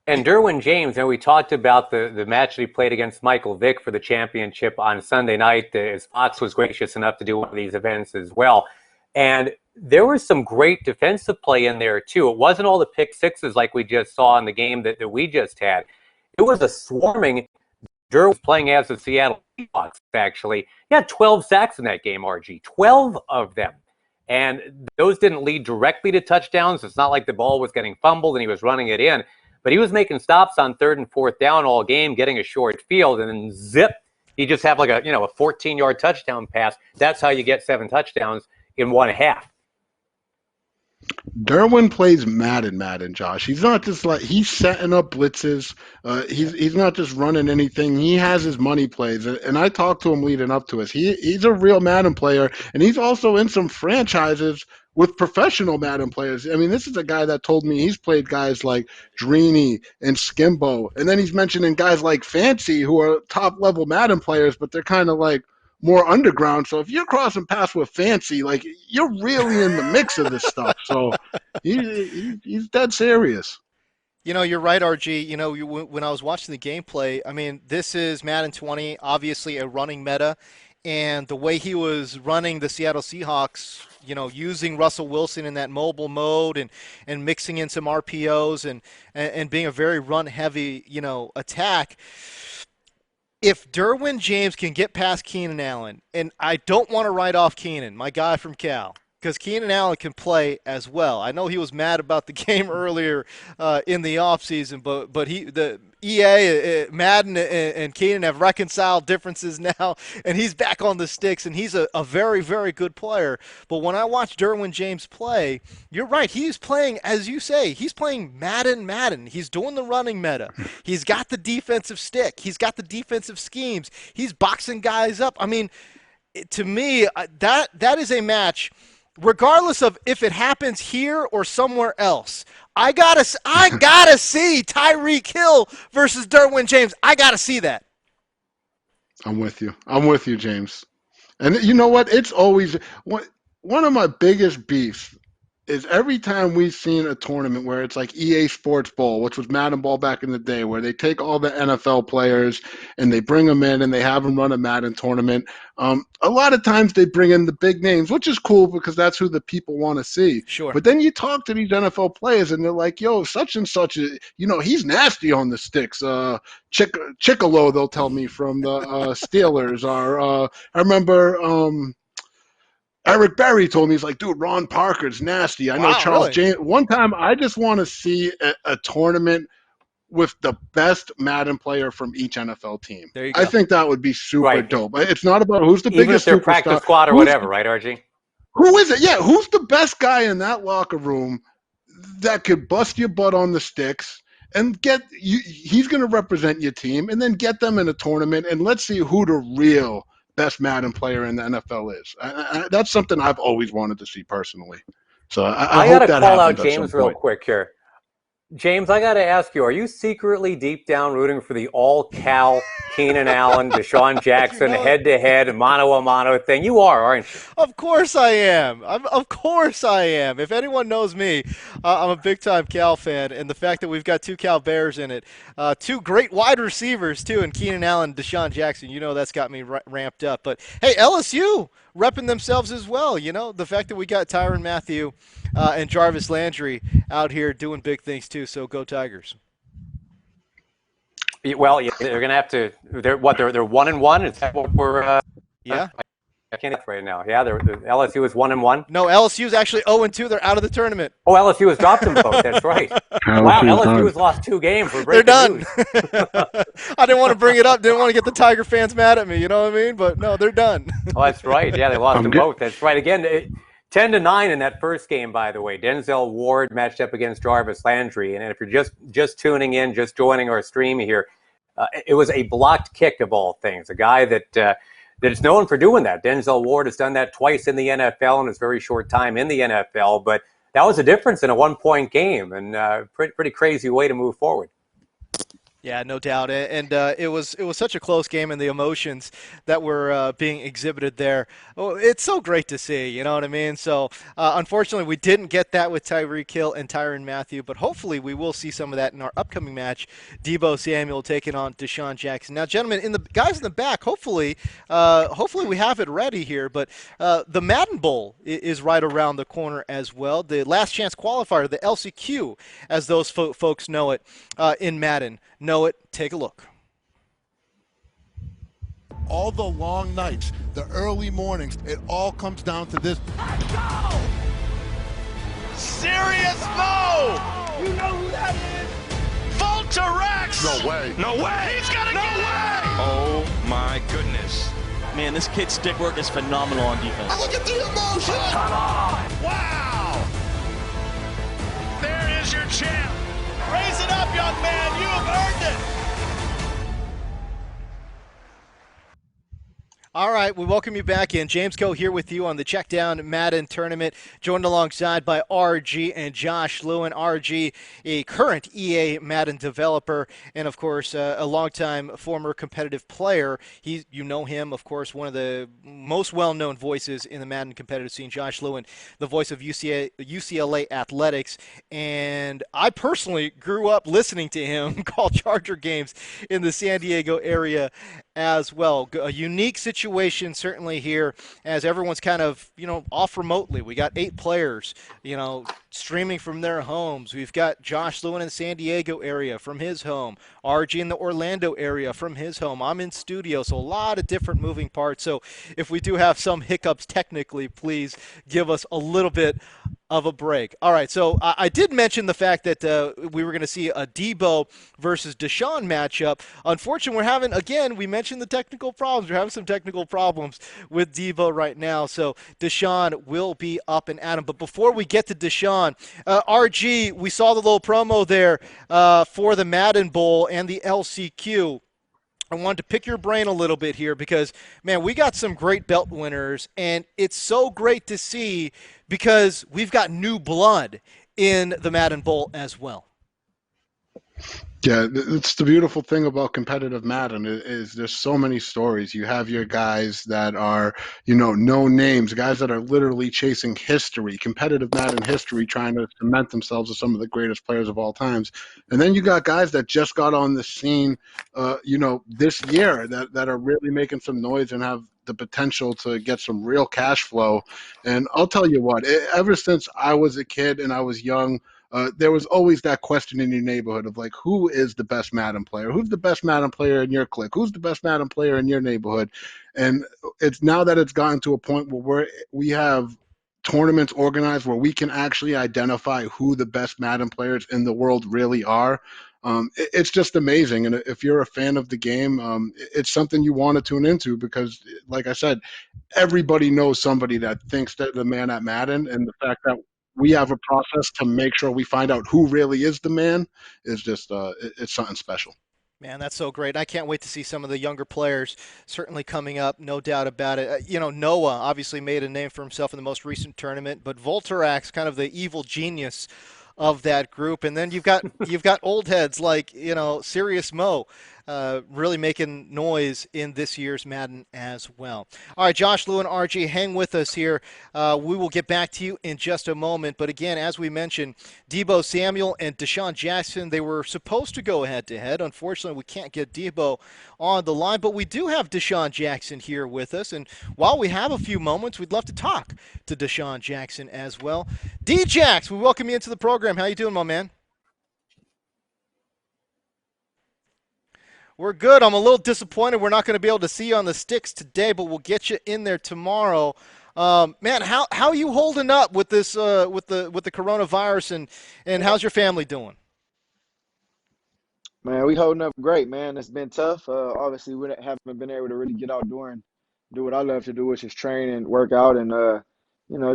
And Derwin James, we talked about the match that he played against Michael Vick for the championship on Sunday night, as Fox was gracious enough to do one of these events as well. And there was some great defensive play in there, too. It wasn't all the pick sixes like we just saw in the game that we just had. It was a swarming. Derwin was playing as the Seattle Seahawks, actually. He had 12 sacks in that game, RG. 12 of them. And those didn't lead directly to touchdowns. It's not like the ball was getting fumbled and he was running it in. But he was making stops on 3rd and 4th down all game, getting a short field, and then zip, he just have like a 14-yard touchdown pass. That's how you get 7 touchdowns in one half. Derwin plays Madden, Josh. He's not just he's setting up blitzes. He's not just running anything. He has his money plays, and I talked to him leading up to us. He's a real Madden player, and he's also in some franchises with professional Madden players. I mean, this is a guy that told me he's played guys like Dreeny and Skimbo, and then he's mentioning guys like Fancy, who are top-level Madden players, but they're kind of like more underground. So if you're crossing paths with Fancy, you're really in the mix of this stuff. So he's dead serious. You're right, RG. When I was watching the gameplay, this is Madden 20, obviously a running meta. And the way he was running the Seattle Seahawks, using Russell Wilson in that mobile mode and mixing in some RPOs and being a very run-heavy, attack, if Derwin James can get past Keenan Allen, and I don't want to write off Keenan, my guy from Cal, because Keenan Allen can play as well. I know he was mad about the game earlier in the offseason, but the EA, Madden, and Keenan have reconciled differences now, and he's back on the sticks, and he's a very, very good player. But when I watch Derwin James play, you're right. He's playing, as you say, he's playing Madden. He's doing the running meta. He's got the defensive stick. He's got the defensive schemes. He's boxing guys up. I mean, to me, that is a match, regardless of if it happens here or somewhere else. I gotta see Tyreek Hill versus Derwin James. I gotta see that. I'm with you, James. And you know what? It's always one of my biggest beefs is every time we've seen a tournament where it's like EA Sports Bowl, which was Madden Ball back in the day, where they take all the NFL players and they bring them in and they have them run a Madden tournament. A lot of times they bring in the big names, which is cool because that's who the people want to see. Sure. But then you talk to these NFL players and they're like, yo, such and such, he's nasty on the sticks. Chickalo, they'll tell me, from the Steelers. Or I remember Eric Berry told me, he's like, dude, Ron Parker's nasty. I know Charles James. One time, I just want to see a tournament with the best Madden player from each NFL team. There you go. I think that would be super dope. It's not about who's the Even biggest if they're superstar. practice squad or whatever, right, RG? Who is it? Yeah, who's the best guy in that locker room that could bust your butt on the sticks and he's going to represent your team, and then get them in a tournament, and let's see who the real best Madden player in the NFL is. That's something I've always wanted to see personally. So I hope got to that call out happens at some James real point. quick here. James, I got to ask you, are you secretly deep down rooting for the all-Cal Keenan Allen, DeSean Jackson, head-to-head, mano-a-mano thing? You are, aren't you? Of course I am. Of course I am. If anyone knows me, I'm a big-time Cal fan, and the fact that we've got two Cal Bears in it, two great wide receivers, too, and Keenan Allen, DeSean Jackson, that's got me ramped up. But, hey, LSU repping themselves as well. The fact that we got Tyrann Mathieu and Jarvis Landry out here doing big things, too. So go Tigers. Well, they're going to have to. They're 1-1. Is that what we're? Yeah. I can't right now. Yeah, LSU is 1-1. No, LSU is actually 0-2. They're out of the tournament. Oh, LSU has dropped them both. That's right. Wow, LSU has lost 2 games. They're done. I didn't want to bring it up. Didn't want to get the Tiger fans mad at me. You know what I mean? But no, they're done. Oh, that's right. Yeah, they lost them both. That's right. Again, 10-9 in that first game, by the way. Denzel Ward matched up against Jarvis Landry. And if you're just tuning in, just joining our stream here, it was a blocked kick of all things. A guy that is known for doing that. Denzel Ward has done that twice in the NFL in his very short time in the NFL. But that was a difference in a 1-point game, and pretty crazy way to move forward. Yeah, no doubt, and it was such a close game, and the emotions that were being exhibited there. Oh, it's so great to see, you know what I mean? So, unfortunately, we didn't get that with Tyreek Hill and Tyrann Mathieu, but hopefully we will see some of that in our upcoming match. Deebo Samuel taking on DeSean Jackson. Now, gentlemen, guys in the back, hopefully we have it ready here, but the Madden Bowl is right around the corner as well. The last chance qualifier, the LCQ, as those folks know it in Madden. Know it. Take a look. All the long nights, the early mornings, it all comes down to this. Let's go! Serious Mo! You know who that is? Voltarex! No way. No way! He's gonna get it! Oh my goodness. Man, this kid's stick work is phenomenal on defense. Look at the emotion! Come on! Wow! There is your champ. Raise it up, young man. You have earned it. All right, we welcome you back in. James Coe here with you on the Checkdown Madden Tournament, joined alongside by RG and Josh Lewin. RG, a current EA Madden developer, and of course, a longtime former competitive player. You know him, of course, one of the most well-known voices in the Madden competitive scene. Josh Lewin, the voice of UCLA Athletics, and I personally grew up listening to him call Charger games in the San Diego area as well. A unique situation certainly here as everyone's kind of, off remotely. We got 8 players, streaming from their homes. We've got Josh Lewin in the San Diego area from his home, RG in the Orlando area from his home. I'm in studio, so a lot of different moving parts. So if we do have some hiccups technically, please give us a little bit of a break. All right, so I did mention the fact that we were going to see a Deebo versus DeSean matchup. Unfortunately, we mentioned the technical problems. We're having some technical problems with Deebo right now, so DeSean will be up and at him. But before we get to DeSean, RG, we saw the little promo there for the Madden Bowl and the LCQ. I wanted to pick your brain a little bit here because, man, we got some great belt winners, and it's so great to see because we've got new blood in the Madden Bowl as well. Yeah, it's the beautiful thing about competitive Madden is there's so many stories. You have your guys that are, no names, guys that are literally chasing history, competitive Madden history, trying to cement themselves as some of the greatest players of all times. And then you got guys that just got on the scene, this year that are really making some noise and have the potential to get some real cash flow. And I'll tell you what, ever since I was a kid and I was young, there was always that question in your neighborhood of like, who is the best Madden player? Who's the best Madden player in your clique? Who's the best Madden player in your neighborhood? And it's now that it's gotten to a point where we have tournaments organized where we can actually identify who the best Madden players in the world really are. It's just amazing. And if you're a fan of the game, it's something you want to tune into because, like I said, everybody knows somebody that thinks they're the man at Madden, and the fact that we have a process to make sure we find out who really is the man is just it's something special. Man, that's so great. I can't wait to see some of the younger players certainly coming up, no doubt about it. Noah obviously made a name for himself in the most recent tournament, but Volterax, kind of the evil genius of that group. And then you've got old heads like, Serious Mo really making noise in this year's Madden as well. All right, Josh, Lewin, RG, hang with us here. We will get back to you in just a moment. But again, as we mentioned, Deebo Samuel and DeSean Jackson, they were supposed to go head-to-head. Unfortunately, we can't get Deebo on the line, but we do have DeSean Jackson here with us. And while we have a few moments, we'd love to talk to DeSean Jackson as well. D-Jax, we welcome you into the program. How you doing, my man? We're good. I'm a little disappointed we're not going to be able to see you on the sticks today, but we'll get you in there tomorrow. Man, how are you holding up with this with the coronavirus, and how's your family doing? Man, we holding up great, man. It's been tough. Obviously, we haven't been able to really get outdoor and do what I love to do, which is train and work out and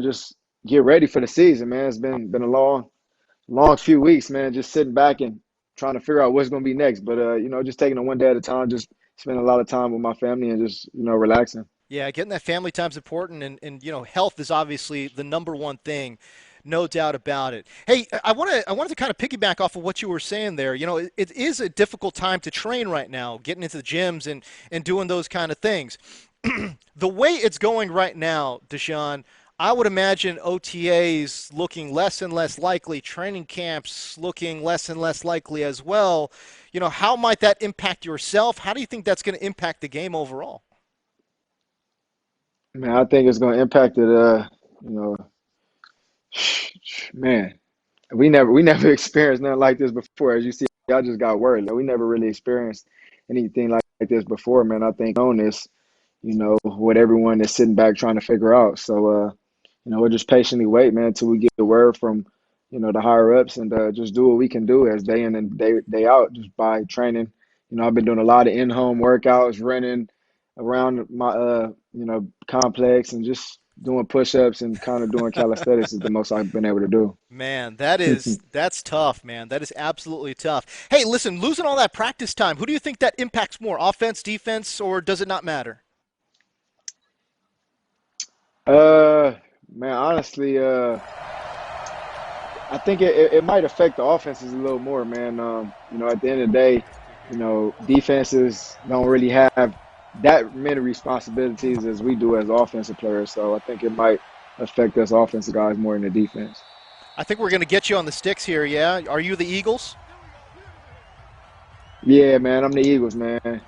just get ready for the season, man. It's been a long few weeks, man. Just sitting back and trying to figure out what's going to be next. But, just taking it one day at a time, just spending a lot of time with my family and just, relaxing. Yeah, getting that family time is important. And health is obviously the number one thing, no doubt about it. Hey, I wanted to kind of piggyback off of what you were saying there. It is a difficult time to train right now, getting into the gyms and doing those kind of things. The way it's going right now, DeSean, I would imagine OTAs looking less and less likely, training camps looking less and less likely as well. How might that impact yourself? How do you think that's going to impact the game overall? Man, I think it's going to impact it. Man, we never experienced nothing like this before. As you see, I just got worried. Like, we never really experienced anything like this before, man. I think on this, what everyone is sitting back trying to figure out. So, we'll just patiently wait, man, until we get the word from, the higher ups and just do what we can do as day in and day out, just by training. I've been doing a lot of in-home workouts, running around my, complex and just doing push-ups and kind of doing calisthenics is the most I've been able to do. Man, that's tough, man. That is absolutely tough. Hey, listen, losing all that practice time, who do you think that impacts more, offense, defense, or does it not matter? Man, honestly, I think it might affect the offenses a little more, man. At the end of the day, defenses don't really have that many responsibilities as we do as offensive players. So I think it might affect us offensive guys more than the defense. I think we're going to get you on the sticks here, yeah? Are you the Eagles? Yeah, man, I'm the Eagles, man.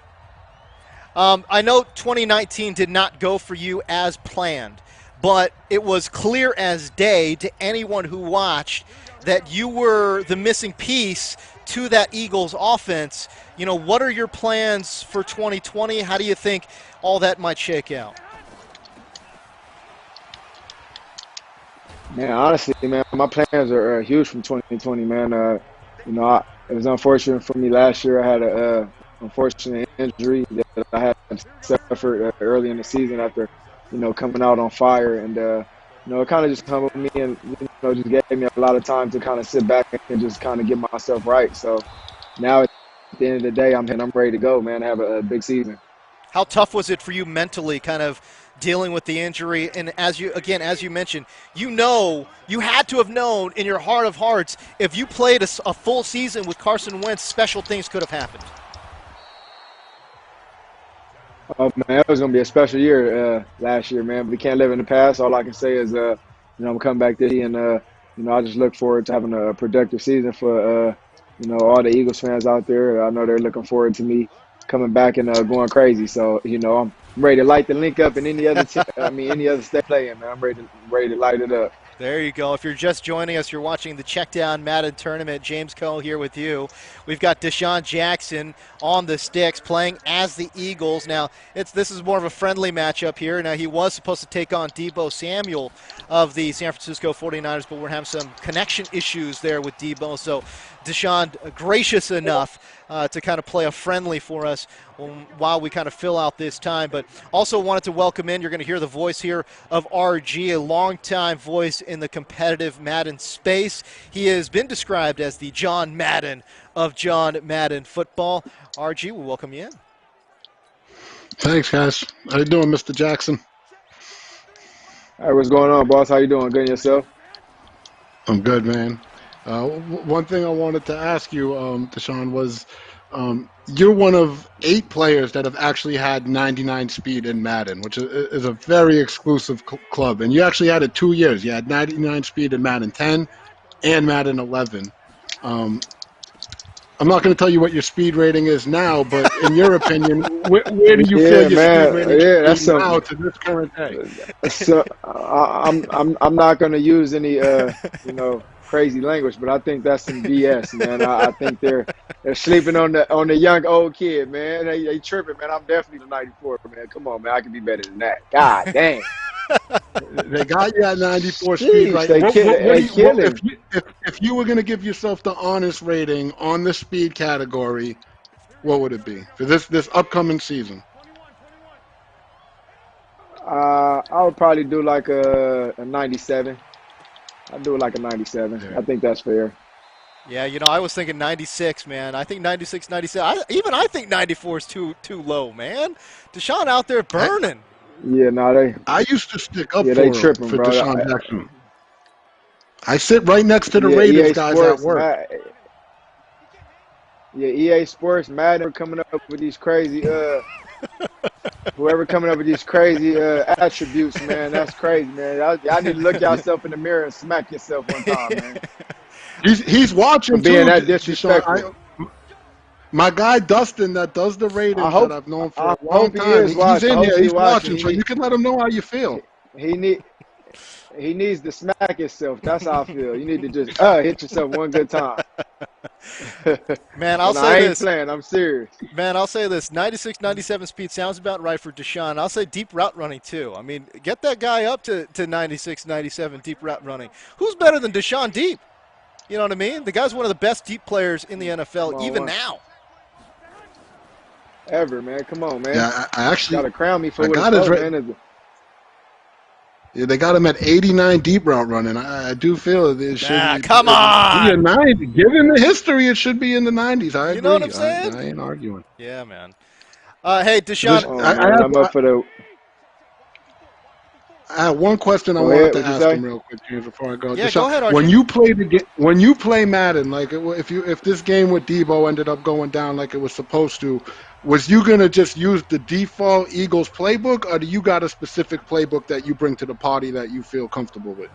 I know 2019 did not go for you as planned, but it was clear as day to anyone who watched that you were the missing piece to that Eagles offense. You know, what are your plans for 2020? How do you think all that might shake out? Man, honestly, man, my plans are huge from 2020, man. It was unfortunate for me last year. I had a unfortunate injury that I had suffered early in the season after, coming out on fire. And, it kind of just humbled me and, just gave me a lot of time to kind of sit back and just kind of get myself right. So now at the end of the day, I'm ready to go, man. Have a big season. How tough was it for you mentally, kind of dealing with the injury? And as you mentioned, you had to have known in your heart of hearts, if you played a full season with Carson Wentz, special things could have happened. Oh, man, that was going to be a special year last year, man. But we can't live in the past. All I can say is, I'm coming back this year, and, I just look forward to having a productive season for, all the Eagles fans out there. I know they're looking forward to me coming back and going crazy. So, I'm ready to light the link up in any other state playing, man. I'm ready to light it up. There you go. If you're just joining us, you're watching the Checkdown Madden tournament. James Coe here with you. We've got DeSean Jackson on the sticks playing as the Eagles. Now, this is more of a friendly matchup here. Now, he was supposed to take on Deebo Samuel of the San Francisco 49ers, but we're having some connection issues there with Deebo. So DeSean gracious enough to kind of play a friendly for us while we kind of fill out this time. But also wanted to welcome in, you're going to hear the voice here of RG, a longtime voice in the competitive Madden space. He has been described as the John Madden of John Madden football. RG, we'll welcome you in. Thanks, guys. How you doing, Mr. Jackson? Hey, what's going on, boss? How you doing? Good, and yourself? I'm good, man. One thing I wanted to ask you, DeSean, was you're one of 8 players that have actually had 99 speed in Madden, which is a very exclusive club. And you actually had it 2 years. You had 99 speed in Madden 10 and Madden 11. I'm not going to tell you what your speed rating is now, but in your opinion, where do you feel your speed rating is now to this current day? So I'm not going to use any crazy language, but I think that's some BS, man. I think they're sleeping on the young old kid, man. They tripping, man. I'm definitely the 94, man. Come on, man. I can be better than that. God dang. They got you at 94 speed, right? If you were going to give yourself the honest rating on the speed category, what would it be for this upcoming season? I would probably do like a 97. I'd do it like a 97. Yeah. I think that's fair. Yeah, I was thinking 96, man. I think 96, 97. I think 94 is too low, man. DeSean out there burning. I used to stick up for bro. DeSean Jackson. I sit right next to the Raiders EA guys Sports, at work. EA Sports, Madden coming up with these crazy whoever coming up with these crazy attributes, man, that's crazy, man. Y'all need to look yourself in the mirror and smack yourself one time, man. He's watching for being that disrespectful. My guy Dustin that does the ratings that I've known for a long time, he's in here, he's watching, so you can let him know how you feel. He needs to smack himself. That's how I feel. You need to just hit yourself one good time. Man, I ain't playing. I'm serious. Man, I'll say this. 96, 97 speed sounds about right for DeSean. I'll say deep route running, too. I mean, get that guy up to 96, 97 deep route running. Who's better than DeSean deep? You know what I mean? The guy's one of the best deep players in the NFL, even now. Ever, man. Come on, man. Yeah, I actually got to crown me for what it's called, man. Yeah, they got him at 89 deep route running. I do feel it should come on! Be a 90. Given the history, it should be in the 90s. I agree. You know what I'm saying? I ain't arguing. Yeah, man. Hey, DeSean. I'm up for the... I have one question I wanted to ask him real quick, James, before I go. Yeah, DeSean, go ahead, RJ. When you play Madden, like if this game with Deebo ended up going down like it was supposed to, was you gonna just use the default Eagles playbook, or do you got a specific playbook that you bring to the party that you feel comfortable with?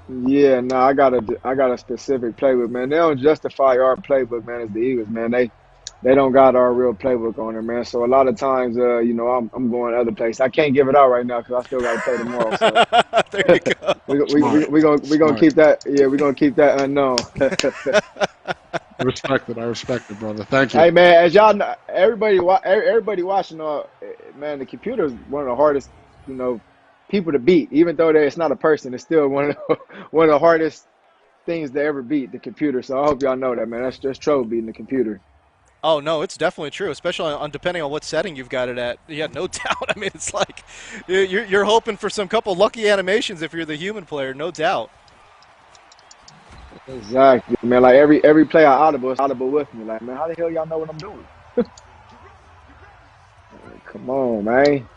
Yeah, I got a specific playbook, man. They don't justify our playbook, man. As the Eagles, man, they don't got our real playbook on there, man. So a lot of times, you know, I'm going other places. I can't give it out right now because I still got to play tomorrow. So There you go. we gonna keep that. Yeah, we're gonna keep that unknown. I respect it, brother. Thank you. Hey man, as y'all know, everybody watching, man, the computer is one of the hardest, you know, people to beat. Even though it's not a person, it's still one of one of the hardest things to ever beat, the computer. So I hope y'all know that, man. That's just trouble beating the computer. Oh no, it's definitely true, especially on depending on what setting you've got it at. Yeah, no doubt. I mean, it's like you're hoping for some couple lucky animations if you're the human player, no doubt. Exactly, man. Like every play I audible, it's audible with me. Like, man, how the hell y'all know what I'm doing? Come on, man.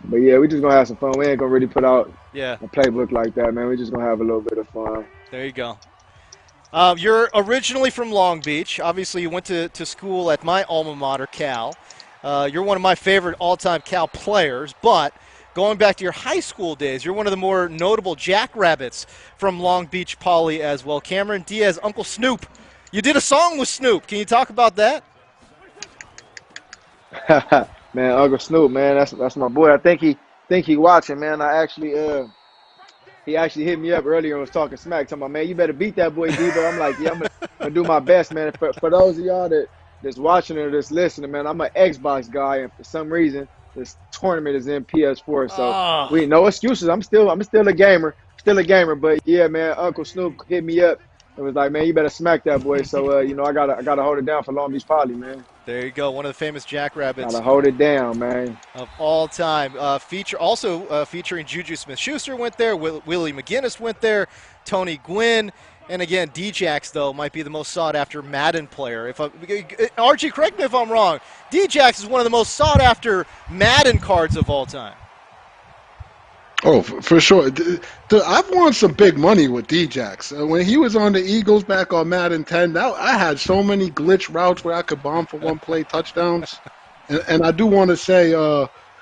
But yeah, we just gonna have some fun. We ain't gonna really put out a playbook like that, man. We just gonna have a little bit of fun. There you go. You're originally from Long Beach. Obviously, you went to school at my alma mater, Cal. You're one of my favorite all-time Cal players, but going back to your high school days, you're one of the more notable jackrabbits from Long Beach Poly as well. Cameron Diaz, Uncle Snoop. You did a song with Snoop. Can you talk about that? Man, Uncle Snoop, man, that's my boy. I think he watching, man. He actually hit me up earlier and was talking smack, talking about, man, you better beat that boy Deebo. I'm like, yeah, I'm gonna do my best, man. For those of y'all that's watching or that's listening, man, I'm an Xbox guy, and for some reason this tournament is in PS4, so we no excuses. I'm still a gamer, but yeah, man, Uncle Snoop hit me up and was like, man, you better smack that boy. So you know, I gotta hold it down for Long Beach Poly, man. There you go, one of the famous jackrabbits. Gotta hold it down, man. Of all time. Featuring Juju Smith-Schuster went there, Willie McGinnis went there, Tony Gwynn, and again, D-Jax, though, might be the most sought-after Madden player. Archie, correct me if I'm wrong, D-Jax is one of the most sought-after Madden cards of all time. Oh, for sure. I've won some big money with D-Jax. When he was on the Eagles back on Madden 10, I had so many glitch routes where I could bomb for one-play touchdowns. And I do want to say,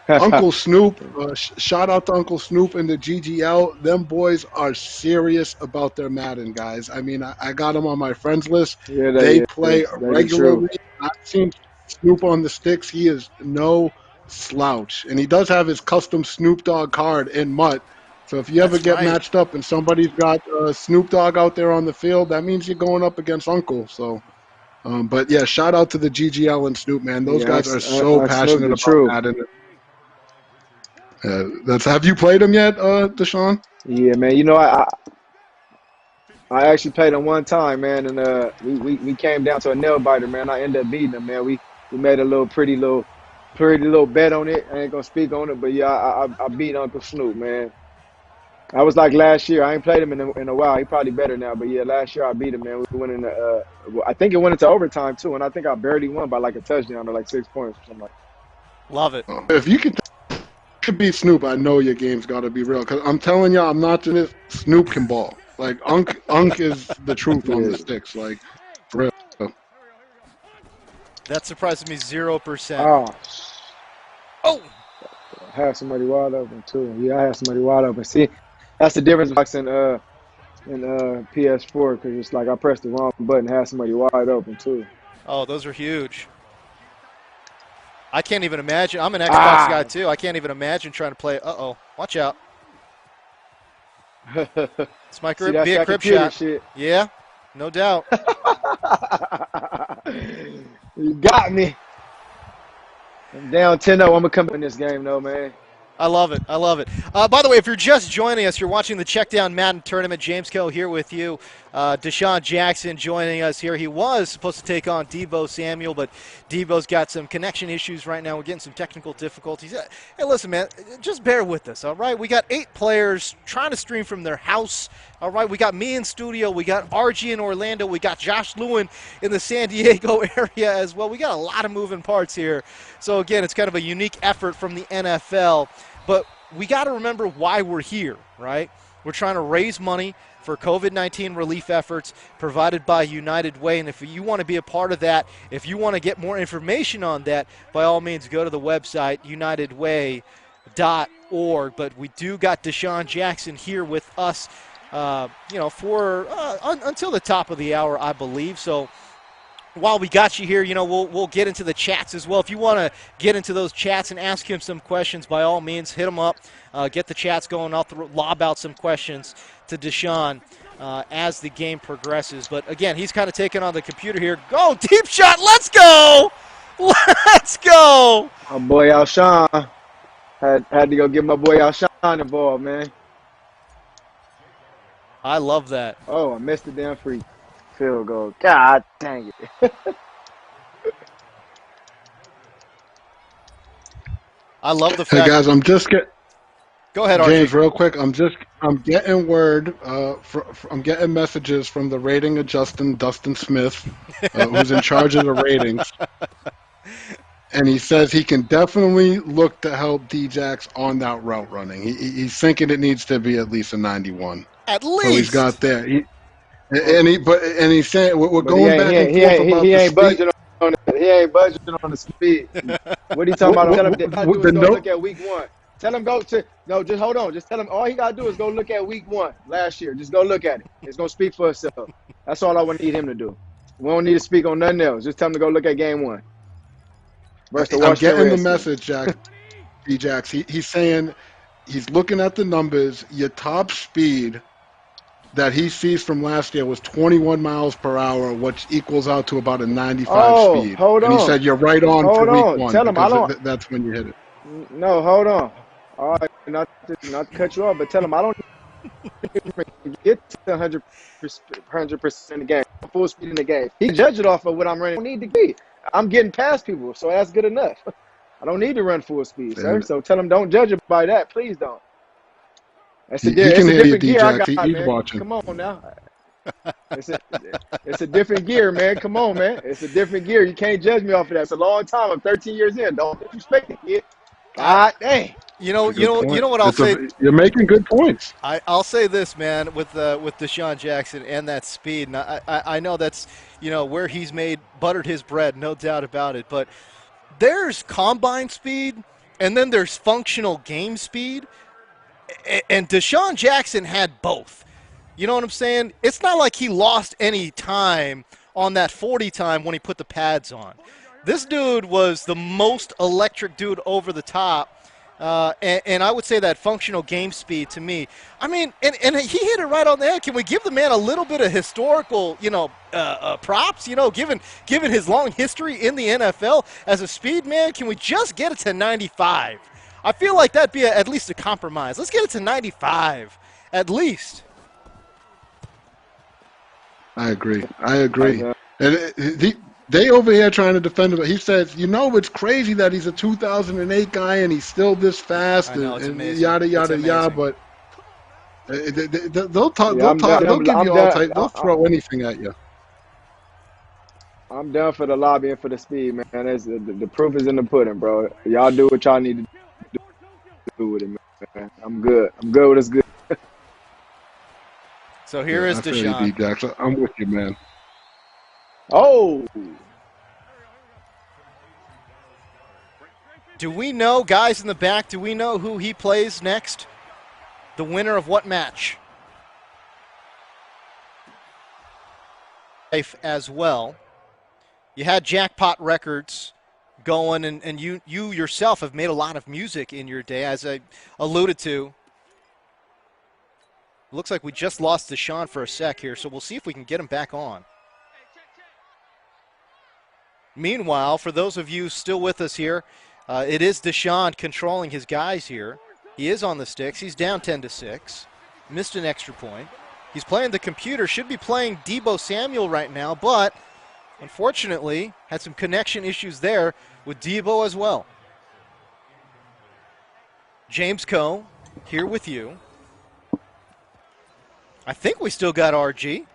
Uncle Snoop, shout out to Uncle Snoop and the GGL. Them boys are serious about their Madden, guys. I mean, I got them on my friends list. Yeah, they play regularly. I've seen Snoop on the sticks. He is no slouch, and he does have his custom Snoop Dogg card in Mutt. So if you ever get matched up and somebody's got Snoop Dogg out there on the field, that means you're going up against Uncle. So, but yeah, shout out to the GGL and Snoop, man. Those guys are so passionate about that. Have you played him yet, DeSean? Yeah, man. You know, I actually played him one time, man, and we came down to a nail biter, man. I ended up beating him, man. We made a pretty little bet on it. I ain't gonna speak on it, but yeah, I beat Uncle Snoop, man. I was like last year. I ain't played him in a while. He probably better now, but yeah, last year I beat him, man. We went in. I think it went into overtime too, and I think I barely won by like a touchdown or like 6 points or something like. Love it. If you could beat Snoop, I know your game's got to be real. Cause I'm telling y'all, I'm not just Snoop can ball. Like Unk is the truth on the sticks. Like for real. That surprises me 0%. Oh! I had somebody wide open too. Yeah, I had somebody wide open. See, that's the difference in PS4, because it's like I pressed the wrong button, had somebody wide open too. Oh, those are huge. I can't even imagine. I'm an Xbox guy too. I can't even imagine trying to play. Uh-oh. Watch out. This might be a crib shot. Shit. Yeah, no doubt. You got me. I'm down 10-0. I'm going to come in this game, though, man. I love it. I love it. By the way, if you're just joining us, you're watching the Checkdown Madden Tournament. James Coe here with you. DeSean Jackson joining us here. He was supposed to take on Deebo Samuel, but Deebo's got some connection issues right now. We're getting some technical difficulties. Hey, listen, man, just bear with us, all right? We got 8 players trying to stream from their house, all right? We got me in studio. We got RG in Orlando. We got Josh Lewin in the San Diego area as well. We got a lot of moving parts here. So, again, it's kind of a unique effort from the NFL. But we got to remember why we're here, right? We're trying to raise money for COVID-19 relief efforts provided by United Way. And if you want to be a part of that, if you want to get more information on that, by all means, go to the website, unitedway.org. But we do got DeSean Jackson here with us, for until the top of the hour, I believe. So while we got you here, we'll get into the chats as well. If you want to get into those chats and ask him some questions, by all means, hit him up. Get the chats going. I'll lob out some questions to DeSean as the game progresses. But, again, he's kind of taking on the computer here. Go, deep shot. Let's go. Let's go. My boy Alshon. Had to go get my boy Alshon involved, man. I love that. Oh, I missed the damn free field goal. God dang it. I love the fact. Hey guys, I'm just getting. Go ahead, James, RG. real quick. I'm getting word. I'm getting messages from the rating adjusting Dustin Smith, who's in charge of the ratings, and he says he can definitely look to help D-Jax on that route running. He's thinking it needs to be at least a 91. At least. So he's got there. He's saying we're But going back and forth about he the ain't speed. budging on it. He ain't budging on the speed. What are you talking about? Tell him all he do is go look at week 1. Tell him just hold on. Just tell him all he gotta do is go look at week 1 last year. Just go look at it. It's gonna speak for itself. That's all I want to need him to do. We don't need to speak on nothing else. Just tell him to go look at game 1. I'm getting the message, Jack. D-Jax. He's saying he's looking at the numbers. Your top speed that he sees from last year was 21 miles per hour, which equals out to about a 95 speed. Hold on. And he said you're right on for week 1. Tell him that's when you hit it. No, hold on. All right, not to cut you off, but tell him I don't get to 100% in the game, full speed in the game. He can judge it off of what I'm running. I don't need to be. I'm getting past people, so that's good enough. I don't need to run full speed, sir. So tell him don't judge it by that. Please don't. It's a different gear I got, man. Watching. Come on now. It's a different gear, man. Come on, man. It's a different gear. You can't judge me off of that. It's a long time. I'm 13 years in. Don't disrespect the kid. God dang. You know what I'll say. You're making good points. I'll say this, man, with DeSean Jackson and that speed. And I know that's where he's buttered his bread, no doubt about it. But there's combine speed, and then there's functional game speed. And DeSean Jackson had both. You know what I'm saying? It's not like he lost any time on that 40 time when he put the pads on. This dude was the most electric dude over the top. And I would say that functional game speed to me. I mean, and he hit it right on the head. Can we give the man a little bit of historical, props? Given his long history in the NFL as a speed man, can we just get it to 95? I feel like that'd be at least a compromise. Let's get it to 95, at least. I agree. And they over here trying to defend him. He says, it's crazy that he's a 2008 guy and he's still this fast and yada, yada, yada. But they'll talk. They'll give you all type. They'll throw anything at you. I'm done for the lobbying for the speed, man. The proof is in the pudding, bro. Y'all do what y'all need to do with it, man. I'm good. I'm good with it's good. So here is DeSean. I'm with you, man. Oh. Do we know, guys in the back, do we know who he plays next? The winner of what match? As well. You had Jackpot Records going, and you yourself have made a lot of music in your day, as I alluded to. Looks like we just lost DeSean for a sec here, so we'll see if we can get him back on. Meanwhile, for those of you still with us here, it is DeSean controlling his guys here. He is on the sticks. He's down 10-6. Missed an extra point. He's playing the computer. Should be playing Deebo Samuel right now, but unfortunately had some connection issues there with Deebo as well. James Coe here with you. I think we still got RG.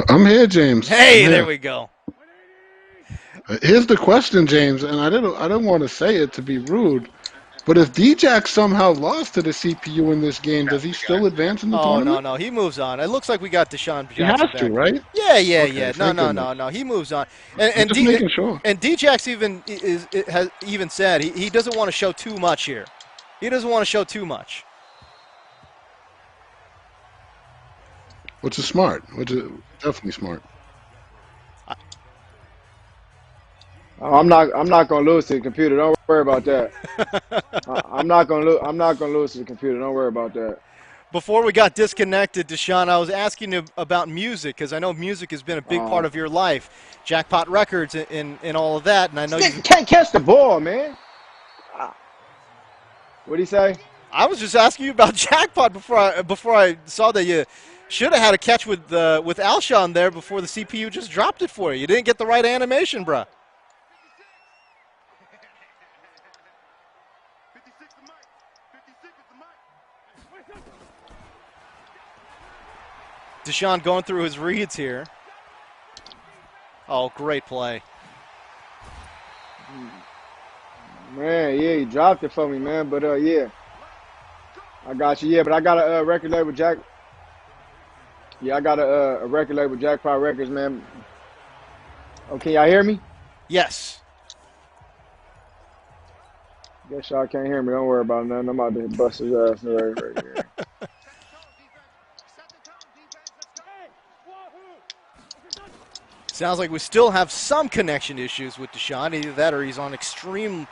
I'm here, James. Hey, there we go. Here's the question, James, and I don't want to say it to be rude, but if D-Jack somehow lost to the CPU in this game, does he still advance in the tournament? No. He moves on. It looks like we got DeSean Jackson. He has back. to, right? Yeah. Okay, No. He moves on. And just making sure. And D-Jack's has even said he doesn't want to show too much here. He doesn't want to show too much. Which is smart. Which is definitely smart. I'm not gonna lose to the computer. Don't worry about that. I'm not gonna lose. I'm not gonna lose to the computer. Don't worry about that. Before we got disconnected, DeSean, I was asking you about music because I know music has been a big part of your life. Jackpot Records and all of that, and I know you can't catch the ball, man. What'd he say? I was just asking you about Jackpot before I saw that you should have had a catch with Alshon there before the CPU just dropped it for you. You didn't get the right animation, bruh. DeSean going through his reads here. Oh, great play. Man, yeah, he dropped it for me, man. But, yeah. I got you. Yeah, but I got a record label, Jack. Yeah, I got a record label, Jackpot Records, man. Okay, y'all hear me? Yes. Guess y'all can't hear me. Don't worry about nothing. I'm about to bust his ass right here. Sounds like we still have some connection issues with DeSean. Either that or he's on extreme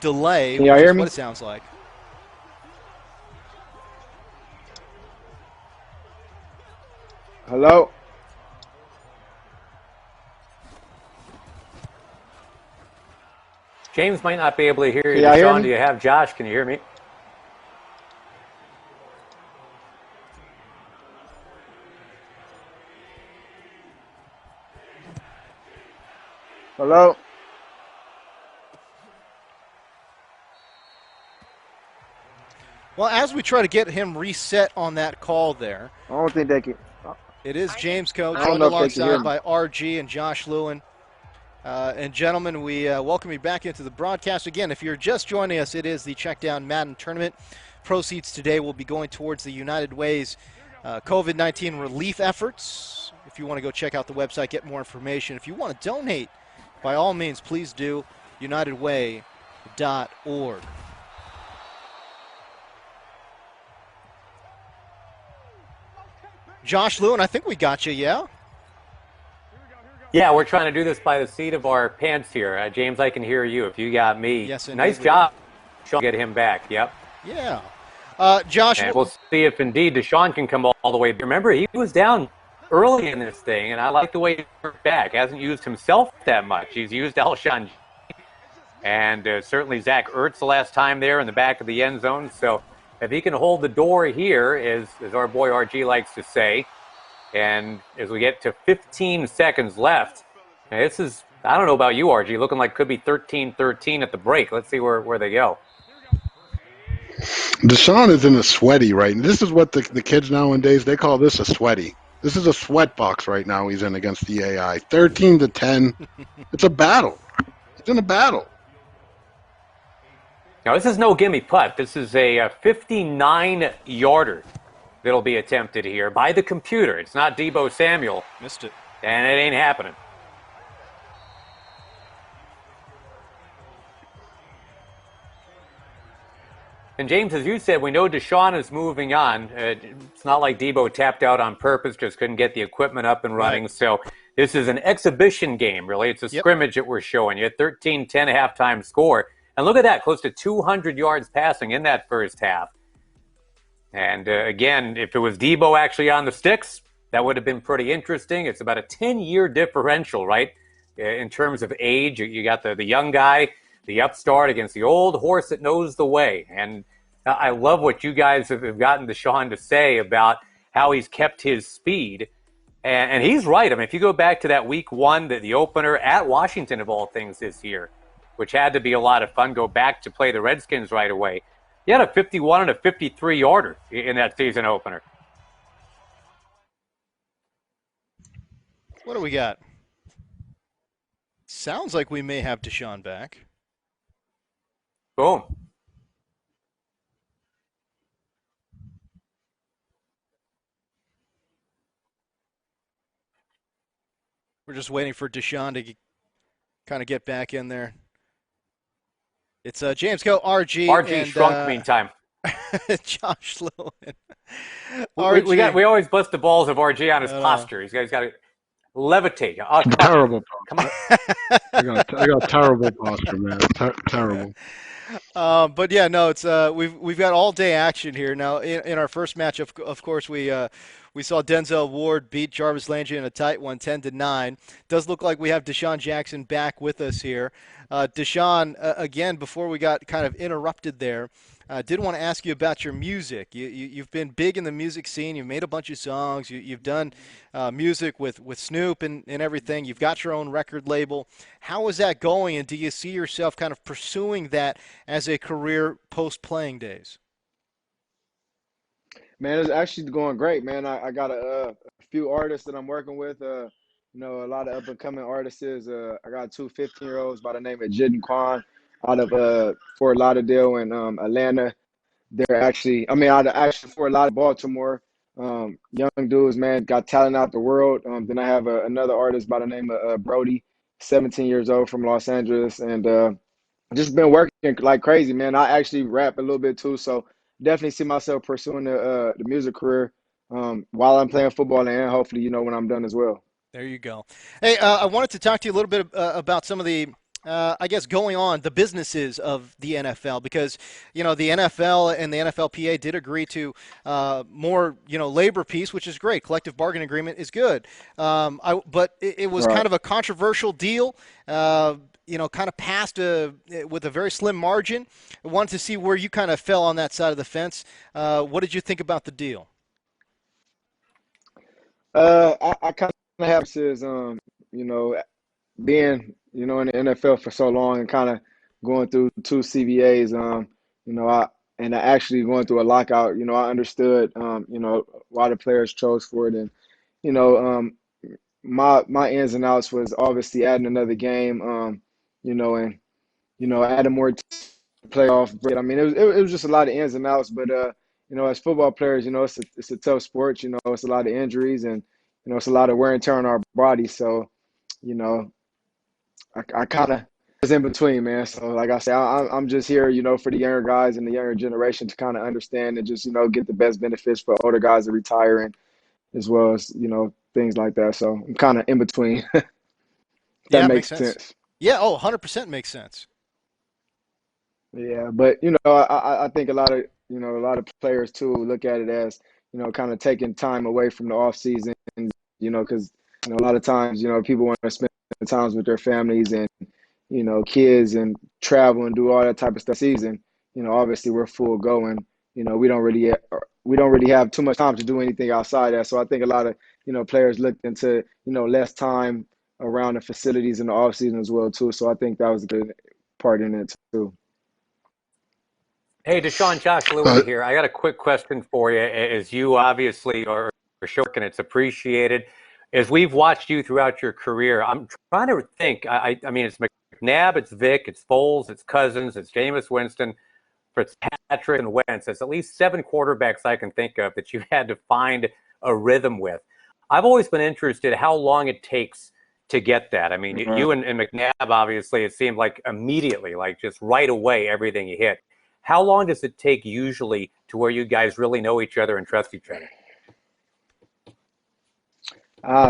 delay. Can y'all hear me? What it sounds like. Hello? James might not be able to hear you. Can y'all hear DeSean, me? do you have Josh? Can you hear me? Hello? Well, as we try to get him reset on that call there, I don't think they can. it is James Coe, I don't joined know if they can hear alongside me. by RG and Josh Lewin. And gentlemen, we welcome you back into the broadcast. Again, if you're just joining us, it is the Checkdown Madden tournament. Proceeds today will be going towards the United Way's COVID-19 relief efforts. If you want to go check out the website, get more information. If you want to donate, by all means, please do. UnitedWay.org. Josh Lewin, I think we got you, yeah? Yeah, we're trying to do this by the seat of our pants here. James, I can hear you if you got me. Yes, indeed. Nice job. Sean, get him back. Yep. Yeah. Josh. And we'll see if indeed DeSean can come all the way. Remember, he was down early in this thing, and I like the way he worked back. Hasn't used himself that much. He's used Alshon and certainly Zach Ertz the last time there in the back of the end zone. So if he can hold the door here, as our boy RG likes to say, and as we get to 15 seconds left, this is, I don't know about you, RG, looking like could be 13-13 at the break. Let's see where they go. DeSean is in a sweaty right now. This is what the kids nowadays, they call this a sweaty. This is a sweat box right now he's in against the AI. 13-10. It's a battle. He's in a battle. Now, this is no gimme putt. This is a 59-yarder that'll be attempted here by the computer. It's not Deebo Samuel. Missed it. And it ain't happening. And James, as you said, we know DeSean is moving on. It's not like Deebo tapped out on purpose, just couldn't get the equipment up and running. Right. So this is an exhibition game, really. It's a scrimmage that we're showing you. 13-10 halftime score. And look at that, close to 200 yards passing in that first half. And again, if it was Deebo actually on the sticks, that would have been pretty interesting. It's about a 10-year differential, right, in terms of age. You got the young guy, the upstart against the old horse that knows the way. And I love what you guys have gotten DeSean to say about how he's kept his speed. And he's right. I mean, if you go back to that week one, the opener at Washington, of all things, this year, which had to be a lot of fun, go back to play the Redskins right away. He had a 51 and a 53-yarder in that season opener. What do we got? Sounds like we may have DeSean back. Boom. We're just waiting for DeSean to kind of get back in there. It's James Coe, RG. RG shrunk meantime. Josh Lewin. We always bust the balls of RG on his posture. He's got to levitate. Oh, Terrible. come on. I got terrible posture, man. Terrible. But yeah, no, it's we've got all day action here now. In our first match, of course, we saw Denzel Ward beat Jarvis Landry in a tight one, 10-9. Does look like we have DeSean Jackson back with us here. DeSean, again, before we got kind of interrupted there, did want to ask you about your music. You've been big in the music scene. You've made a bunch of songs. You've done music with Snoop and everything. You've got your own record label. How is that going, and do you see yourself kind of pursuing that as a career post-playing days? Man, it's actually going great, man. I got a few artists that I'm working with. A lot of up-and-coming artists. I got two 15-year-olds by the name of Jid and Quan out of Fort Lauderdale and Atlanta. They're out of Fort Lauderdale, Baltimore. Young dudes, man, got talent out the world. Then I have another artist by the name of Brody, 17 years old from Los Angeles, and just been working like crazy, man. I actually rap a little bit too, so definitely see myself pursuing the music career while I'm playing football and hopefully, when I'm done as well. There you go. Hey, I wanted to talk to you a little bit about some of the, I guess, the businesses of the NFL, because, the NFL and the NFLPA did agree to more, labor peace, which is great. Collective bargaining agreement is good. But it was Right. kind of a controversial deal, kind of passed with a very slim margin. I wanted to see where you kind of fell on that side of the fence. What did you think about the deal? I kind of have this, being, in the NFL for so long and kind of going through two CBAs, I actually going through a lockout, I understood, why the players chose for it. And, you know, um, my ins and outs was obviously adding another game, and, adding more playoff. But I mean, it was just a lot of ins and outs. But, as football players, it's a tough sport, it's a lot of injuries and, it's a lot of wear and tear on our bodies. So, you know, I kind of was in between, man. So, like I said, I'm just here, for the younger guys and the younger generation to kind of understand and just, get the best benefits for older guys that retiring, as well as, things like that. So I'm kind of in between. If Yeah, that makes makes sense. sense. Yeah, 100% makes sense. Yeah, but I think a lot of players too look at it as kind of taking time away from the off season, because a lot of times people want to spend times with their families and kids and travel and do all that type of stuff. Season, obviously we're full going. We don't really have too much time to do anything outside that. So I think a lot of players looked into less time around the facilities in the off season as well too. So I think that was a good part in it too. Hey, DeSean, Josh Lewin here. I got a quick question for you. As you obviously are short, and it's appreciated. As we've watched you throughout your career, I'm trying to think. I mean, it's McNabb, it's Vic, it's Foles, it's Cousins, it's Jameis Winston, Fitzpatrick, and Wentz. It's at least 7 quarterbacks I can think of that you had to find a rhythm with. I've always been interested how long it takes to get that. I mean, you and McNabb, obviously, it seemed like immediately, like just right away, everything you hit. How long does it take usually to where you guys really know each other and trust each other?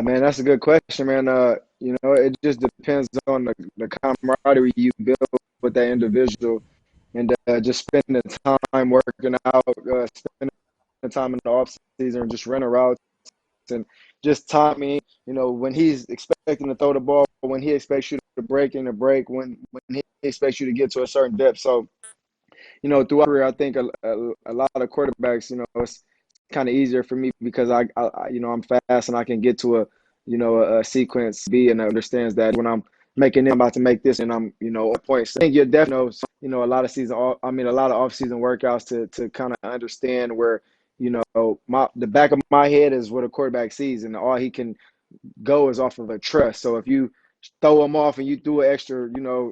Man, that's a good question, man. It just depends on the camaraderie you build with that individual, and just spending time working out, spending time in the off season, and just running routes, and just timing. When he's expecting to throw the ball, when he expects you to break in the break, when he expects you to get to a certain depth. So, throughout my career, I think a lot of quarterbacks, it's kind of easier for me because I'm fast and I can get to a sequence B and understands that when I'm making it, I'm about to make this and I'm, on point. So I think you definitely know, a lot of a lot of off-season workouts to kind of understand where, the back of my head is what a quarterback sees and all he can go is off of a trust. So if you throw him off and you do an extra,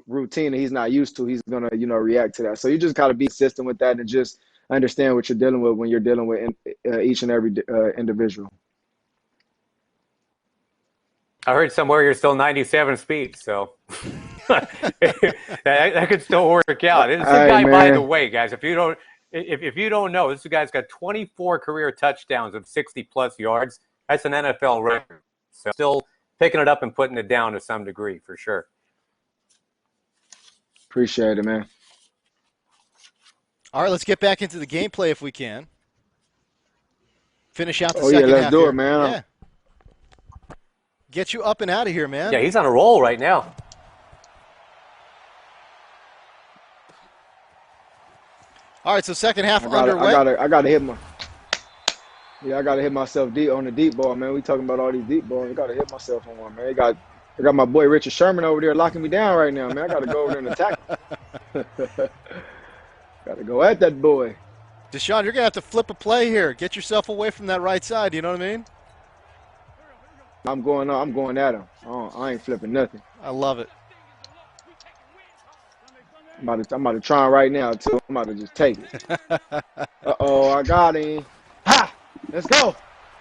routine that he's not used to, he's gonna, react to that. So you just gotta be consistent with that and just understand what you're dealing with when you're dealing with each and every individual. I heard somewhere you're still 97 speed, so that could still work out. This is a guy, by the way, guys. If you don't know, this guy's got 24 career touchdowns of 60-plus yards. That's an NFL record. So still picking it up and putting it down to some degree, for sure. Appreciate it, man. All right, let's get back into the gameplay if we can. Finish out the Oh, yeah, second let's half do here. it, man. Yeah. Get you up and out of here, man. Yeah, he's on a roll right now. All right, so second half underway. I gotta hit my. Yeah, I gotta hit myself deep on the deep ball, man. We talking about all these deep balls. I gotta hit myself on one, man. I got my boy Richard Sherman over there locking me down right now, man. I gotta go over there and attack him. Gotta go at that boy. DeSean, you're gonna have to flip a play here. Get yourself away from that right side. You know what I mean? I'm going at him. I ain't flipping nothing. I love it. I'm about to try him right now too. I'm about to just take it. Uh-oh, I got him. Ha! Let's go.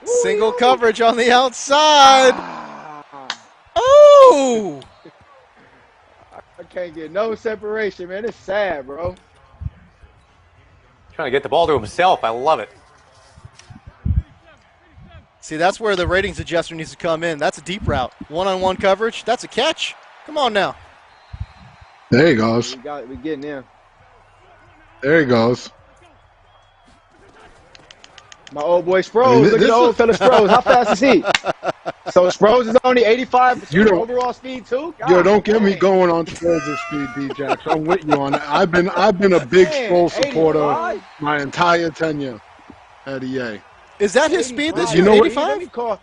Single coverage on the outside. Oh! I can't get no separation, man. It's sad, bro. Trying to get the ball to himself. I love it. See, that's where the ratings adjuster needs to come in. That's a deep route. One-on-one coverage. That's a catch. Come on now. There he goes. We getting in. There he goes. My old boy Sproles. Look at the old fella Sproles. How fast is he? So Sproles is only 85 overall speed too? God, don't get me going on Sproles' speed, D-Jax. I'm with you on it. I've been a big Sproles supporter my entire tenure at EA. Is that his speed this year, year, 85?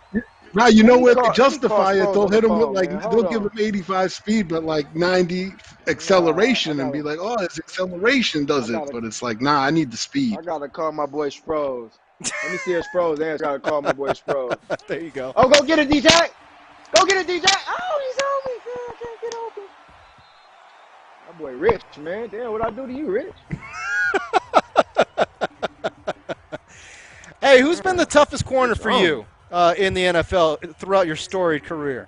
Now, you know where they justify it. They'll hit him with they'll give him 85 speed, but like 90 acceleration and be like, oh, his acceleration does it. But it's like, nah, I need the speed. I got to call my boy Sproles. Let me see if Sproles answers. I got to call my boy Sproles. There you go. Oh, go get it, DJ. Go get it, DJ. Oh, he's on me. I can't get open. My boy Rich, man. Damn, what I do to you, Rich? Hey, who's been the toughest corner for you in the NFL throughout your storied career?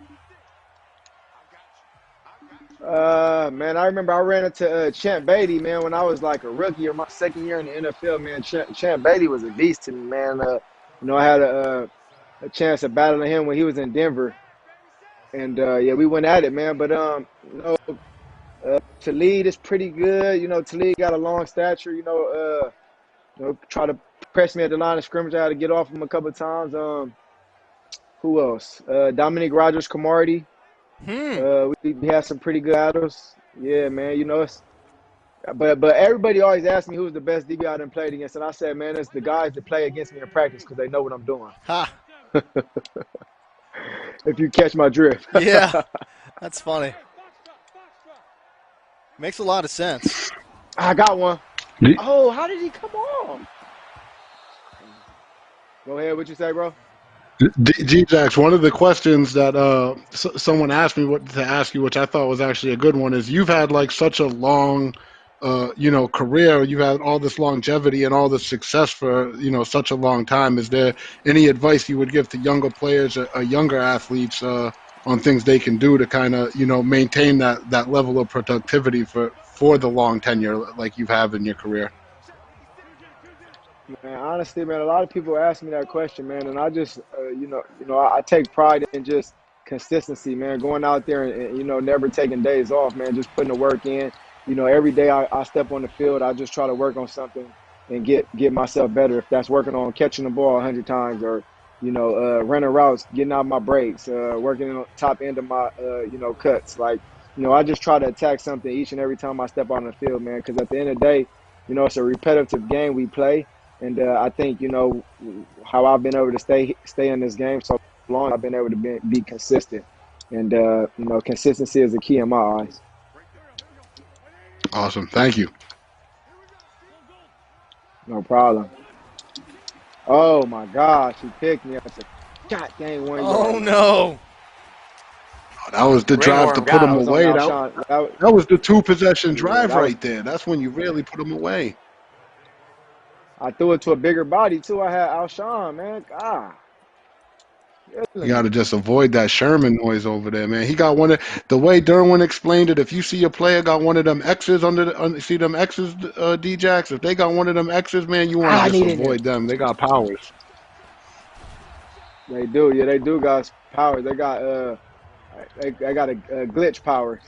Man, I remember I ran into Champ Beatty, man, when I was like a rookie or my second year in the NFL, man. Champ Beatty was a beast to me, man. I had a chance of battling him when he was in Denver. And, yeah, we went at it, man. But, Talib is pretty good. Talib got a long stature, try to press me at the line of scrimmage. I had to get off him a couple of times. Who else? Dominic Rodgers-Cromartie. We had some pretty good battles. Yeah, man. But everybody always asks me who's the best DB I done played against, and I said, man, it's the guys that play against me in practice because they know what I'm doing. Ha! If you catch my drift. Yeah, that's funny. Makes a lot of sense. I got one. Oh, how did he come on? Go ahead. What you say, bro? G-Jax, one of the questions that someone asked me to ask you, which I thought was actually a good one, is you've had like such a long, career. You've had all this longevity and all this success for, such a long time. Is there any advice you would give to younger players or younger athletes on things they can do to kind of, maintain that level of productivity for the long tenure like you have in your career? Man, honestly, man, a lot of people ask me that question, man, and I just, I take pride in just consistency, man, going out there and never taking days off, man, just putting the work in. Every day I step on the field, I just try to work on something and get myself better. If that's working on catching the ball 100 times or, running routes, getting out my breaks, working on top end of my, cuts. Like, I just try to attack something each and every time I step out on the field, man, because at the end of the day, it's a repetitive game we play. And I think, how I've been able to stay in this game so long, I've been able to be consistent. And, consistency is the key in my eyes. Awesome. Thank you. No problem. Oh, my gosh. He picked me. I said, God dang, 1 yard. Oh, no. That was the drive to put him away. That was the two-possession drive right there. That's when you really put him away. I threw it to a bigger body, too. I had Alshon, man. God. You got to just avoid that Sherman noise over there, man. He got one of the way Derwin explained it. If you see a player got one of them X's see them X's, D-Jax. If they got one of them X's, man, you want to just avoid them. They got powers. They do, yeah, they do got powers. They got I got a glitch powers.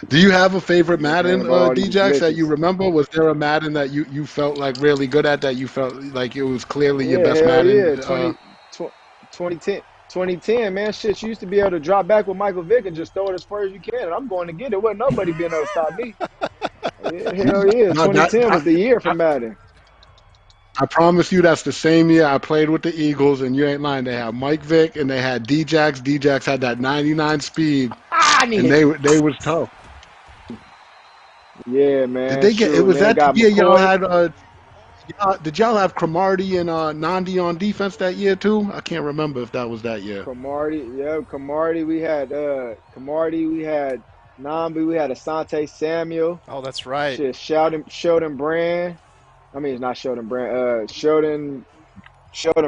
Do you have a favorite Just Madden, learning about all these Djax, that you glitches. remember? Was there a Madden that you felt like really good at, that you felt like it was clearly your Yeah, best hell Madden? yeah. 2010, 2010, man. Shit, you used to be able to drop back with Michael Vick and just throw it as far as you can. And I'm going to get it. Wasn't nobody being able to stop me. Yeah, hell yeah. No, that 2010 was the year for Madden. I promise you that's the same year I played with the Eagles, and you ain't lying. They had Mike Vick and they had Djax. Djax had that 99 speed, and they was tough. Yeah, Did man. they get it? Shoot, Was man. that the Got year y'all McCoy. had did y'all have Cromartie and Nandi on defense that year too? I can't remember if that was that year. Cromartie. Yeah, Cromartie. We had Cromartie. We had Nambi. We had Asante Samuel. Oh, that's right. Shit, Sheldon Brand. I mean, it's not Sheldon Brand. Sheldon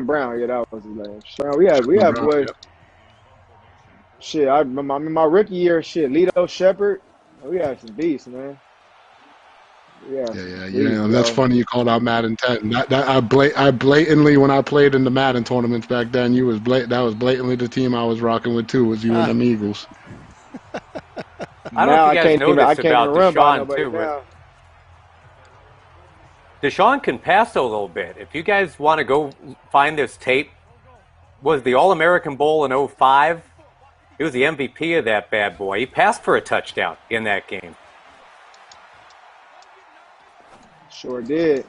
Brown. Yeah, that was his name. We had Brown, boy. yeah. Shit, I mean, my rookie year. Shit, Lito Shepard. We had some beasts, man. We had some beasts, And that's bro. funny you called out Madden 10. I blatantly, when I played in the Madden tournaments back then, that was blatantly the team I was rocking with too. Was you and them Eagles? I don't know if Now you I guys can't know even this about run by DeSean nobody too, but now. DeSean can pass a little bit. If you guys want to go find this tape, was the All-American Bowl in '05? He was the MVP of that bad boy. He passed for a touchdown in that game. Sure did.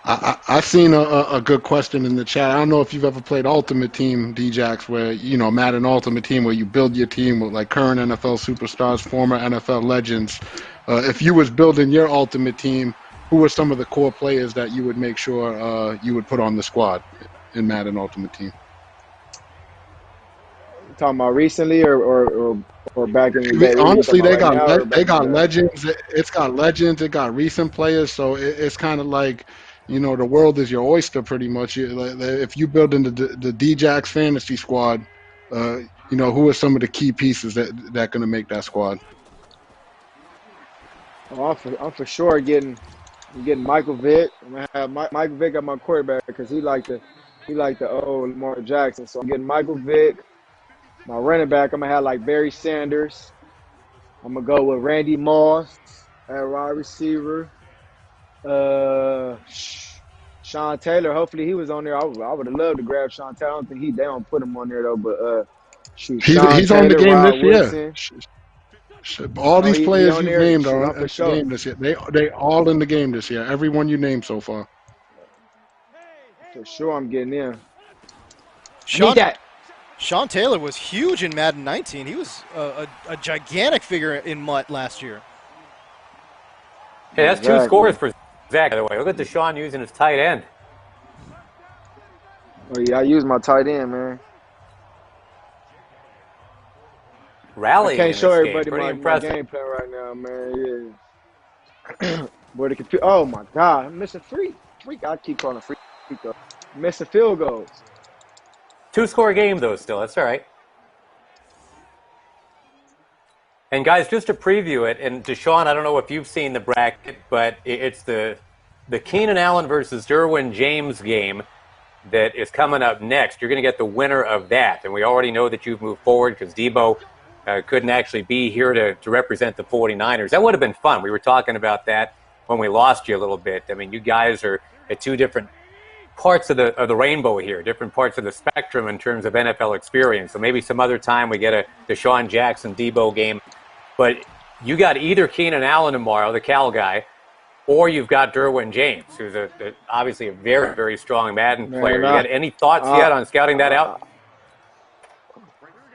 I seen a good question in the chat. I don't know if you've ever played Ultimate Team, Djax, where Madden Ultimate Team, where you build your team with like current NFL superstars, former NFL legends. If you was building your Ultimate Team, who are some of the core players that you would make sure you would put on the squad in Madden Ultimate Team? Talking about recently or back in the day? What are you Honestly, talking about right now or back they in the got day? legends. It's got legends. It got recent players. So it's kind of like, the world is your oyster pretty much. If you build into the Djax fantasy squad, who are some of the key pieces that going to make that squad? Oh, I'm for sure getting Michael Vick. I'm gonna have Michael Vick at my quarterback because he like the old Lamar Jackson. So I'm getting Michael Vick. My running back, I'm gonna have like Barry Sanders. I'm gonna go with Randy Moss at wide receiver. Sean Taylor. Hopefully he was on there. I would have loved to grab Sean Taylor. I don't think they don't put him on there though. But shoot, Sean He's on the Taylor, game Rod this year. Woodson. All Oh, these he players on you've there. named Shoot, are I'm in for the sure. game this year. They all in the game this year. Everyone you named so far. For sure, I'm getting in. Sean Taylor was huge in Madden 19. He was a gigantic figure in Mutt last year. Hey, that's two scores for Zach, by the way. Look at DeSean using his tight end. Oh, yeah, I use my tight end, man. Rallying I can't in show this everybody game. my Pretty impressive. game plan right now, man. Yeah. Boy, the computer. Oh, my God. I'm missing free. I keep calling free throw. Missing field goals. Two-score game, though, still. That's all right. And, guys, just to preview it, and DeSean, I don't know if you've seen the bracket, but it's the Keenan Allen versus Derwin James game that is coming up next. You're going to get the winner of that. And we already know that you've moved forward because Deebo couldn't actually be here to represent the 49ers. That would have been fun. We were talking about that when we lost you a little bit. I mean, you guys are at two different parts of the rainbow here, different parts of the spectrum in terms of NFL experience. So maybe some other time we get a DeSean Jackson Deebo game. But you got either Keenan Allen tomorrow, the Cal guy, or you've got Derwin James, who's obviously a very, very strong Madden player. You got any thoughts yet on scouting that out?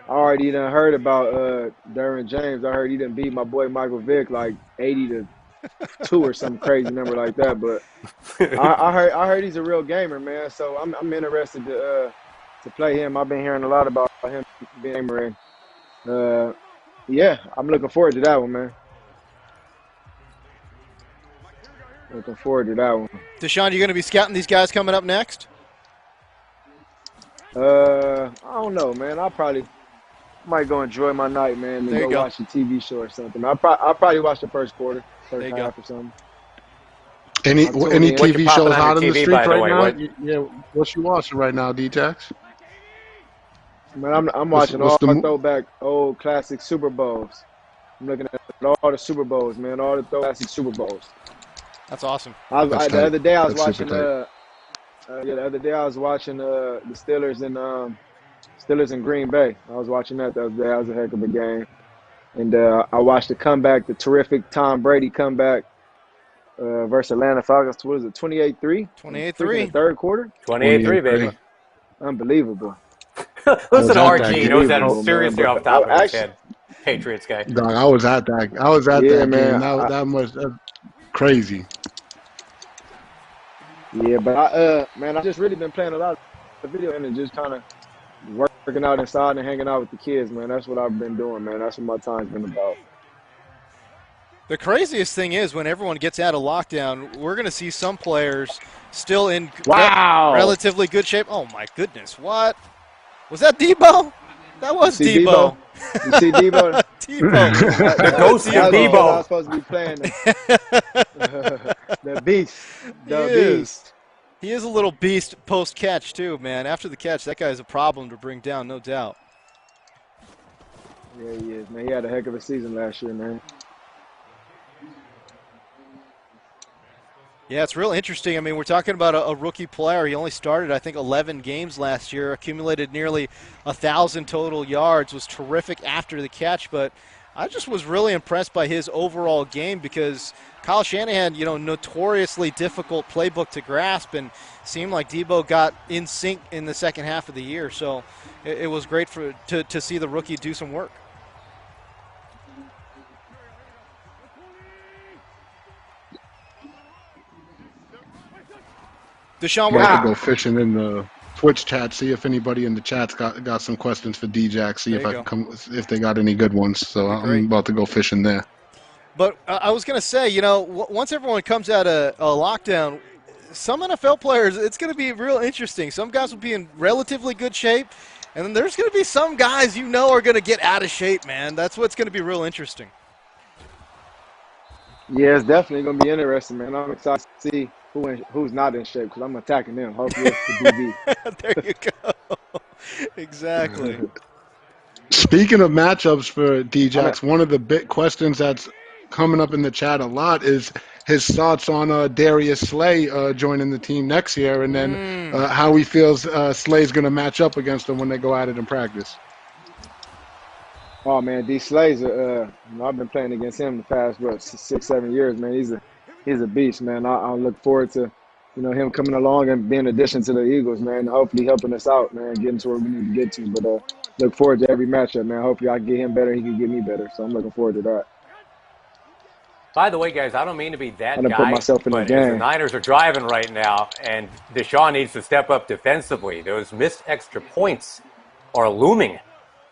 I already done heard about Derwin James. I heard he done beat my boy Michael Vick like 80-2 or some crazy number like that. But I heard he's a real gamer, man. So I'm interested to play him. I've been hearing a lot about him being a gamer, and yeah, I'm looking forward to that one, man. Looking forward to that one. DeSean, you going to be scouting these guys coming up next? I don't know, man. I might go enjoy my night, man, and go watch a TV show or something. I'll probably watch the first quarter, first half or something. Any in. What you TV popping shows on your hot in the TV, streets by the right way? now? What? Yeah, what you watching right now, D-Jax? Man, I'm What's watching all what's the throwback old classic Super Bowls. I'm looking at all the Super Bowls, man, all the classic Super Bowls. That's awesome. That's The tight. other day I was That's super watching tight. the other day I was watching the Steelers in Green Bay. I was watching that the other day. That was a heck of a game. And I watched the comeback, the terrific Tom Brady comeback versus Atlanta Falcons. What is it, 28-3? 28-3. In the third quarter? 28-3, baby. Unbelievable. Listen, at that RG game. knows that Unbelievable, seriously man. off the top of his head. Patriots guy. Dog, I was at that. I was at Yeah, that man. game. That's crazy. Yeah, but man, I've just really been playing a lot of video and just kind of working out inside and hanging out with the kids, man. That's what I've been doing, man. That's what my time's been about. The craziest thing is when everyone gets out of lockdown, we're going to see some players still in relatively good shape. Oh, my goodness. What? Was that Deebo? That was Deebo. You see Deebo? Deebo. The ghost of Deebo. I was supposed to be playing the beast. Beast. He is a little beast post-catch, too, man. After the catch, that guy is a problem to bring down, no doubt. Yeah, he is, man. He had a heck of a season last year, man. Yeah, it's real interesting. I mean, we're talking about a rookie player. He only started, I think, 11 games last year, accumulated nearly 1,000 total yards, was terrific after the catch, but I just was really impressed by his overall game because Kyle Shanahan, notoriously difficult playbook to grasp, and seemed like Deebo got in sync in the second half of the year. So it was great to see the rookie do some work. DeSean, we're going to go fishing in the Twitch chat, see if anybody in the chat's got some questions for D-Jack, see if they got any good ones. So I'm about to go fishing there. But I was going to say, once everyone comes out of lockdown, some NFL players, it's going to be real interesting. Some guys will be in relatively good shape, and then there's going to be some guys are going to get out of shape, man. That's what's going to be real interesting. Yeah, it's definitely going to be interesting, man. I'm excited to see who's not in shape because I'm attacking them. Hopefully it's the DB. There you go. Exactly. Speaking of matchups for D-Jax, one of the big questions that's coming up in the chat a lot is his thoughts on Darius Slay joining the team next year, and then how he feels Slay's going to match up against him when they go at it in practice. Oh man, D Slay's I've been playing against him the past 6-7 years, man. He's a beast, man. I look forward to him coming along and being an addition to the Eagles, man. Hopefully helping us out, man, getting to where we need to get to. But look forward to every matchup, man. Hopefully I get him better, he can get me better. So I'm looking forward to that. By the way, guys, I don't mean to be that guy, put myself in but the as game. the Niners are driving right now, and DeSean needs to step up defensively. Those missed extra points are looming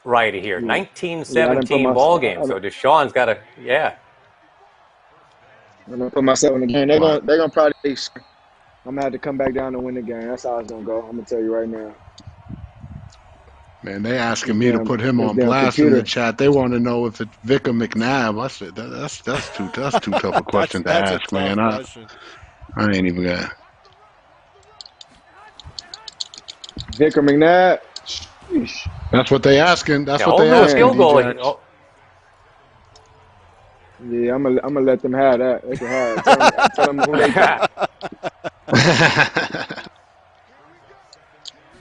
right here. 19-17 ball game. So DeSean's got to, I'm gonna put myself in the game. They're gonna probably. I'm gonna have to come back down and win the game. That's how it's gonna go. I'm gonna tell you right now. Man, they asking me to put him on blast in the chat. They want to know if it's Vicar McNabb. I said that's too tough a question to ask, man. I ain't even got. Vicar McNabb. Sheesh. That's what they asking. That's what they asking. Field goal. Yeah, I'm gonna let them have that. They can have it. Tell them who they got.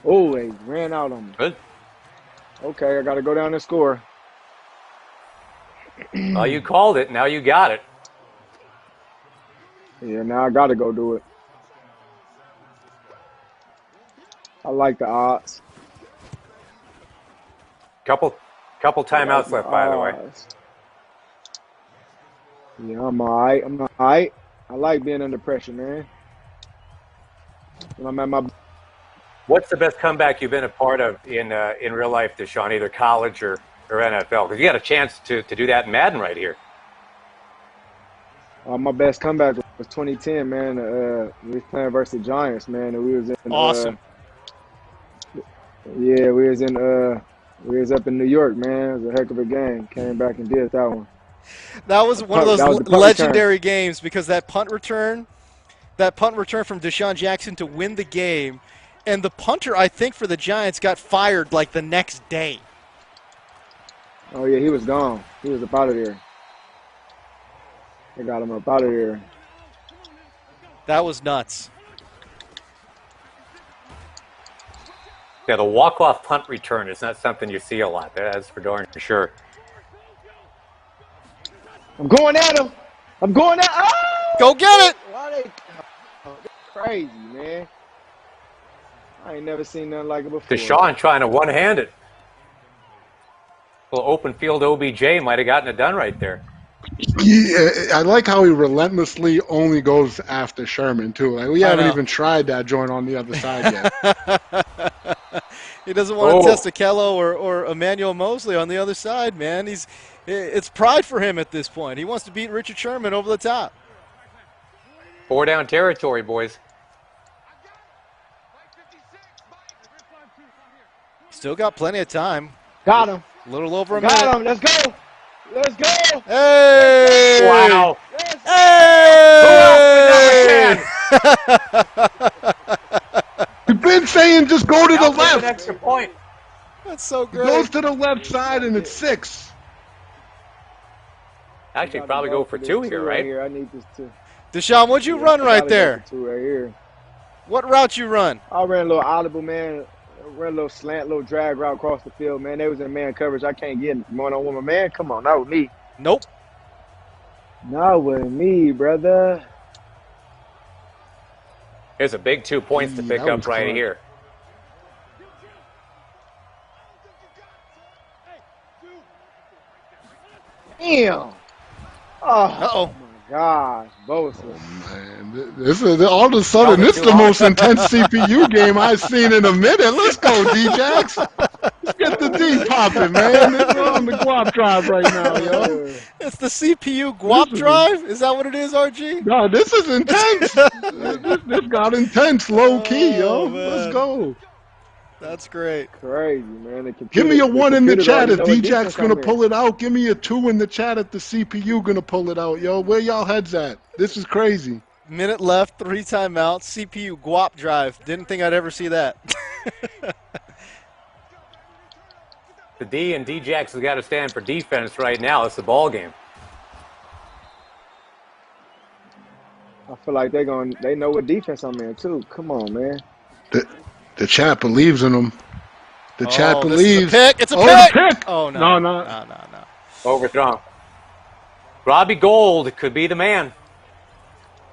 Oh, they ran out on me. Good. Okay, I got to go down and score. Well, you called it. Now you got it. Yeah, now I got to go do it. I like the odds. Couple timeouts left, by the way. Yeah, I'm all right. I like being under pressure, man. When I'm at my. What's the best comeback you've been a part of in real life, DeSean, either college or NFL? Because you got a chance to do that in Madden right here. My best comeback was 2010, man. We was playing versus the Giants, man, and we was in. Awesome. Yeah, we was up in New York, man. It was a heck of a game. Came back and did that one. That was one of those legendary games because that punt return, that punt return from DeSean Jackson to win the game. And the punter, I think, for the Giants got fired like the next day. Oh, yeah, he was gone. He was up out of there. They got him up out of there. That was nuts. Yeah, the walk-off punt return is not something you see a lot. That's for darn sure. I'm going at him. I'm going at him. Oh! Go get it. Why they crazy, man. I ain't never seen nothing like it before. DeSean trying to one-hand it. A little open field OBJ might have gotten it done right there. Yeah, I like how he relentlessly only goes after Sherman, too. Like, we haven't even tried that joint on the other side yet. He doesn't want to test a Killa or Emmanuel Mosley on the other side, man. It's pride for him at this point. He wants to beat Richard Sherman over the top. 4 down territory, boys. Still got plenty of time. Got him. A little over a minute. Got him. Let's go. Let's go. Hey! Wow. Hey! You've been saying just go to the left. An extra point. That's so It great. goes to the left side and it's 6. Actually, probably go for 2 here, right? I need this 2. DeSean, what'd you run right there? 2 right here. What route you run? I ran a little audible, man. Ran a little slant, little drag route across the field, man. They was in man coverage. I can't get one-on-one, my man. Come on, not with me. Nope. Not with me, brother. Here's a big 2 points to pick up right here. Damn. Oh my gosh, Bosa. Man, this is all of a sudden this is the most intense CPU game I've seen in a minute. Let's go, D-Jax. Let's get the D popping, man. We're on the guap drive right now, yo. It's the CPU guap drive? Is that what it is, RG? No, this is intense. this got intense, low key, yo. Let's go. That's great. Crazy, man. Give me a 1 in the chat if D-Jack's going to pull it out. Give me a 2 in the chat if the CPU going to pull it out, yo. Where y'all heads at? This is crazy. Minute left, 3 timeouts, CPU guap drive. Didn't think I'd ever see that. The D and D-Jax has got to stand for defense right now. It's the ball game. I feel like they know what defense I'm in too. Come on, man. The chat believes in them. The chat believes. It's a pick. The pick. Oh, no. No. Overthrown. Robbie Gould could be the man.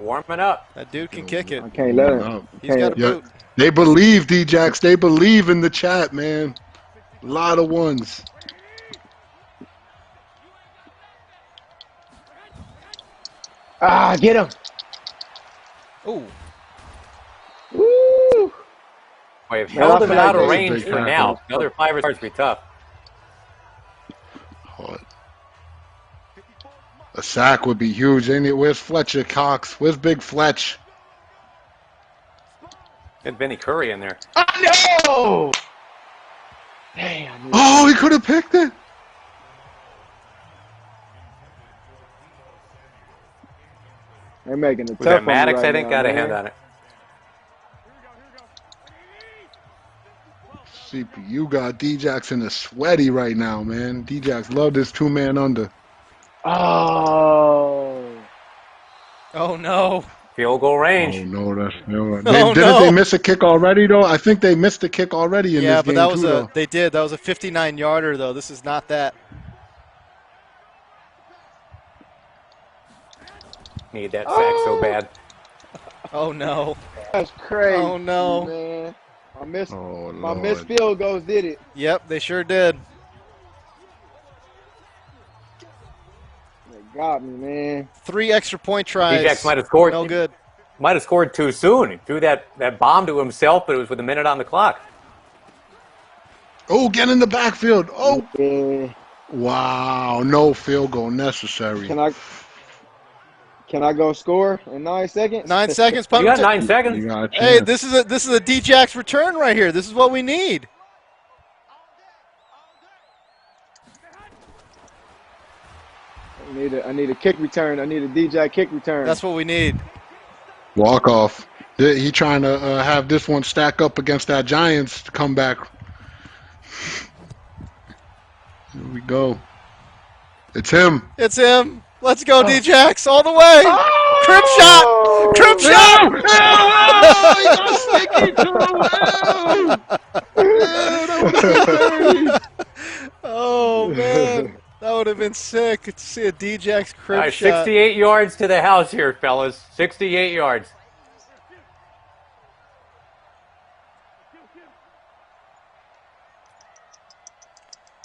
Warming up. That dude can kick it. I can't let him. He's got a boot. They believe, D-Jax. They believe in the chat, man. A lot of ones. Get him. Ooh. Woo. We've held him out of range big for now. Another 5 yards would be tough. A sack would be huge, ain't it? Where's Fletcher Cox? Where's Big Fletch? Get Vinny Curry in there. No! Damn. Oh, he could have picked it. They're making it Was tough that on me Maddox? right I think now, got a man. hand on it. CPU got D-Jax in the sweaty right now, man. D-Jax love this 2-man under. Oh. Oh, no. Field goal range. Oh, no, that's no. Oh, Didn't they miss a kick already, though? I think they missed a kick already in this game, that was too, they did. That was a 59-yarder, though. This is not that. Need that sack so bad. Oh, no. That's crazy. Oh, no. Man. Oh, My Lord. missed field goals did it. Yep, they sure did. They got me, man. 3 extra point tries. D-Jax might have scored. No good. Might have scored too soon. He threw that bomb to himself, but it was with a minute on the clock. Oh, get in the backfield. Oh. Yeah. Wow, no field goal necessary. Can I go score in 9 seconds? 9 seconds. You got 9 seconds. You got a Hey, chance. this is a D-Jax return right here. This is what we need. I need a kick return. I need a DJ kick return. That's what we need. Walk off. He trying to have this one stack up against that Giants comeback. Here we go. It's him. It's him. Let's go, D-Jax, all the way. Crib shot. Crib shot. He got sticky too. That was Oh, man. That would have been sick to see a D-Jax crib shot. 68 yards to the house here, fellas. 68 yards.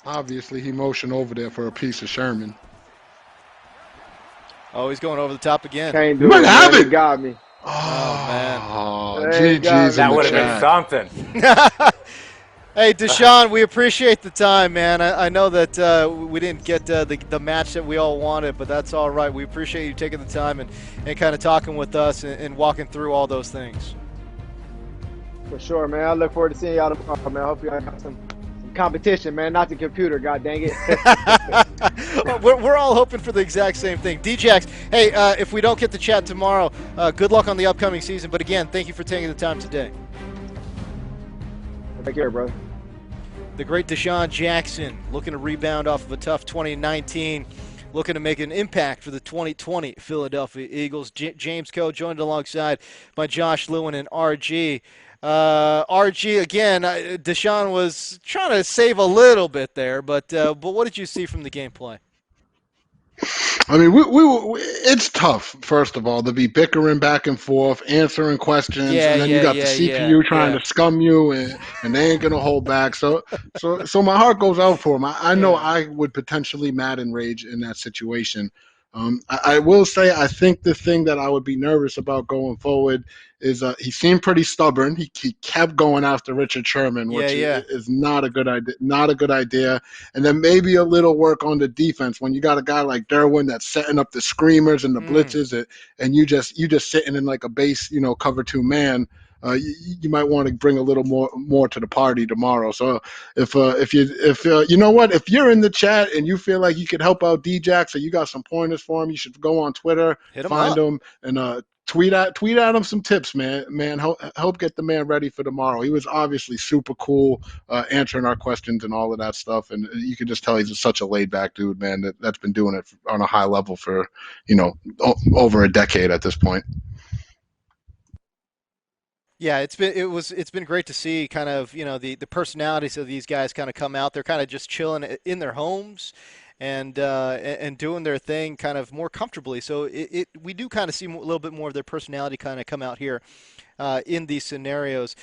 Obviously, he motioned over there for a piece of Sherman. Oh, he's going over the top again. Can't do it, man. He got me. Oh, man. Oh, GG's. That would have been something. Hey, DeSean, we appreciate the time, man. I know that we didn't get the match that we all wanted, but that's all right. We appreciate you taking the time and kind of talking with us and walking through all those things. For sure, man. I look forward to seeing y'all tomorrow, man. Hopefully I got some competition, man. Not the computer, god dang it. We're all hoping for the exact same thing. D-Jax, hey, if we don't get to chat tomorrow, good luck on the upcoming season. But again, thank you for taking the time today. Take care, brother. The great DeSean Jackson looking to rebound off of a tough 2019, looking to make an impact for the 2020 Philadelphia Eagles. James Coe joined alongside by Josh Lewin and RG. RG, again, DeSean was trying to save a little bit there, but what did you see from the gameplay? I mean, it's tough, first of all, to be bickering back and forth, answering questions, and then you got the CPU trying to scum you, and they ain't going to hold back. So my heart goes out for him. I know I would potentially Madden rage in that situation. I will say I think the thing that I would be nervous about going forward is he seemed pretty stubborn. He kept going after Richard Sherman, which is not a good idea. Not a good idea. And then maybe a little work on the defense when you got a guy like Derwin that's setting up the screamers and the blitzes, and you just sitting in like a base, cover two man. You might want to bring a little more to the party tomorrow. So if you know what, if you're in the chat and you feel like you could help out D-Jax or you got some pointers for him, you should go on Twitter, find him, and tweet at him some tips, man. Help get the man ready for tomorrow. He was obviously super cool, answering our questions and all of that stuff, and you can just tell he's such a laid back dude, man. That's been doing it on a high level for over a decade at this point. Yeah, it's been great to see kind of the personalities of these guys kind of come out. They're kind of just chilling in their homes and doing their thing kind of more comfortably. So we do kind of see a little bit more of their personality kind of come out here in these scenarios.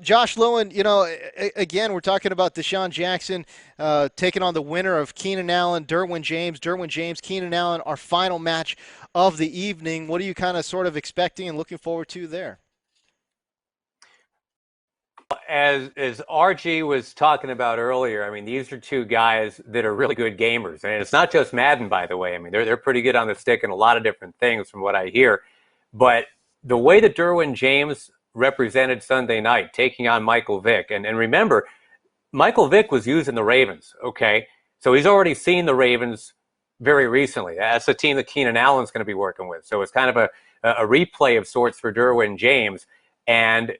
Josh Lewin, again, we're talking about DeSean Jackson taking on the winner of Keenan Allen, Derwin James, Keenan Allen, our final match of the evening. What are you kind of sort of expecting and looking forward to there? As RG was talking about earlier, I mean, these are two guys that are really good gamers. And it's not just Madden, by the way. I mean, they're pretty good on the stick in a lot of different things from what I hear. But the way that Derwin James represented Sunday night, taking on Michael Vick, and remember, Michael Vick was using the Ravens, okay? So he's already seen the Ravens very recently. That's a team that Keenan Allen's going to be working with. So it's kind of a replay of sorts for Derwin James. And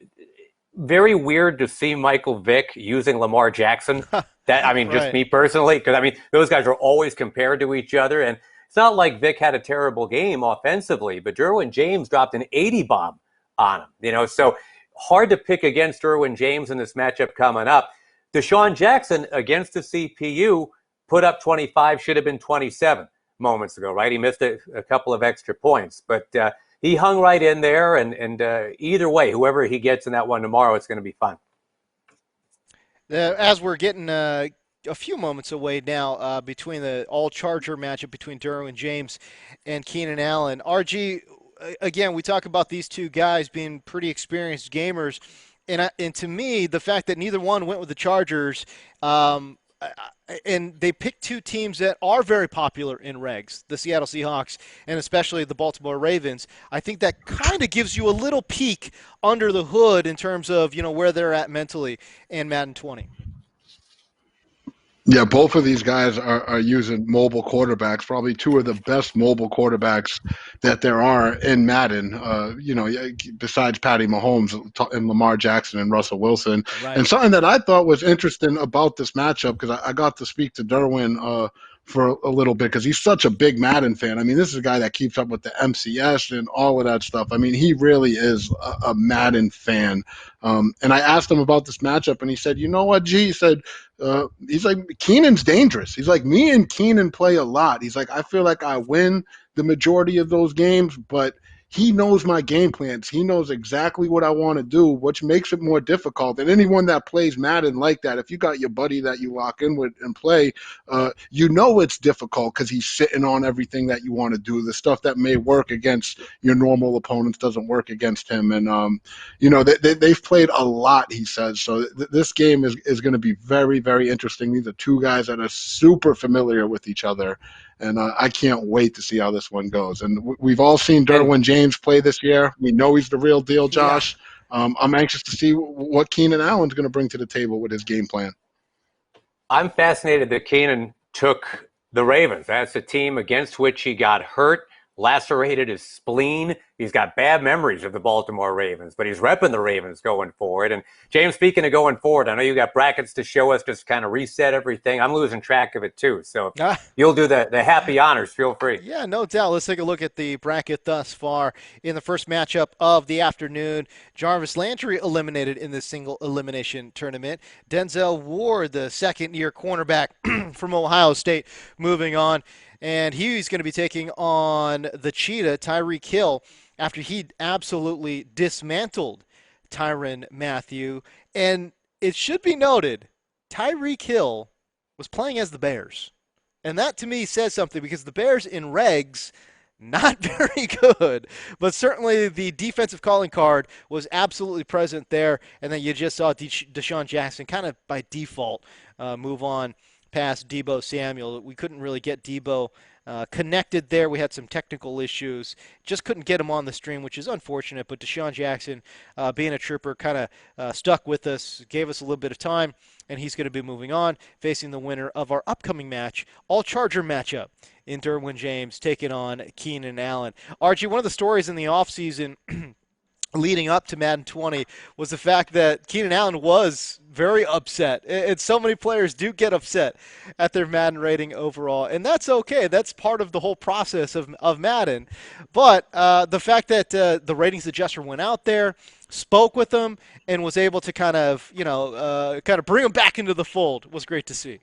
very weird to see Michael Vick using Lamar Jackson. That, I mean, Right. Just me personally, because I mean, those guys are always compared to each other, and it's not like Vick had a terrible game offensively, but Derwin James dropped an 80 bomb on him. So hard to pick against Derwin James in this matchup coming up. DeSean Jackson against the CPU put up 25, should have been 27 moments ago, right? He missed a couple of extra points, but he hung right in there, and either way, whoever he gets in that one tomorrow, it's going to be fun. As we're getting a few moments away now between the all-Charger matchup between Derwin James and Keenan Allen, RG, again, we talk about these two guys being pretty experienced gamers, and to me, the fact that neither one went with the Chargers, and they picked two teams that are very popular in regs, the Seattle Seahawks and especially the Baltimore Ravens. I think that kind of gives you a little peek under the hood in terms of where they're at mentally in Madden 20. Yeah, both of these guys are using mobile quarterbacks, probably two of the best mobile quarterbacks that there are in Madden, besides Patty Mahomes and Lamar Jackson and Russell Wilson. Right. And something that I thought was interesting about this matchup, because I got to speak to Derwin for a little bit, because he's such a big Madden fan. I mean, this is a guy that keeps up with the MCS and all of that stuff. I mean, he really is a Madden fan. And I asked him about this matchup, and he said, you know what, G? He said, he's like, Keenan's dangerous. He's like, me and Keenan play a lot. He's like, I feel like I win the majority of those games, but he knows my game plans. He knows exactly what I want to do, which makes it more difficult. And anyone that plays Madden like that, if you got your buddy that you lock in with and play, it's difficult because he's sitting on everything that you want to do. The stuff that may work against your normal opponents doesn't work against him. And, they've played a lot, he says. So this game is going to be very, very interesting. These are two guys that are super familiar with each other. And I can't wait to see how this one goes. And we've all seen Derwin James play this year. We know he's the real deal, Josh. Yeah. I'm anxious to see what Keenan Allen's going to bring to the table with his game plan. I'm fascinated that Keenan took the Ravens. That's a team against which he got hurt, lacerated his spleen. He's got bad memories of the Baltimore Ravens, but he's repping the Ravens going forward. And James, speaking of going forward, I know you got brackets to show us, just kind of reset everything. I'm losing track of it too. So you'll do the happy honors. Feel free. Yeah, no doubt. Let's take a look at the bracket thus far. In the first matchup of the afternoon, Jarvis Landry eliminated in this single elimination tournament. Denzel Ward, the second-year cornerback from Ohio State, moving on. And he's going to be taking on the Cheetah, Tyreek Killa, after he absolutely dismantled Tyrann Mathieu. And it should be noted, Tyreek Killa was playing as the Bears. And that, to me, says something, because the Bears in regs, not very good. But certainly the defensive calling card was absolutely present there. And then you just saw DeSean Jackson kind of by default move on past Deebo Samuel. We couldn't really get Deebo connected there. We had some technical issues. Just couldn't get him on the stream, which is unfortunate. But DeSean Jackson, being a trooper, kind of stuck with us, gave us a little bit of time, and he's going to be moving on, facing the winner of our upcoming match, all-Charger matchup, in Derwin James taking on Keenan Allen. Archie, one of the stories in the offseason leading up to Madden 20 was the fact that Keenan Allen was very upset. And so many players do get upset at their Madden rating overall. And that's okay. That's part of the whole process of Madden. But the fact that the ratings adjuster went out there, spoke with them, and was able to kind of bring him back into the fold was great to see.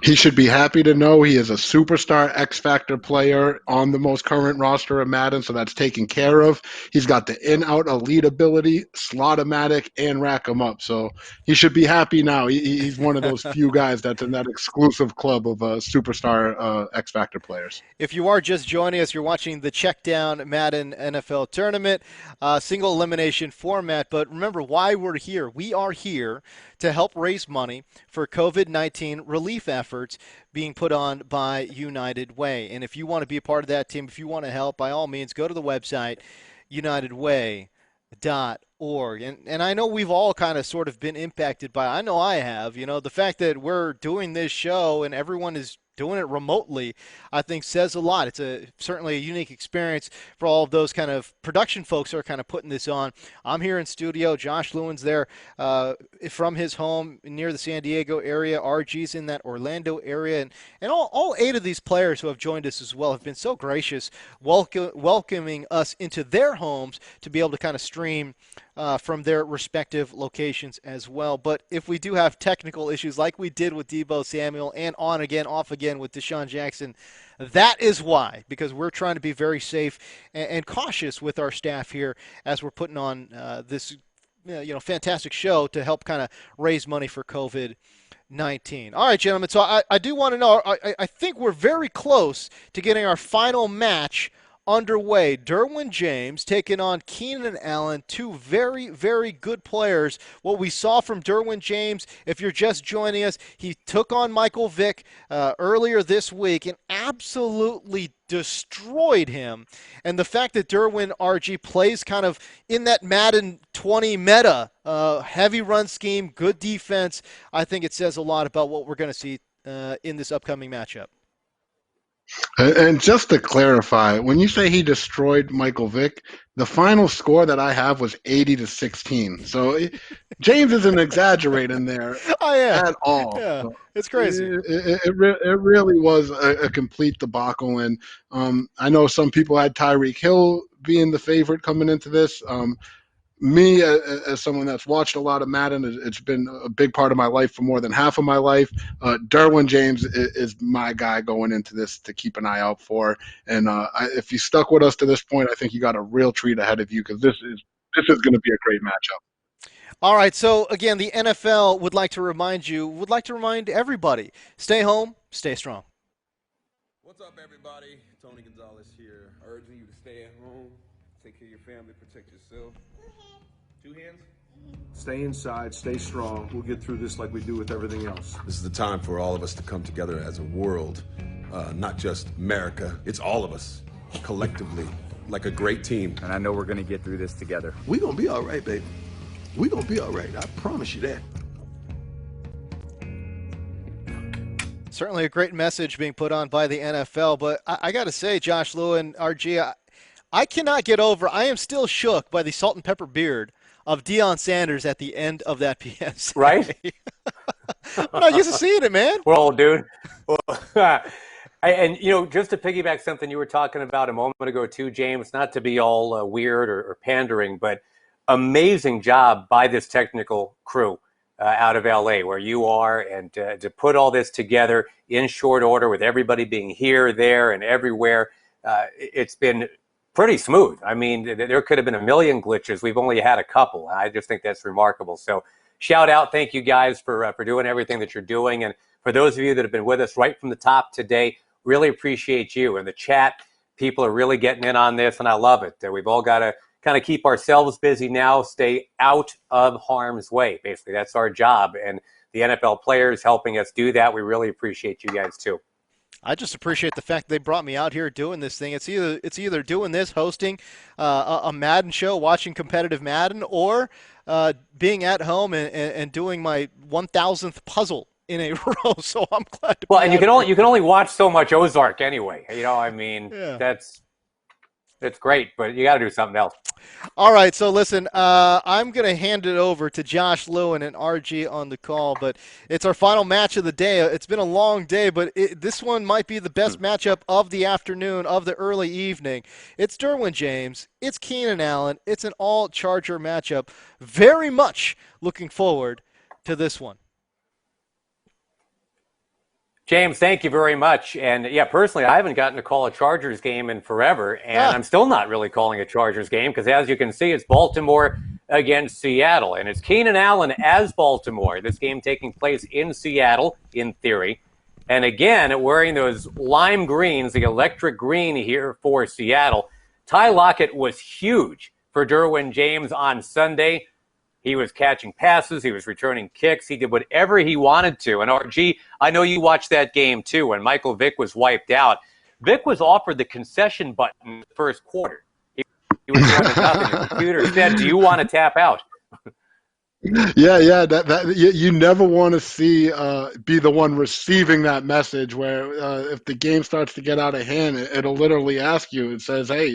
He should be happy to know he is a superstar X-Factor player on the most current roster of Madden, so that's taken care of. He's got the in-out elite ability, slot-o-matic, and rack 'em up. So he should be happy now. He's one of those few guys that's in that exclusive club of superstar X-Factor players. If you are just joining us, you're watching the Checkdown Madden NFL Tournament, single elimination format. But remember why we're here. We are here to help raise money for COVID-19 relief efforts being put on by United Way. And if you want to be a part of that team, if you want to help, by all means, go to the website, unitedway.org. And I know we've all kind of sort of been impacted by, I know I have, the fact that we're doing this show and everyone is doing it remotely, I think says a lot. It's certainly a unique experience for all of those kind of production folks who are kind of putting this on. I'm here in studio. Josh Lewin's there from his home near the San Diego area. RG's in that Orlando area. And all 8 of these players who have joined us as well have been so gracious, welcoming us into their homes to be able to kind of stream from their respective locations as well. But if we do have technical issues like we did with Deebo Samuel and on again, off again with DeSean Jackson, that is why, because we're trying to be very safe and cautious with our staff here as we're putting on this fantastic show to help kind of raise money for COVID-19. All right, gentlemen, so I do want to know, I think we're very close to getting our final match underway. Derwin James taking on Keenan Allen, two very, very good players. What we saw from Derwin James, if you're just joining us, he took on Michael Vick earlier this week and absolutely destroyed him. And the fact that Derwin RG plays kind of in that Madden 20 meta, heavy run scheme, good defense, I think it says a lot about what we're going to see in this upcoming matchup. And just to clarify, when you say he destroyed Michael Vick, the final score that I have was 80-16. So James isn't exaggerating there at all. Yeah, so it's crazy. It really was a complete debacle. And I know some people had Tyreek Hill being the favorite coming into this. Me, as someone that's watched a lot of Madden, it's been a big part of my life for more than half of my life. Derwin James is my guy going into this to keep an eye out for. And if you stuck with us to this point, I think you got a real treat ahead of you because this is going to be a great matchup. All right, so again, the NFL would like to remind everybody, stay home, stay strong. What's up, everybody? Tony Gonzalez here, urging you to stay at home, take care of your family, protect yourself. Two hands? Stay inside, stay strong. We'll get through this like we do with everything else. This is the time for all of us to come together as a world, not just America. It's all of us, collectively, like a great team. And I know we're going to get through this together. We're going to be all right, baby. We're going to be all right. I promise you that. Certainly a great message being put on by the NFL, but I got to say, Josh Lewin, RG, I cannot get over, I am still shook by the salt and pepper beard of Deion Sanders at the end of that PSA. Right? I'm not used to seeing it, man. We're old, dude. And, just to piggyback something you were talking about a moment ago too, James, not to be all weird or pandering, but amazing job by this technical crew out of LA where you are, and to put all this together in short order with everybody being here, there, and everywhere. It's been pretty smooth. I mean, there could have been a million glitches. We've only had a couple. I just think that's remarkable. So shout out. Thank you guys for doing everything that you're doing. And for those of you that have been with us right from the top today, really appreciate you. And the chat, people are really getting in on this, and I love it. We've all got to kind of keep ourselves busy now, stay out of harm's way. Basically, that's our job. And the NFL players helping us do that. We really appreciate you guys too. I just appreciate the fact they brought me out here doing this thing. It's either doing this, hosting a Madden show, watching competitive Madden, or being at home and doing my 1,000th puzzle in a row. So I'm glad to. Well, and you can only watch so much Ozark anyway. It's great, but you got to do something else. All right, so listen, I'm going to hand it over to Josh Lewin and RG on the call, but it's our final match of the day. It's been a long day, but this one might be the best matchup of the afternoon, of the early evening. It's Derwin James. It's Keenan Allen. It's an all-Charger matchup. Very much looking forward to this one. James, thank you very much. And yeah, personally, I haven't gotten to call a Chargers game in forever, and I'm still not really calling a Chargers game because, as you can see, it's Baltimore against Seattle, and it's Keenan Allen as Baltimore. This game taking place in Seattle, in theory. And again, wearing those lime greens, the electric green here for Seattle. Ty Lockett was huge for Derwin James on Sunday. He was catching passes. He was returning kicks. He did whatever he wanted to. And RG, I know you watched that game too when Michael Vick was wiped out. Vick was offered the concession button in the first quarter. He was going to nothing. The computer said, "Do you want to tap out?" Yeah. You never want to see be the one receiving that message where if the game starts to get out of hand, it'll literally ask you. It says, "Hey,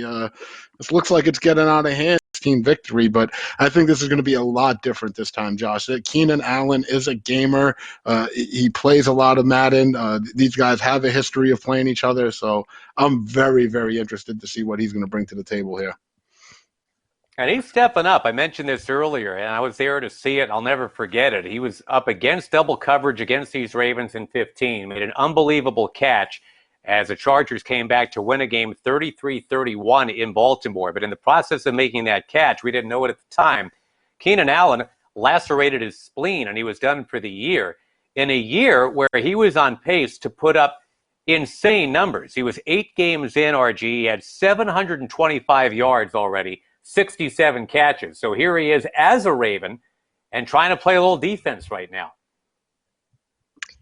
this looks like it's getting out of hand." Team victory, but I think this is going to be a lot different this time, Josh. Keenan Allen is a gamer. He plays a lot of Madden. These guys have a history of playing each other, so I'm very, very interested to see what he's going to bring to the table here. And he's stepping up. I mentioned this earlier, and I was there to see it. I'll never forget it. He was up against double coverage against these Ravens in 15, made an unbelievable catch as the Chargers came back to win a game 33-31 in Baltimore. But in the process of making that catch, we didn't know it at the time, Keenan Allen lacerated his spleen, and he was done for the year. In a year where he was on pace to put up insane numbers. He was 8 games in, RG. He had 725 yards already, 67 catches. So here he is as a Raven and trying to play a little defense right now.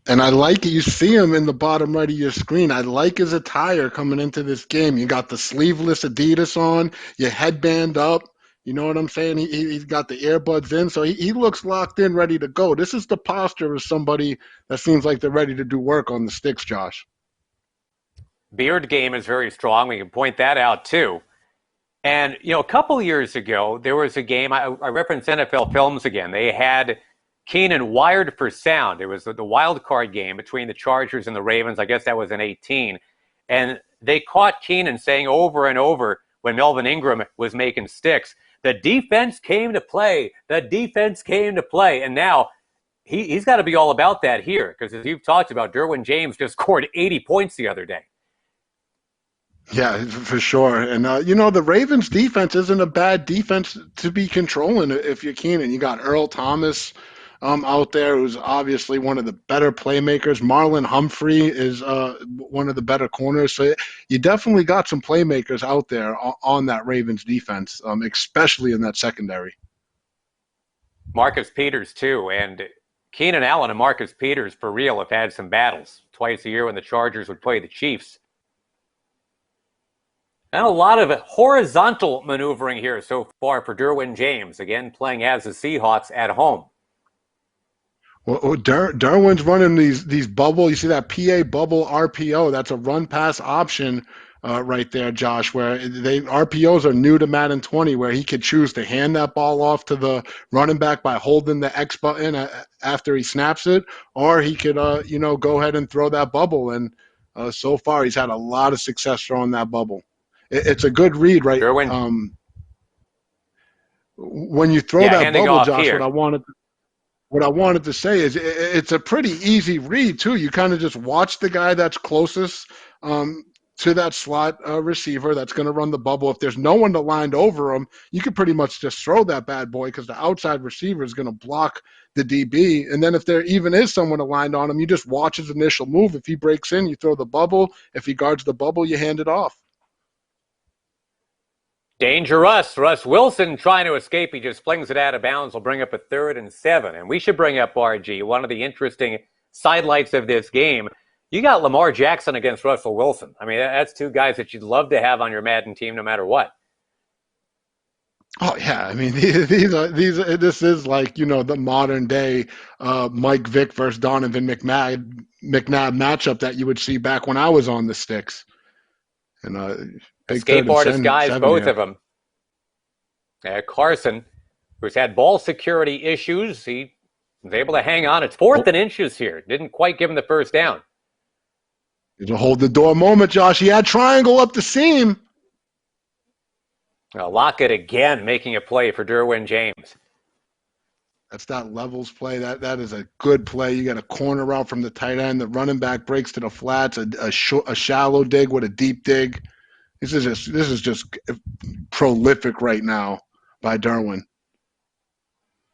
And I like it. You see him in the bottom right of your screen. I like his attire coming into this game. You got the sleeveless Adidas on, your headband up. You know what I'm saying? He's got the earbuds in, so he looks locked in, ready to go. This is the posture of somebody that seems like they're ready to do work on the sticks, Josh. Beard game is very strong. We can point that out, too. And, a couple of years ago, there was a game, I reference NFL Films again. They had Keenan wired for sound. It was the wild card game between the Chargers and the Ravens. I guess that was in 18. And they caught Keenan saying over and over when Melvin Ingram was making sticks, the defense came to play. The defense came to play. And now he's got to be all about that here because as you've talked about, Derwin James just scored 80 points the other day. Yeah, for sure. And, the Ravens defense isn't a bad defense to be controlling if you're Keenan. You got Earl Thomas out there, who's obviously one of the better playmakers. Marlon Humphrey is one of the better corners. So you definitely got some playmakers out there on that Ravens defense, especially in that secondary. Marcus Peters, too. And Keenan Allen and Marcus Peters, for real, have had some battles twice a year when the Chargers would play the Chiefs. And a lot of horizontal maneuvering here so far for Derwin James, again playing as the Seahawks at home. Well, Derwin's running these bubble. You see that PA bubble RPO? That's a run pass option right there, Josh. Where RPOs are new to Madden 20, where he could choose to hand that ball off to the running back by holding the X button after he snaps it, or he could go ahead and throw that bubble. And so far, he's had a lot of success throwing that bubble. It's a good read, right? Derwin. When you throw that bubble, Josh, here. What I wanted to say is it's a pretty easy read, too. You kind of just watch the guy that's closest to that slot receiver that's going to run the bubble. If there's no one to line over him, you could pretty much just throw that bad boy because the outside receiver is going to block the DB. And then if there even is someone aligned on him, you just watch his initial move. If he breaks in, you throw the bubble. If he guards the bubble, you hand it off. Dangerous. Russ Wilson trying to escape. He just flings it out of bounds. Will bring up a 3rd and 7. And we should bring up RG. One of the interesting sidelights of this game. You got Lamar Jackson against Russell Wilson. I mean, that's two guys that you'd love to have on your Madden team no matter what. Oh, yeah. I mean, this is like, the modern day Mike Vick versus Donovan McNabb matchup that you would see back when I was on the sticks. And escape artist guys, both of them. Carson, who's had ball security issues, he was able to hang on. It's 4th and inches here. Didn't quite give him the first down. It's a hold the door moment, Josh. He had triangle up the seam. Lockett again making a play for Derwin James. That's that levels play. That is a good play. You got a corner route from the tight end. The running back breaks to the flats. A shallow dig with a deep dig. This is just prolific right now by Derwin.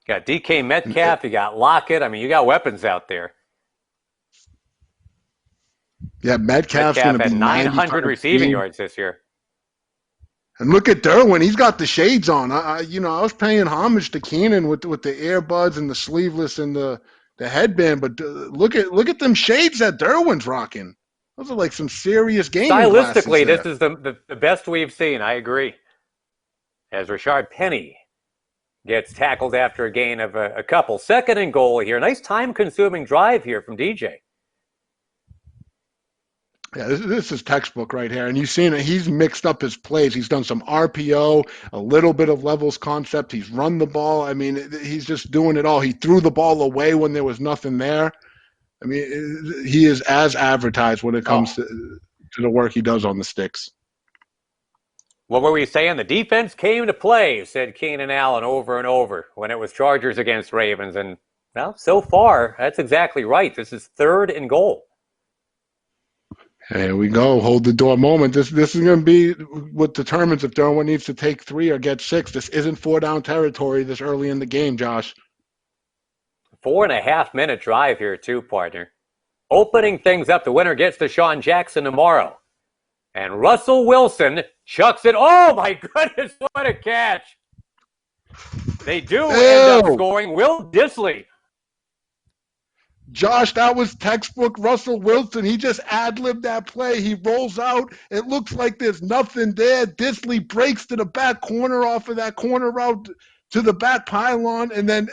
Got DK Metcalf. You got Lockett. I mean, you got weapons out there. Yeah, Metcalf's going to be 900 receiving yards this year. And look at Derwin. He's got the shades on. I was paying homage to Keenan with the earbuds and the sleeveless and the headband, but look at them shades that Derwin's rocking. Those are like some serious gaming glasses Stylistically, there. this is the best we've seen. I agree. As Rashard Penny gets tackled after a gain of a couple. 2nd and goal here. Nice time-consuming drive here from DJ. Yeah, this is textbook right here. And you've seen it. He's mixed up his plays. He's done some RPO, a little bit of levels concept. He's run the ball. I mean, he's just doing it all. He threw the ball away when there was nothing there. I mean, he is as advertised when it comes to the work he does on the sticks. What were we saying? The defense came to play, said Keenan Allen over and over when it was Chargers against Ravens. And, well, so far, that's exactly right. This is 3rd and goal. Here we go. Hold the door moment. This is going to be what determines if Derwin needs to take 3 or get 6. This isn't 4-down territory this early in the game, Josh. 4.5-minute drive here, too, partner. Opening things up, the winner gets DeSean Jackson tomorrow. And Russell Wilson chucks it. Oh, my goodness, what a catch. They do end up scoring. Will Dissly. Josh, that was textbook Russell Wilson. He just ad-libbed that play. He rolls out. It looks like there's nothing there. Dissly breaks to the back corner off of that corner route to the back pylon, and then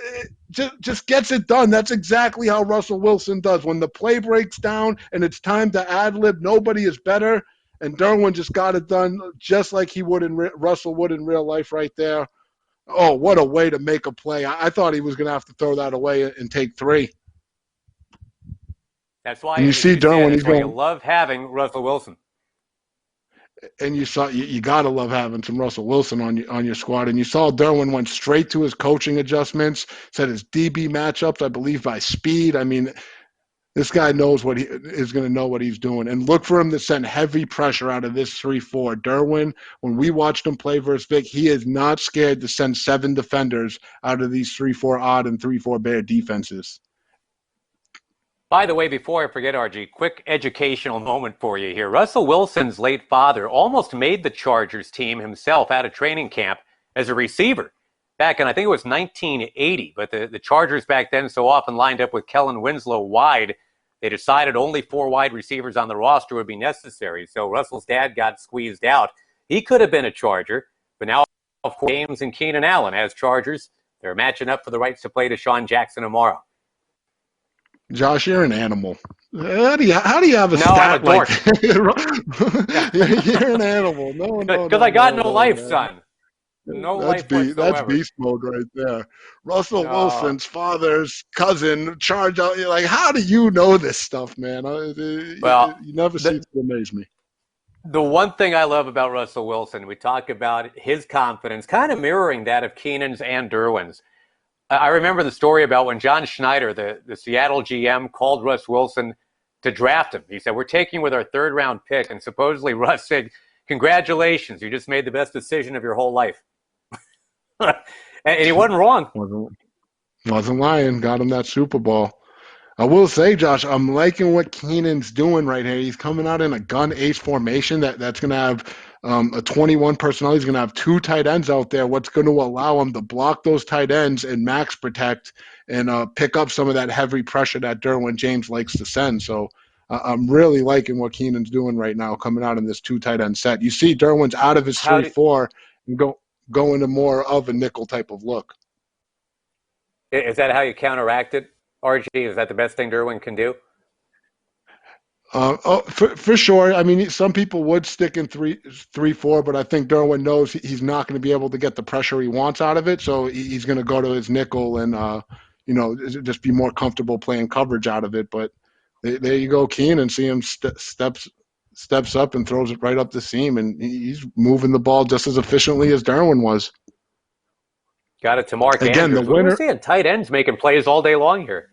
just gets it done. That's exactly how Russell Wilson does. When the play breaks down and it's time to ad-lib, nobody is better. And Derwin just got it done just like he would Russell would in real life right there. Oh, what a way to make a play. I thought he was going to have to throw that away and take 3. That's why you see Derwin, he's going. You love having Russell Wilson. And you saw you got to love having some Russell Wilson on your squad. And you saw Derwin went straight to his coaching adjustments, set his DB matchups, I believe, by speed. I mean, this guy knows what he is going to know what he's doing. And look for him to send heavy pressure out of this 3-4. Derwin, when we watched him play versus Vic, he is not scared to send 7 defenders out of these 3-4 odd and 3-4 bear defenses. By the way, before I forget, RG, quick educational moment for you here. Russell Wilson's late father almost made the Chargers team himself out of training camp as a receiver back in, I think it was 1980. But the Chargers back then so often lined up with Kellen Winslow wide, they decided only 4 wide receivers on the roster would be necessary. So Russell's dad got squeezed out. He could have been a Charger, but now 4 games and Keenan Allen as Chargers. They're matching up for the rights to play DeSean Jackson tomorrow. Josh, you're an animal. How do you have a stat like that? You're an animal. No, because I got no life, son. No life whatsoever. That's beast mode right there. Russell Wilson's father's cousin charge out. Like, how do you know this stuff, man? Well, you never cease to amaze me. The one thing I love about Russell Wilson, we talk about his confidence, kind of mirroring that of Keenan's and Derwin's. I remember the story about when John Schneider, the Seattle GM, called Russ Wilson to draft him. He said, "We're taking you with our 3rd-round pick." And supposedly Russ said, "Congratulations, you just made the best decision of your whole life." And he wasn't wrong. Wasn't lying. Got him that Super Bowl. I will say, Josh, I'm liking what Keenan's doing right here. He's coming out in a gun ace formation that's going to have a 21 personnel. He's going to have 2 tight ends out there. What's going to allow him to block those tight ends and max protect and pick up some of that heavy pressure that Derwin James likes to send. So I'm really liking what Keenan's doing right now, coming out in this 2 tight end set. You see Derwin's out of his 3-4 and go into more of a nickel type of look. Is that how you counteract it, RG? Is that the best thing Derwin can do? For sure. I mean, some people would stick in 3-4, but I think Derwin knows he's not going to be able to get the pressure he wants out of it, so he's going to go to his nickel and just be more comfortable playing coverage out of it. But there you go, Keenan. See him steps up and throws it right up the seam, and he's moving the ball just as efficiently as Derwin was. Got it to Mark Again, Andrews. the winner. We're seeing tight ends making plays all day long here.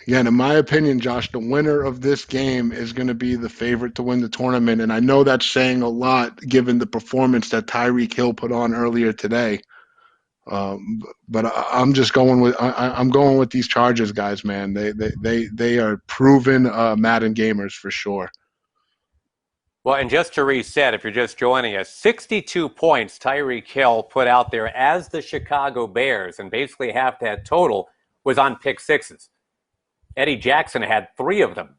Again, in my opinion, Josh, the winner of this game is going to be the favorite to win the tournament, and I know that's saying a lot given the performance that Tyreek Hill put on earlier today. But I'm just going with I'm going with these Chargers guys, man. They are proven Madden gamers for sure. Well, and just to reset, if you're just joining us, 62 points Tyreek Hill put out there as the Chicago Bears, and basically half that total was on pick sixes. Eddie Jackson had 3 of them.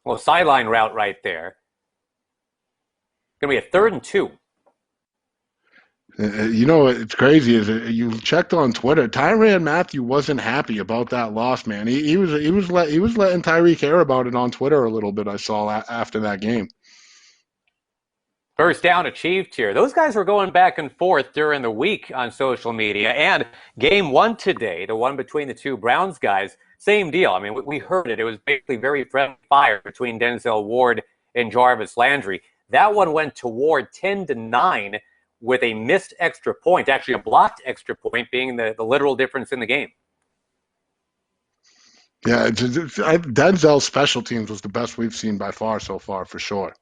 Well, sideline route right there. Going to be a 3rd and 2. You know, it's crazy is you checked on Twitter. Tyrann Mathieu wasn't happy about that loss, man. He was letting Tyreek care about it on Twitter a little bit. I saw after that game. First down achieved here. Those guys were going back and forth during the week on social media. And game 1 today, the one between the 2 Browns guys, same deal. I mean, we heard it. It was basically very friendly fire between Denzel Ward and Jarvis Landry. That one went to Ward 10-9 with a missed extra point, actually a blocked extra point being the literal difference in the game. Yeah, Denzel's special teams was the best we've seen by far so far, for sure.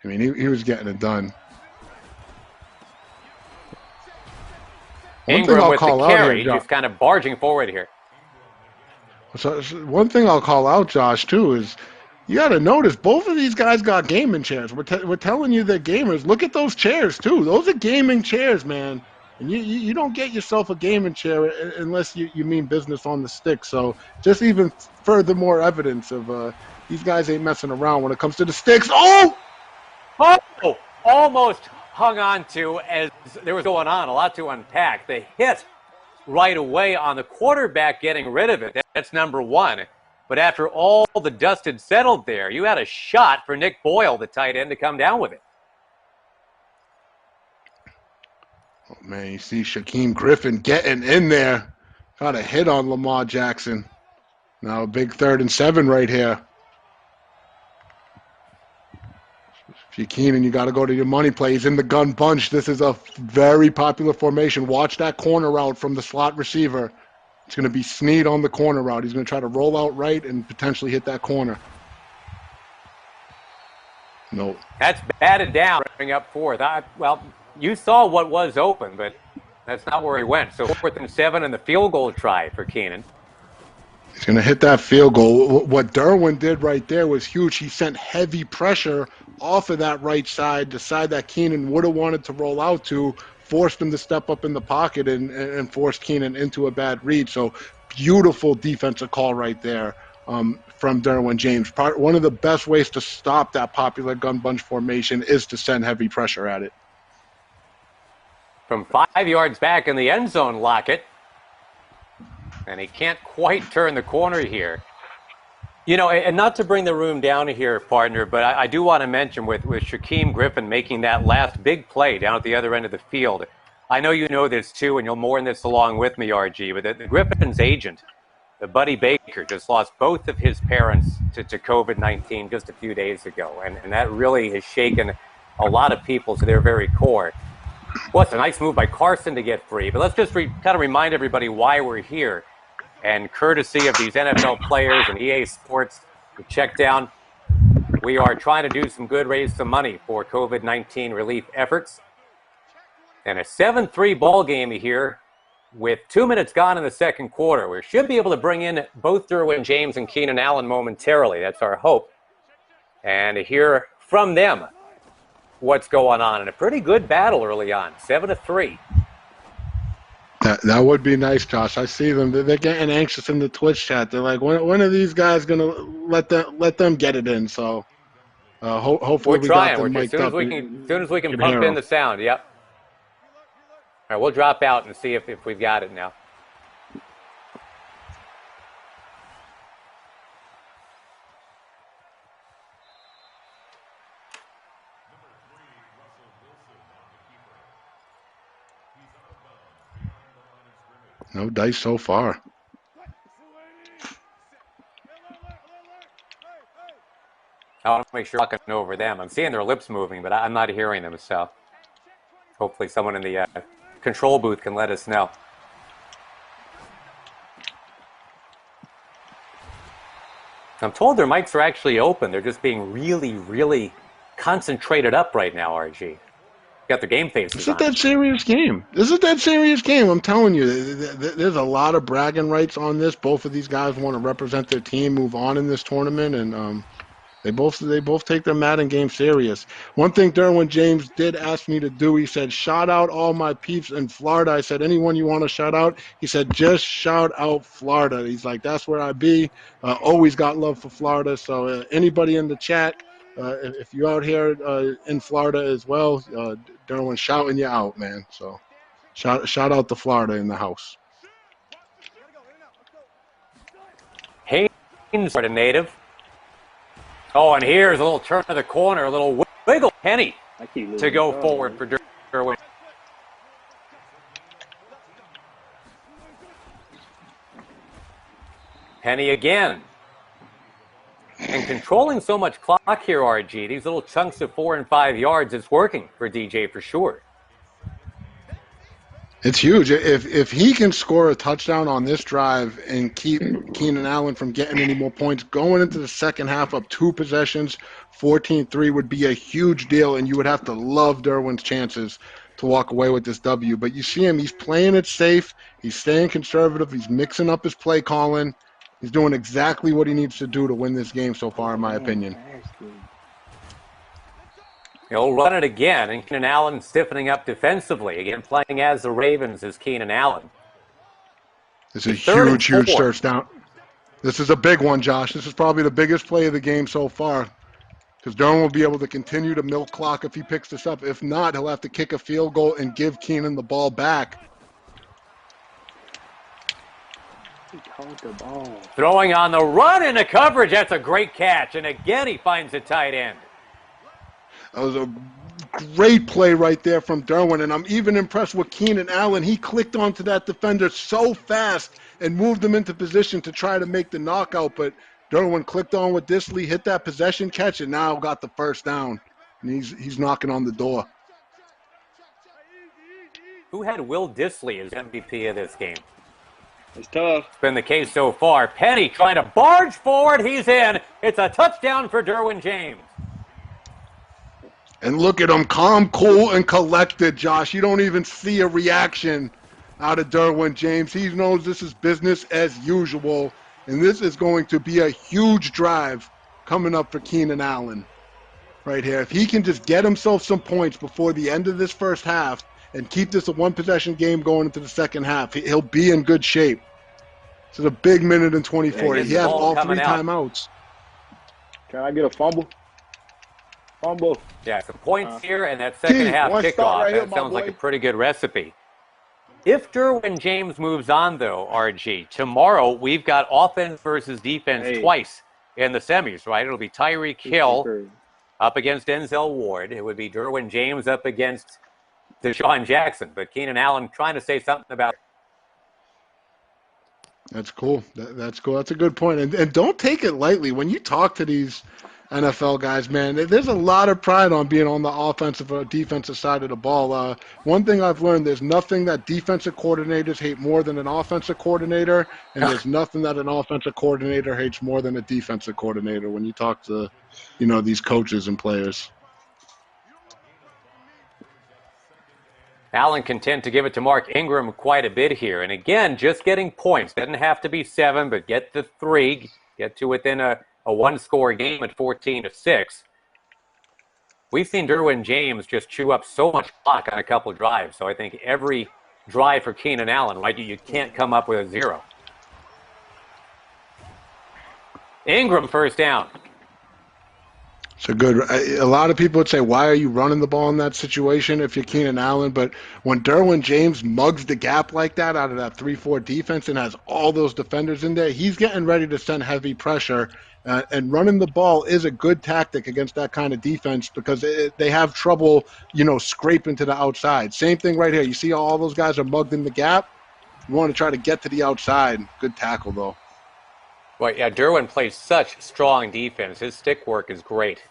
I mean, he was getting it done. Ingram with the carry, just kind of barging forward here. So one thing I'll call out, Josh, too, is you got to notice both of these guys got gaming chairs. We're telling you they're gamers. Look at those chairs, too. Those are gaming chairs, man. And you don't get yourself a gaming chair unless you mean business on the stick. So just even furthermore evidence of these guys ain't messing around when it comes to the sticks. Oh! Oh! Almost hung on to as there was going on. A lot to unpack. The hit right away on the quarterback getting rid of it. That's number one. But after all the dust had settled there, you had a shot for Nick Boyle, the tight end, to come down with it. Oh, man, you see Shaquem Griffin getting in there. Got a hit on Lamar Jackson. Now a big 3rd and 7 right here. If you're Keenan, you got to go to your money play. He's in the gun bunch. This is a very popular formation. Watch that corner route from the slot receiver. It's going to be Snead on the corner route. He's going to try to roll out right and potentially hit that corner. No. That's batted down, bring up 4th. Well, you saw what was open, but that's not where he went. So 4th and 7 and the field goal try for Keenan. He's going to hit that field goal. What Derwin did right there was huge. He sent heavy pressure off of that right side, the side that Keenan would have wanted to roll out to, forced him to step up in the pocket and forced Keenan into a bad read. So beautiful defensive call right there from Derwin James. One of the best ways to stop that popular gun bunch formation is to send heavy pressure at it. From 5 yards back in the end zone, Lockett. And he can't quite turn the corner here. You know, and not to bring the room down here, partner, but I do want to mention with Shaquem Griffin making that last big play down at the other end of the field. I know you know this too, and you'll mourn this along with me, RG, but the Griffin's agent, the Buddy Baker, just lost both of his parents to COVID-19 just a few days ago. And that really has shaken a lot of people to their very core. Well, it's a nice move by Carson to get free, but let's just kind of remind everybody why we're here. And courtesy of these NFL players and EA Sports, the Checkdown, we are trying to do some good, raise some money for COVID-19 relief efforts. And a 7-3 ball game here with 2 minutes gone in the second quarter. We should be able to bring in both Derwin James and Keenan Allen momentarily. That's our hope. And to hear from them what's going on. And a pretty good battle early on, 7-3. That would be nice, Josh. I see them. They're getting anxious in the Twitch chat. They're like, when are these guys going to let them get it in? So hopefully we're trying. We got them mic'd up. As soon as we can pump in the sound, yep. All right, we'll drop out and see if we've got it now. No dice so far. I want to make sure I'm looking over them. I'm seeing their lips moving, but I'm not hearing them. So hopefully someone in the control booth can let us know. I'm told their mics are actually open. They're just being really, really concentrated up right now, RG. Got their game faces This is that serious game. I'm telling you, there's a lot of bragging rights on this. Both of these guys want to represent their team, move on in this tournament, and they both take their Madden game serious. One thing Derwin James did ask me to do, he said, shout out all my peeps in Florida. I said, anyone you want to shout out? He said, just shout out Florida. He's like, that's where I be. Always got love for Florida. So anybody in the chat, if you're out here in Florida as well, Derwin shouting you out, man. So shout out to Florida in the house. Haynes, Florida native. Oh, and here's a little turn of the corner, a little wiggle penny to go forward for Derwin. Penny again. And controlling so much clock here, RG, these little chunks of 4 and 5 yards, it's working for DJ for sure. It's huge. If he can score a touchdown on this drive and keep Keenan Allen from getting any more points, going into the second half up 2 possessions, 14-3 would be a huge deal, and you would have to love Derwin's chances to walk away with this W. But you see him, he's playing it safe, he's staying conservative, he's mixing up his play calling. He's doing exactly what he needs to do to win this game so far, in my opinion. He'll run it again, and Keenan Allen stiffening up defensively. Again, playing as the Ravens is Keenan Allen. It's a huge first down. This is a big one, Josh. This is probably the biggest play of the game so far, because Derwin will be able to continue to milk clock if he picks this up. If not, he'll have to kick a field goal and give Keenan the ball back. He caught the ball. Throwing on the run into coverage. That's a great catch. And again, he finds a tight end. That was a great play right there from Derwin, and I'm even impressed with Keenan Allen. He clicked onto that defender so fast and moved him into position to try to make the knockout, but Derwin clicked on with Disley, hit that possession catch, and now got the first down. And he's knocking on the door. Who had Will Disley as MVP of this game? It's tough. It's been the case so far. Penny trying to barge forward. He's in. It's a touchdown for Derwin James. And look at him, calm, cool, and collected, Josh. You don't even see a reaction out of Derwin James. He knows this is business as usual, and this is going to be a huge drive coming up for Keenan Allen right here. If he can just get himself some points before the end of this first half and keep this a one-possession game going into the second half, he'll be in good shape. This is a big minute and 24. He has all three timeouts. Can I get a fumble? Fumble. Yeah, some points here, and that second half kickoff. Right that sounds like a pretty good recipe. If Derwin James moves on, though, RG, tomorrow we've got offense versus defense twice in the semis, right? It'll be Tyreek Hill up against Denzel Ward. It would be Derwin James up against DeSean Jackson. But Keenan Allen trying to say something about it. That's cool. That's cool. That's a good point. And don't take it lightly. When you talk to these NFL guys, man, there's a lot of pride on being on the offensive or defensive side of the ball. One thing I've learned, there's nothing that defensive coordinators hate more than an offensive coordinator, and there's nothing that an offensive coordinator hates more than a defensive coordinator when you talk to, these coaches and players. Allen content to give it to Mark Ingram quite a bit here. And again, just getting points. Doesn't have to be 7, but get the 3. Get to within a one-score game at 14-6. We've seen Derwin James just chew up so much clock on a couple of drives. So I think every drive for Keenan Allen, right, you can't come up with a 0. Ingram first down. So good. A lot of people would say, why are you running the ball in that situation if you're Keenan Allen? But when Derwin James mugs the gap like that out of that 3-4 defense and has all those defenders in there, he's getting ready to send heavy pressure. And running the ball is a good tactic against that kind of defense because they have trouble, scraping to the outside. Same thing right here. You see all those guys are mugged in the gap. You want to try to get to the outside. Good tackle, though. Well, yeah, Derwin plays such strong defense. His stick work is great.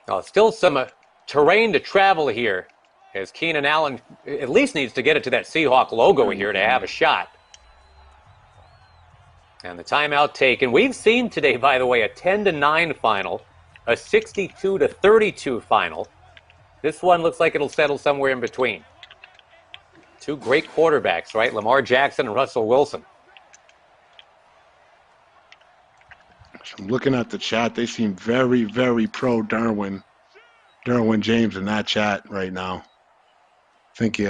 Oh, still some terrain to travel here, as Keenan Allen at least needs to get it to that Seahawk logo here to have a shot. And the timeout taken. We've seen today, by the way, a 10-9 final, a 62-32 final. This one looks like it'll settle somewhere in between. Two great quarterbacks, right? Lamar Jackson and Russell Wilson. I'm looking at the chat. They seem very, very pro Derwin James in that chat right now. I think he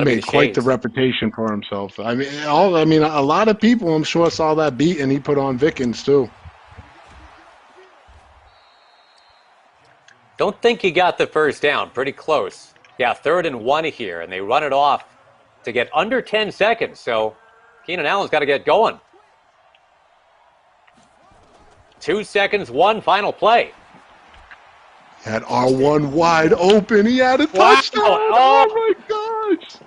made quite the reputation for himself. I mean, a lot of people, I'm sure, saw that beat, and he put on Vickens too. Don't think he got the first down. Pretty close. Yeah, 3rd and 1 here, and they run it off to get under 10 seconds. So Keenan Allen's got to get going. 2 seconds, 1 final play. Had R1 wide open. He had a touchdown. Oh my gosh.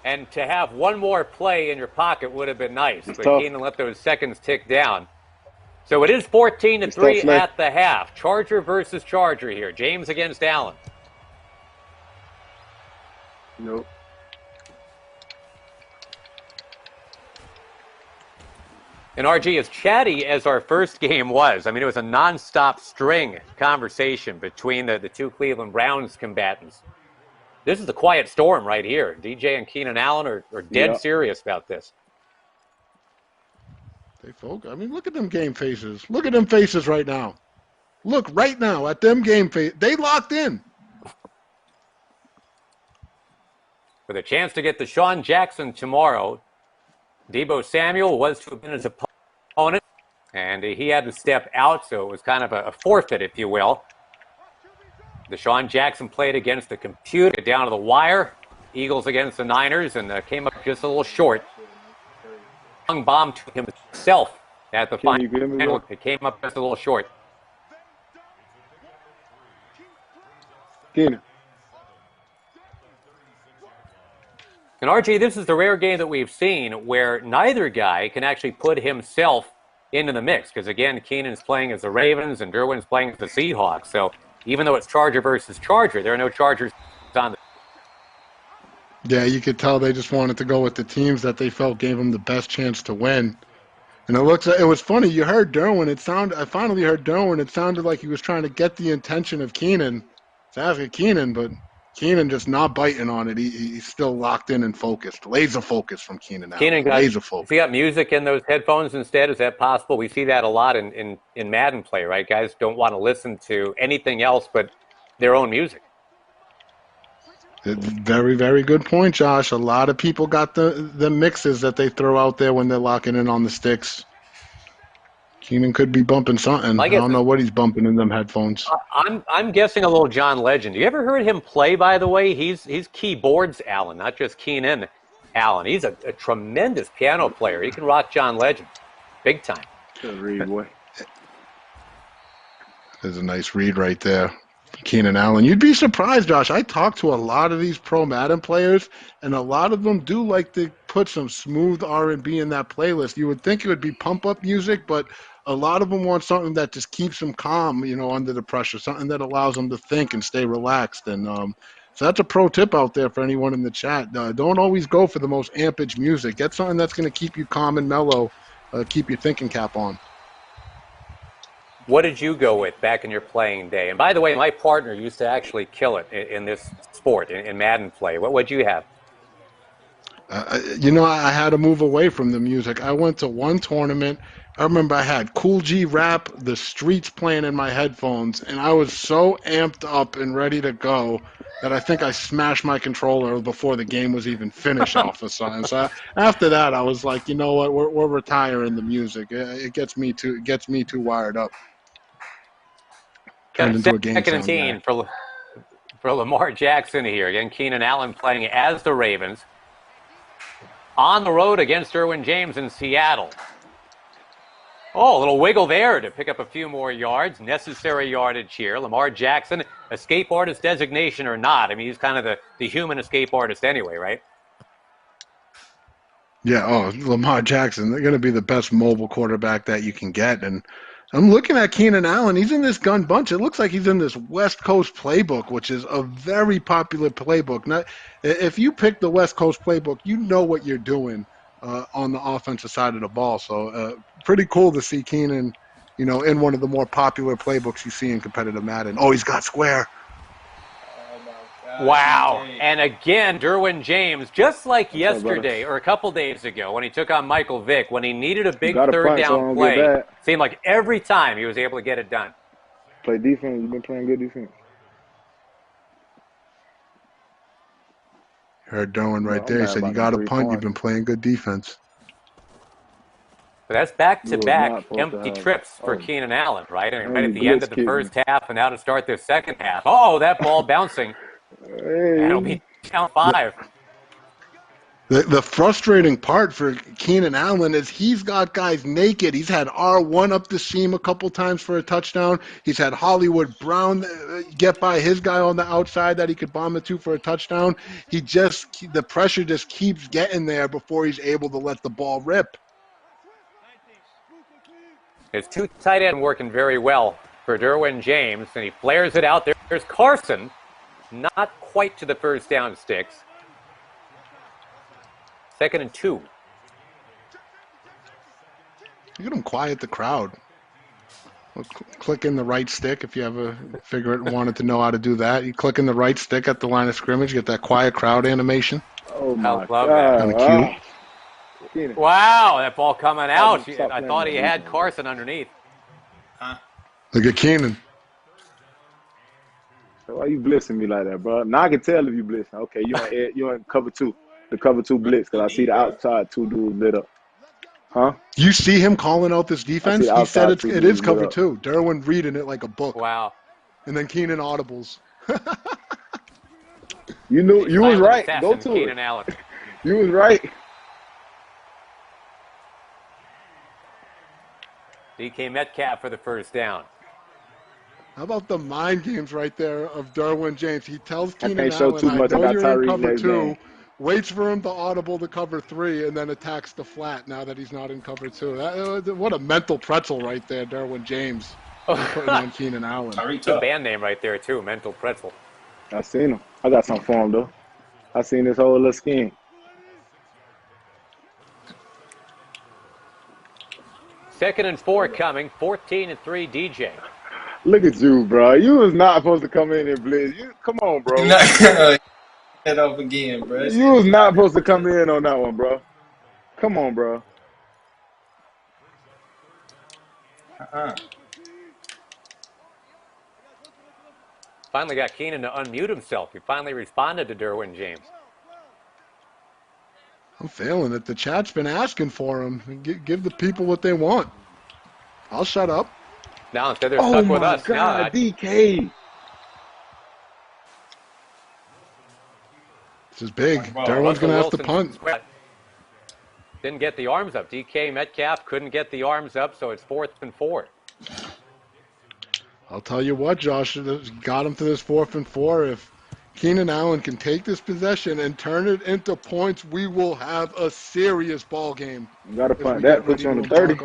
And to have one more play in your pocket would have been nice. But Keenan let those seconds tick down. So it is 14-3 at the half. Charger versus Charger here. James against Allen. And RG, as chatty as our first game was, I mean, it was a nonstop string conversation between the two Cleveland Browns combatants. This is the quiet storm right here. DJ and Keenan Allen are dead serious about this. They focus. I mean, look at them game faces. Look at them faces right now. Look right now at them game face. They locked in. With a chance to get DeSean Jackson tomorrow, Deebo Samuel was to have been his opponent, and he had to step out, so it was kind of a forfeit, if you will. DeSean Jackson played against the computer down to the wire. Eagles against the Niners, and came up just a little short. Long bomb to himself at the final. It came up just a little short. Keenan. And RG, this is the rare game that we've seen where neither guy can actually put himself into the mix. Because again, Keenan's playing as the Ravens and Derwin's playing as the Seahawks. So even though it's Charger versus Charger, there are no Chargers on the. Yeah, you could tell they just wanted to go with the teams that they felt gave them the best chance to win. And it was funny. You heard Derwin. I finally heard Derwin. It sounded like he was trying to get the attention of Keenan. It's asking Keenan, but Keenan just not biting on it. He's still locked in and focused. Laser focus from Keenan now. Laser focus. He got music in those headphones instead. Is that possible? We see that a lot in Madden play, right? Guys don't want to listen to anything else but their own music. Very, very good point, Josh. A lot of people got the mixes that they throw out there when they're locking in on the sticks. Keenan could be bumping something. I don't know what he's bumping in them headphones. I'm guessing a little John Legend. You ever heard him play, by the way? He's keyboards Allen, not just Keenan Allen. He's a tremendous piano player. He can rock John Legend. Big time. Good read, boy. There's a nice read right there. Keenan Allen. You'd be surprised, Josh. I talked to a lot of these pro Madden players, and a lot of them do like to put some smooth R&B in that playlist. You would think it would be pump-up music, but a lot of them want something that just keeps them calm, under the pressure, something that allows them to think and stay relaxed. And so that's a pro tip out there for anyone in the chat. Don't always go for the most ampage music. Get something that's going to keep you calm and mellow, keep your thinking cap on. What did you go with back in your playing day? And by the way, my partner used to actually kill it in this sport, in Madden play. What'd you have? I had to move away from the music. I went to one tournament. I remember I had Cool G Rap, The Streets playing in my headphones, and I was so amped up and ready to go that I think I smashed my controller before the game was even finished off of something. So after that, I was like, you know what, we're retiring the music. It gets me too wired up. Got a second and 10 for Lamar Jackson here. Again, Keenan Allen playing as the Ravens. On the road against Derwin James in Seattle. Oh, a little wiggle there to pick up a few more yards. Necessary yardage here. Lamar Jackson, escape artist designation or not. I mean, he's kind of the human escape artist anyway, right? Yeah, Lamar Jackson, they're going to be the best mobile quarterback that you can get. And I'm looking at Keenan Allen. He's in this gun bunch. It looks like he's in this West Coast playbook, which is a very popular playbook. Now, if you pick the West Coast playbook, you know what you're doing on the offensive side of the ball. So pretty cool to see Keenan, in one of the more popular playbooks you see in competitive Madden. Oh, he's got square. Wow. And again, Derwin James, just like yesterday or a couple days ago when he took on Michael Vick, when he needed a big third down play, seemed like every time he was able to get it done. Play defense. You've been playing good defense. Heard Derwin right there. He said, you got to punt. You've been playing good defense. But that's back-to-back empty trips for Keenan Allen, right? I mean, right at the end of the first half and now to start the second half. Oh, that ball bouncing. Hey. That'll be down 5. The frustrating part for Keenan Allen is he's got guys naked. He's had R1 up the seam a couple times for a touchdown. He's had Hollywood Brown get by his guy on the outside that he could bomb it to for a touchdown. The pressure just keeps getting there before he's able to let the ball rip. His two tight end working very well for Derwin James, and he flares it out there. There's Carson, not quite to the first down sticks. 2nd and 2. Look at him quiet the crowd. Click in the right stick if you ever wanted to know how to do that. You click in the right stick at the line of scrimmage, get that quiet crowd animation. Oh I my love that. Kind of cute. Wow, that ball coming out. Stop I playing thought that he had defense. Carson underneath. Look at Keenan. Why you blitzing me like that, bro? Now I can tell if you blitzing. Okay, you in cover 2. The cover 2 blitz, because I see the outside 2 dudes lit up. Huh? You see him calling out this defense? He said it is cover 2. Derwin reading it like a book. Wow. And then Keenan audibles. You knew you was right. Go to Keenan it. Allen. You was right. DK Metcalf for the first down. How about the mind games right there of Derwin James? He tells I Keenan can't show Allen, too I much. I know got you're in Tyreek cover next 2, game. waits for him to audible to cover 3, and then attacks the flat now that he's not in cover 2. What a mental pretzel right there, Derwin James. Putting on Keenan Allen. It's a band name right there, too, Mental Pretzel. I seen him. I got something for him, though. I seen this whole little scheme. Second and 4 coming, 14-3 DJ. Look at you, bro. You was not supposed to come in and blitz. Come on, bro. Head up again, bro. You was not supposed to come in on that one, bro. Come on, bro. Finally got Keenan to unmute himself. He finally responded to Derwin James. I'm feeling it. The chat's been asking for him. Give the people what they want. I'll shut up. Now instead they're stuck with us. Oh, my God, DK. This is big. Derwin's going to have to punt. Didn't get the arms up. DK Metcalf couldn't get the arms up, so it's 4th and 4. I'll tell you what, Josh, got him to this 4th and 4. If Keenan Allen can take this possession and turn it into points, we will have a serious ball game. You got to punt that. Put you on the 30.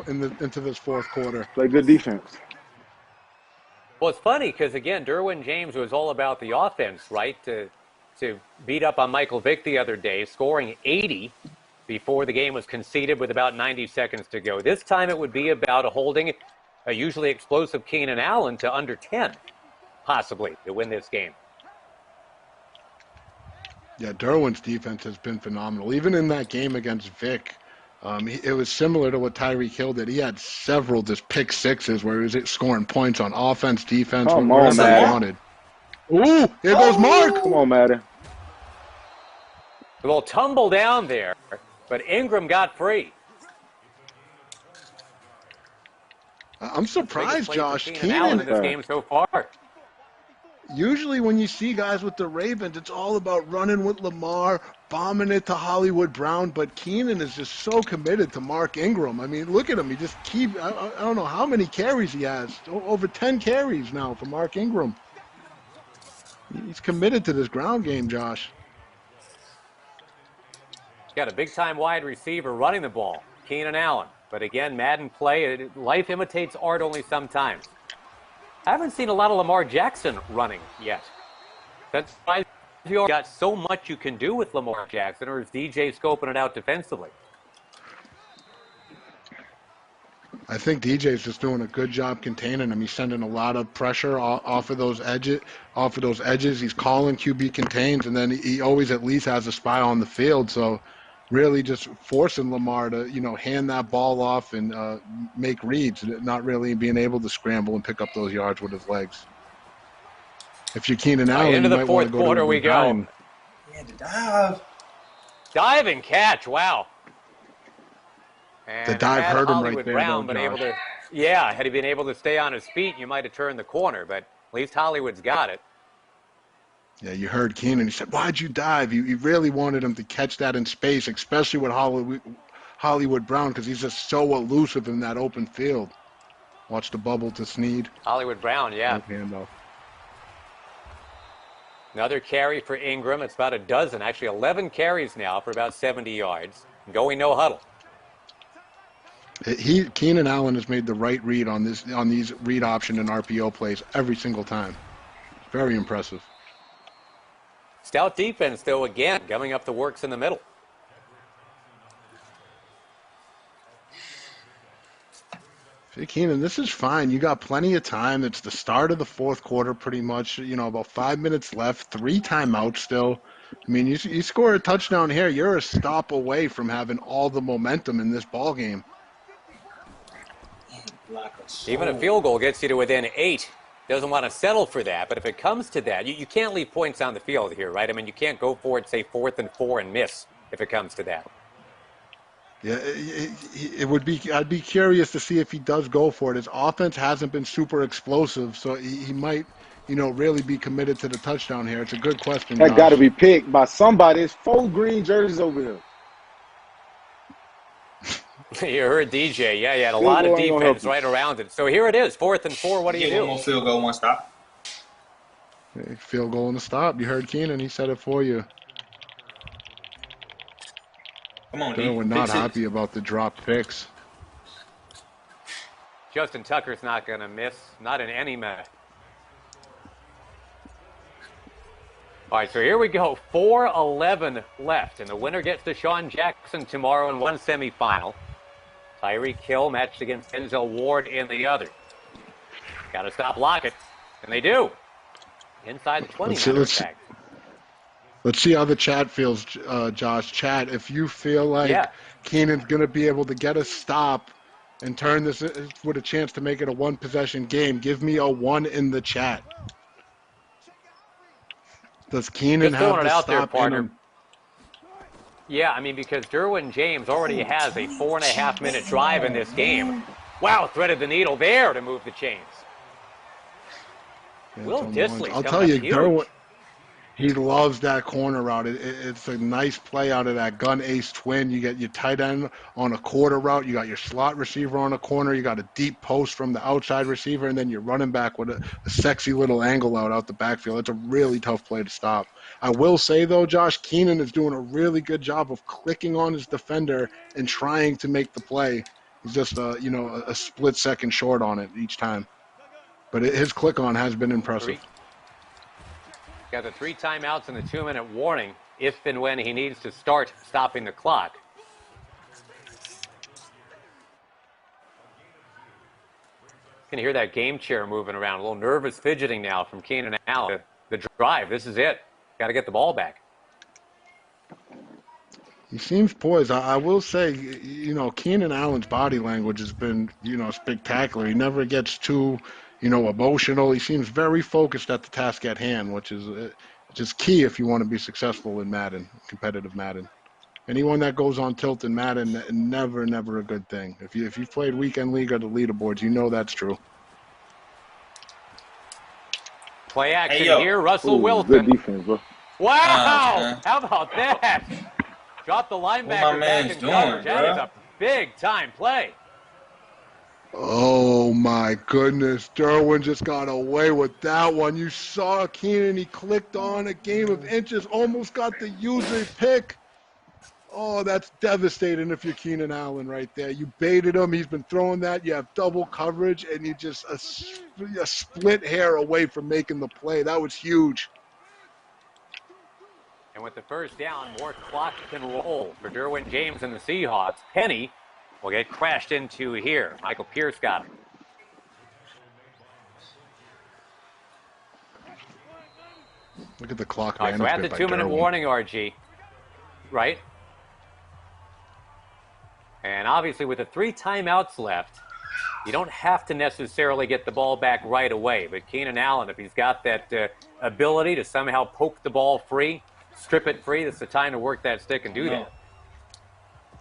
Into this 4th quarter. Play good defense. Well, it's funny because, again, Derwin James was all about the offense, right? To beat up on Michael Vick the other day, scoring 80 before the game was conceded with about 90 seconds to go. This time it would be about holding a usually explosive Keenan Allen to under 10, possibly, to win this game. Yeah, Derwin's defense has been phenomenal. Even in that game against Vick, it was similar to what Tyreek Hill did. He had several just pick sixes where he was scoring points on offense, defense, wherever he wanted. Ooh, here goes Mark. Come on, Madden. A little tumble down there, but Ingram got free. I'm surprised, Josh. Keenan Allen in this game so far. Usually when you see guys with the Ravens, it's all about running with Lamar, bombing it to Hollywood Brown, but Keenan is just so committed to Mark Ingram. I mean, look at him. He just I don't know how many carries he has. Over 10 carries now for Mark Ingram. He's committed to this ground game, Josh. He's got a big-time wide receiver running the ball, Keenan Allen. But again, Madden play, life imitates art only sometimes. I haven't seen a lot of Lamar Jackson running yet. That's why you got so much you can do with Lamar Jackson, or is DJ scoping it out defensively? I think DJ's just doing a good job containing him. He's sending a lot of pressure off of those edges. He's calling QB contains, and then he always at least has a spy on the field. So really just forcing Lamar to, hand that ball off and make reads, not really being able to scramble and pick up those yards with his legs. If you're Keenan Allen, into you the might want 4th to go quarter to we go. He had to dive. Dive and catch, wow. And the dive hurt him Hollywood right there, Brown though, been able Josh. to, had he been able to stay on his feet, you might have turned the corner, but at least Hollywood's got it. Yeah, you heard Keenan. He said, why'd you dive? You really wanted him to catch that in space, especially with Hollywood Brown, because he's just so elusive in that open field. Watch the bubble to Snead. Hollywood Brown, yeah. Handoff. Another carry for Ingram. It's about a dozen, actually 11 carries now for about 70 yards. Going no huddle. Keenan Allen has made the right read on these read option and RPO plays every single time. Very impressive. Stout defense, though, again, gumming up the works in the middle. See, Keenan, this is fine. You got plenty of time. It's the start of the fourth quarter, pretty much. About 5 minutes left. 3 timeouts still. I mean, you score a touchdown here, you're a stop away from having all the momentum in this ball game. Even a field goal gets you to within 8. Doesn't want to settle for that, but if it comes to that, you can't leave points on the field here, right? I mean, you can't go for it, say 4th and 4 and miss if it comes to that. Yeah, it would be. I'd be curious to see if he does go for it. His offense hasn't been super explosive, so he might, really be committed to the touchdown here. It's a good question, That Josh. got to be picked by somebody. It's 4 green jerseys over here. You heard DJ. Yeah, you had a lot of defense right around it. So here it is, 4th and 4. What do you do? One more field goal, one stop. Field goal and a stop. You heard Keenan. He said it for you. Come on, Derwin not happy about the dropped picks. Justin Tucker's not going to miss. Not in any minute. All right, so here we go. 4:11 left, and the winner gets DeSean Jackson tomorrow in one semifinal. Tyreek Killa matched against Denzel Ward in the other. Got to stop Lockett, and they do. Inside the 20. Let's see how the chat feels, Josh. Chat, if you feel like Keenan's going to be able to get a stop and turn this with a chance to make it a one-possession game, give me a 1 in the chat. Does Keenan have the stop in him? Yeah, I mean, because Derwin James already has a 4.5-minute drive in this game. Wow, threaded the needle there to move the chains. Yeah, Will Dissly's I'll tell you, Derwin, he loves that corner route. It's a nice play out of that gun ace twin. You get your tight end on a quarter route. You got your slot receiver on a corner. You got a deep post from the outside receiver, and then you're running back with a sexy little angle out the backfield. It's a really tough play to stop. I will say, though, Josh, Keenan is doing a really good job of clicking on his defender and trying to make the play. He's just, a split second short on it each time. But his click on has been impressive. Got the 3 timeouts and the 2-minute warning if and when he needs to start stopping the clock. You can hear that game chair moving around. A little nervous fidgeting now from Keenan Allen. The drive, this is it. Got to get the ball back. He seems poised. I will say, Keenan Allen's body language has been, spectacular. He never gets too, emotional. He seems very focused at the task at hand, which is key if you want to be successful in Madden, competitive Madden. Anyone that goes on tilt in Madden, never a good thing. If you've played Weekend League or the leaderboards, you know that's true. Play action here, Russell Wilson. Good defense, bro. Wow! How about that? Drop the linebacker back in coverage. That is a big-time play. Oh, my goodness. Derwin just got away with that one. You saw Keenan. He clicked on a game of inches, almost got the user pick. Oh, that's devastating if you're Keenan Allen right there. You baited him. He's been throwing that. You have double coverage, and you just a split hair away from making the play. That was huge. And with the first down, more clock can roll for Derwin James and the Seahawks. Penny will get crashed into here. Michael Pierce got him. Look at the clock. All right, so at the 2-minute warning, RG, right? And obviously with the 3 timeouts left, you don't have to necessarily get the ball back right away. But Keenan Allen, if he's got that ability to somehow poke the ball free, strip it free, that's the time to work that stick and do that.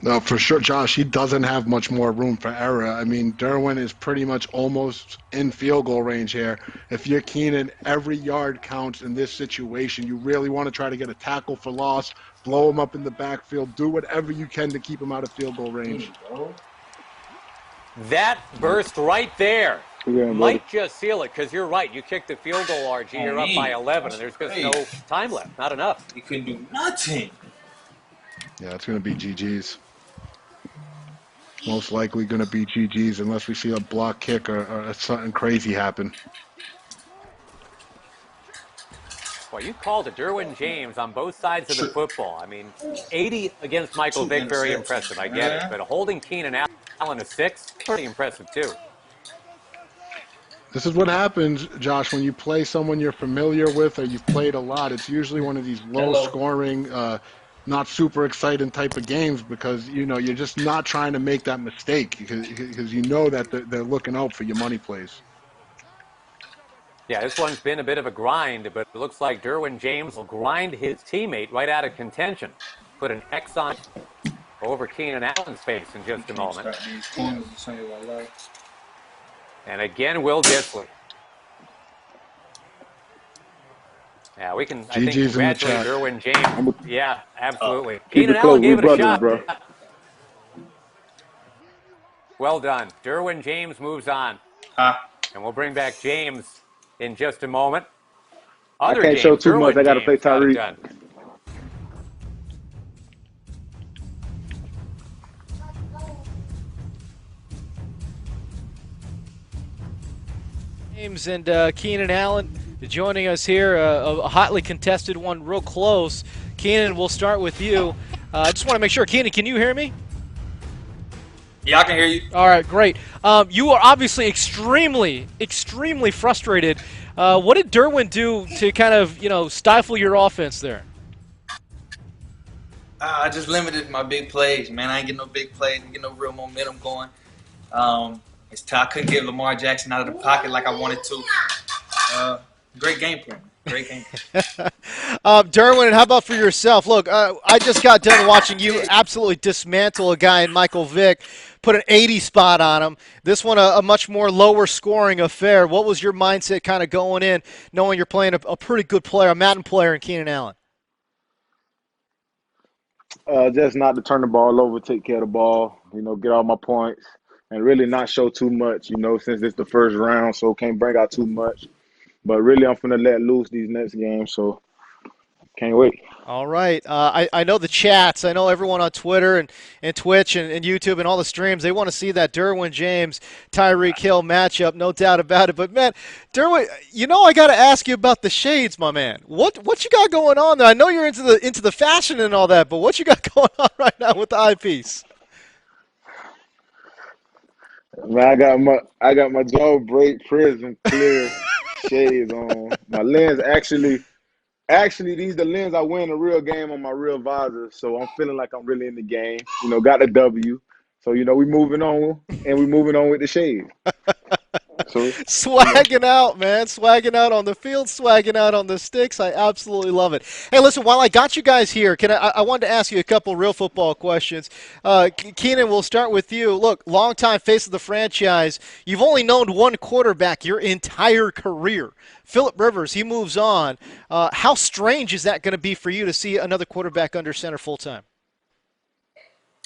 No, for sure, Josh. He doesn't have much more room for error. I mean, Derwin is pretty much almost in field goal range here. If you're Keenan, every yard counts in this situation. You really want to try to get a tackle for loss, blow him up in the backfield, do whatever you can to keep him out of field goal range. That burst right there might just seal it, because you're right. You kick the field goal, RG, you're up by 11, and there's just no time left. Not enough. You couldn't do nothing. Yeah, it's going to be GG's. Most likely going to be GG's unless we see a block kick or something crazy happen. Well, you called it Derwin James on both sides of the football. I mean, 80 against Michael Vick, very impressive. I get it. But holding Keenan Allen to 6, pretty impressive, too. This is what happens, Josh, when you play someone you're familiar with or you've played a lot. It's usually one of these Hello. low-scoring, not super exciting type of games because you're just not trying to make that mistake because you know that they're looking out for your money plays. Yeah, this one's been a bit of a grind, but it looks like Derwin James will grind his teammate right out of contention. Put an X on over Keenan Allen's face in just a moment. And again, Will Disley. Yeah, we can, I think, GG's in the congratulate chat. Derwin James. Yeah, absolutely. Keep Keenan it close. Allen We gave it a brothers, shot. bro. Well done. Derwin James moves on. And we'll bring back James in just a moment. I Other can't show James, too much. I Derwin got to play James, got it Tyreek. done. James and Keenan Allen joining us here. A hotly contested one, real close. Keenan, we'll start with you. I just want to make sure. Keenan, can you hear me? Yeah, I can hear you. All right, great. You are obviously extremely frustrated. What did Derwin do to kind of, stifle your offense there? I just limited my big plays, man. I ain't getting no big plays, ain't getting no real momentum going. I couldn't get Lamar Jackson out of the pocket like I wanted to. Great game plan. Great game plan. Derwin, and how about for yourself? Look, I just got done watching you absolutely dismantle a guy in Michael Vick, put an 80 spot on him. This one, a much more lower scoring affair. What was your mindset kind of going in, knowing you're playing a pretty good player, a Madden player in Keenan Allen? Just not to turn the ball over, take care of the ball, get all my points, and really not show too much, since it's the first round, so can't bring out too much. But really, I'm finna let loose these next games, so can't wait. All right. I know the chats. I know everyone on Twitter and Twitch and YouTube and all the streams. They want to see that Derwin James, Tyreek Hill matchup, no doubt about it. But, man, Derwin, I got to ask you about the shades, my man. What you got going on there? I know you're into the fashion and all that, but what you got going on right now with the eyepiece? Man, I got my jaw break prism clear shades on. My lens Actually, these the lens I win a real game on my real visor, so I'm feeling like I'm really in the game. Got the W. So, we moving on, and we moving on with the shade. So, swagging out, man. Swagging out on the field, swagging out on the sticks. I absolutely love it. Hey, listen, while I got you guys here, I wanted to ask you a couple real football questions. Keenan, we'll start with you. Look, longtime face of the franchise. You've only known one quarterback your entire career. Phillip Rivers, he moves on. How strange is that going to be for you to see another quarterback under center full time?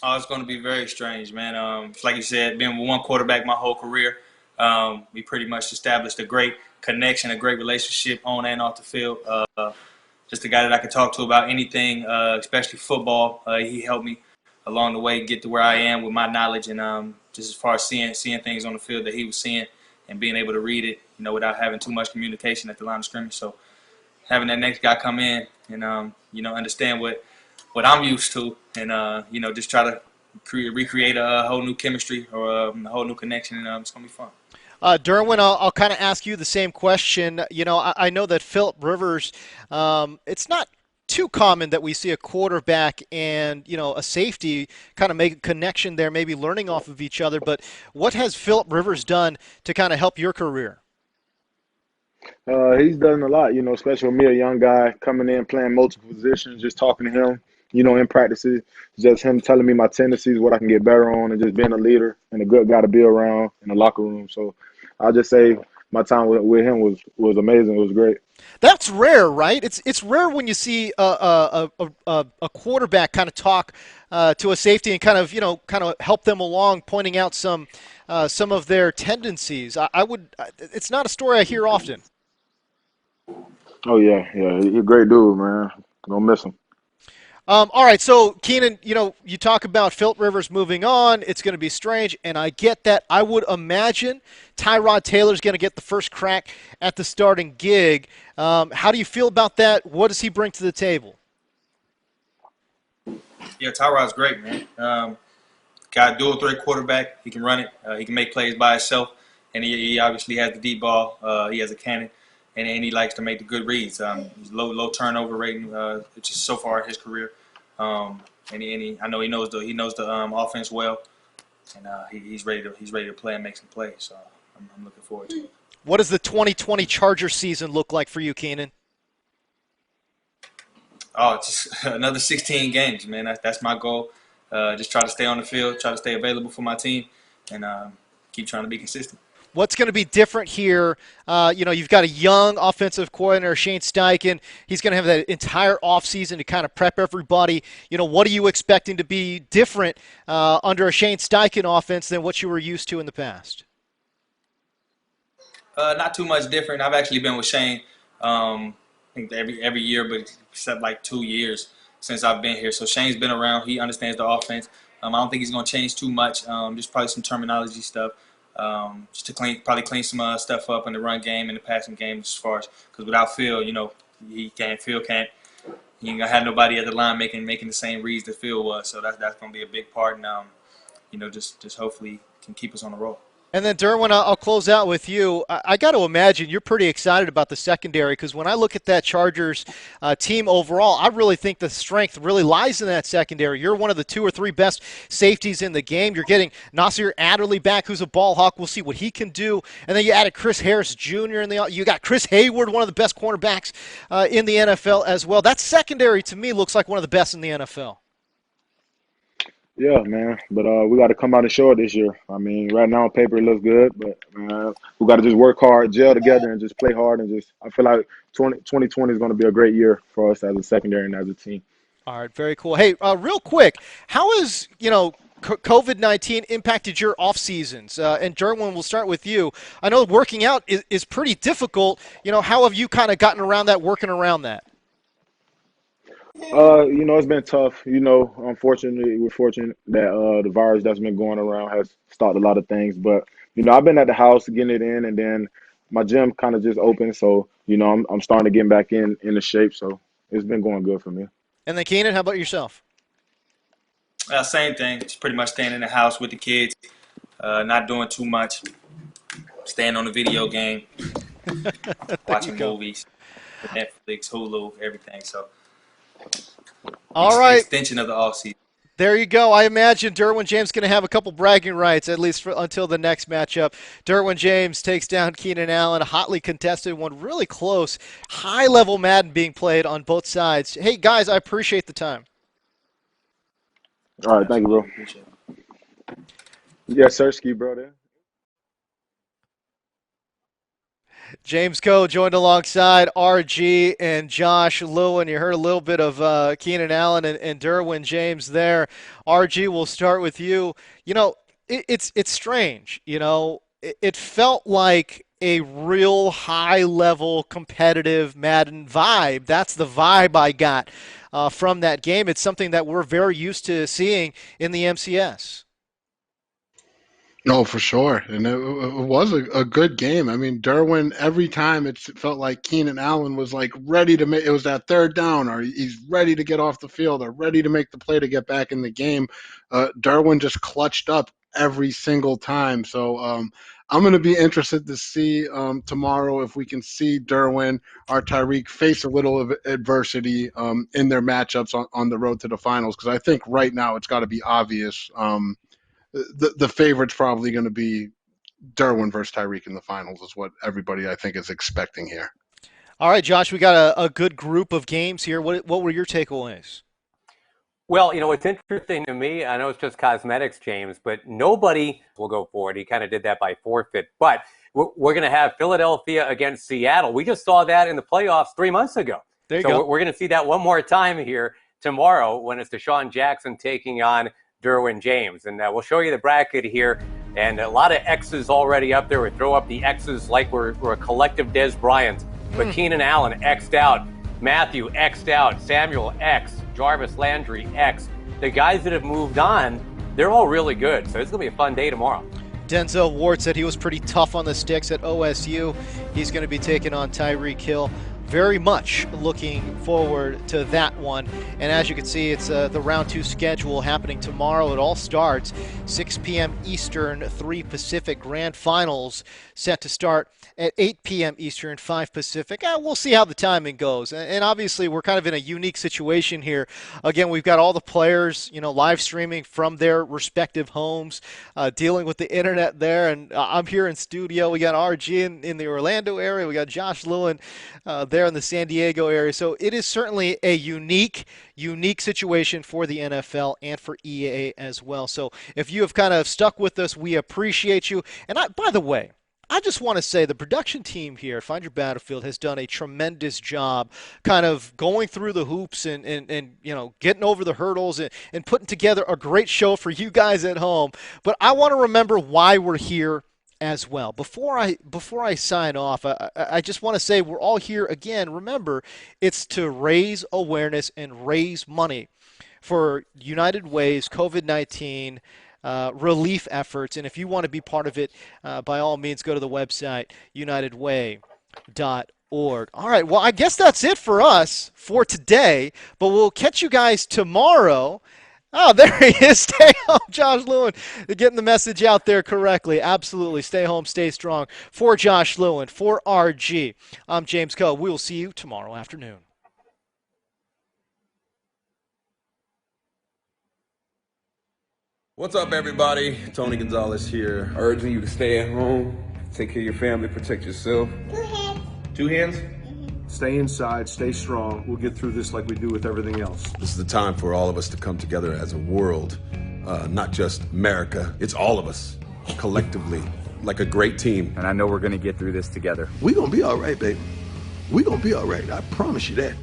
Oh, it's going to be very strange, man. Like you said, being with one quarterback my whole career, we pretty much established a great connection, a great relationship on and off the field. Just a guy that I could talk to about anything, especially football. He helped me along the way get to where I am with my knowledge and just as far as seeing things on the field that he was seeing and being able to read it, without having too much communication at the line of scrimmage. So having that next guy come in and understand what I'm used to, and just try to recreate a whole new chemistry or a whole new connection, and it's gonna be fun. Derwin, I'll kind of ask you the same question. I know that Phillip Rivers, it's not too common that we see a quarterback and a safety kind of make a connection there, maybe learning off of each other. But what has Phillip Rivers done to kind of help your career? He's done a lot, especially with me, a young guy coming in, playing multiple positions, just talking to him, in practices, just him telling me my tendencies, what I can get better on, and just being a leader and a good guy to be around in the locker room. So I'll just say my time with him was amazing. It was great. That's rare, right? It's rare when you see a quarterback kind of talk to a safety and kind of help them along, pointing out some of their tendencies. It's not a story I hear often. Oh yeah, he's a great dude, man. Don't miss him. All right, so Keenan, you talk about Phillip Rivers moving on. It's going to be strange, and I get that. I would imagine Tyrod Taylor's going to get the first crack at the starting gig. How do you feel about that? What does he bring to the table? Yeah, Tyrod's great, man. Got a dual threat quarterback. He can run it. He can make plays by himself. and he obviously has the deep ball. He has a cannon, and he likes to make the good reads. He's low turnover rating, which is so far in his career. I know he knows the offense well, and he's ready to play and make some plays. So I'm looking forward to it. What does the 2020 Charger season look like for you, Keenan? Oh, just another 16 games, man. That's my goal. Just try to stay on the field, try to stay available for my team, and keep trying to be consistent. What's going to be different here? You've got a young offensive coordinator, Shane Steichen. He's going to have that entire offseason to kind of prep everybody. What are you expecting to be different under a Shane Steichen offense than what you were used to in the past? Not too much different. I've actually been with Shane, I think every year, but except like 2 years since I've been here. So Shane's been around. He understands the offense. I don't think he's going to change too much. Just probably some terminology stuff. Just to clean some stuff up in the run game and the passing game, as far as, because without Phil, he ain't gonna have nobody at the line making the same reads that Phil was. So that's gonna be a big part, and just hopefully can keep us on the roll. And then, Derwin, I'll close out with you. I got to imagine you're pretty excited about the secondary, because when I look at that Chargers team overall, I really think the strength really lies in that secondary. You're one of the 2 or 3 best safeties in the game. You're getting Nasir Adderley back, who's a ball hawk. We'll see what he can do. And then you added Chris Harris Jr. You got Chris Hayward, one of the best cornerbacks in the NFL as well. That secondary, to me, looks like one of the best in the NFL. Yeah, man. But we got to come out and show it this year. I mean, right now on paper it looks good, but we got to just work hard, gel together, and just play hard. And I feel like 2020 is going to be a great year for us as a secondary and as a team. All right, very cool. Hey, real quick, how has COVID-19 impacted your off seasons? And Derwin, we'll start with you. I know working out is pretty difficult. How have you kind of gotten around that, working around that? It's been tough. Unfortunately, we're fortunate that the virus that's been going around has stopped a lot of things. But, I've been at the house getting it in, and then my gym kind of just opened. So, I'm starting to get back in the shape. So it's been going good for me. And then, Keenan, how about yourself? Same thing. Just pretty much staying in the house with the kids, not doing too much, staying on the video game, watching movies, Netflix, Hulu, everything. So. All right. Extension of the offseason. There you go. I imagine Derwin James going to have a couple bragging rights, at least until the next matchup. Derwin James takes down Keenan Allen, a hotly contested one, really close, high-level Madden being played on both sides. Hey, guys, I appreciate the time. All right, thank you, bro. Yes, sir, Ski, bro, there. James Coe joined alongside RG and Josh Lewin. You heard a little bit of Keenan Allen and Derwin James there. RG, we'll start with you. It's strange. It felt like a real high-level competitive Madden vibe. That's the vibe I got from that game. It's something that we're very used to seeing in the MCS. No, for sure. And it was a good game. I mean, Derwin, every time it felt like Keenan Allen was like ready to make, it was that third down, or he's ready to get off the field, or ready to make the play to get back in the game. Derwin just clutched up every single time. So I'm going to be interested to see tomorrow if we can see Derwin or Tyreek face a little of adversity in their matchups on the road to the finals. Because I think right now it's got to be obvious. The favorite's probably going to be Derwin versus Tyreek in the finals is what everybody, I think, is expecting here. All right, Josh, we got a good group of games here. What were your takeaways? Well, it's interesting to me. I know it's just cosmetics, James, but nobody will go for it. He kind of did that by forfeit. But we're going to have Philadelphia against Seattle. We just saw that in the playoffs 3 months ago. There you go. We're going to see that one more time here tomorrow when it's DeSean Jackson taking on Derwin James. And we'll show you the bracket here. And a lot of X's already up there. We throw up the X's like we're a collective Des Bryant. But Keenan Allen X'd out. Mathieu X'd out. Samuel X. Jarvis, Landry X. The guys that have moved on, they're all really good. So it's going to be a fun day tomorrow. Denzel Ward said he was pretty tough on the sticks at OSU. He's going to be taking on Tyreek Hill very much looking forward to that one. And as you can see, it's the round 2 schedule happening tomorrow. It all starts 6 p.m. Eastern, 3 Pacific. Grand finals set to start at 8 p.m. Eastern, 5 Pacific. We'll see how the timing goes. And obviously, we're kind of in a unique situation here. Again, we've got all the players, live streaming from their respective homes, dealing with the internet there. And I'm here in studio. We got RG in the Orlando area. We got Josh Lewin there in the San Diego area. So it is certainly a unique situation for the NFL and for EA as well. So if you have kind of stuck with us, we appreciate you. And by the way, I just want to say the production team here at Find Your Battlefield has done a tremendous job kind of going through the hoops and getting over the hurdles and putting together a great show for you guys at home. But I want to remember why we're here as well. Before I sign off, I just want to say we're all here again. Remember, it's to raise awareness and raise money for United Way's COVID-19 relief efforts. And if you want to be part of it, by all means, go to the website, unitedway.org. All right, well, I guess that's it for us for today, but we'll catch you guys tomorrow. Oh, there he is. Stay home, Josh Lewin, getting the message out there correctly. Absolutely. Stay home, stay strong. For Josh Lewin, for RG, I'm James Coe. We will see you tomorrow afternoon. What's up, everybody? Tony Gonzalez here, urging you to stay at home, take care of your family, protect yourself. 2 hands. 2 hands? Stay inside, stay strong. We'll get through this like we do with everything else. This is the time for all of us to come together as a world, not just America. It's all of us, collectively, like a great team. And I know we're going to get through this together. We gonna be all right, baby. We gonna be all right. I promise you that.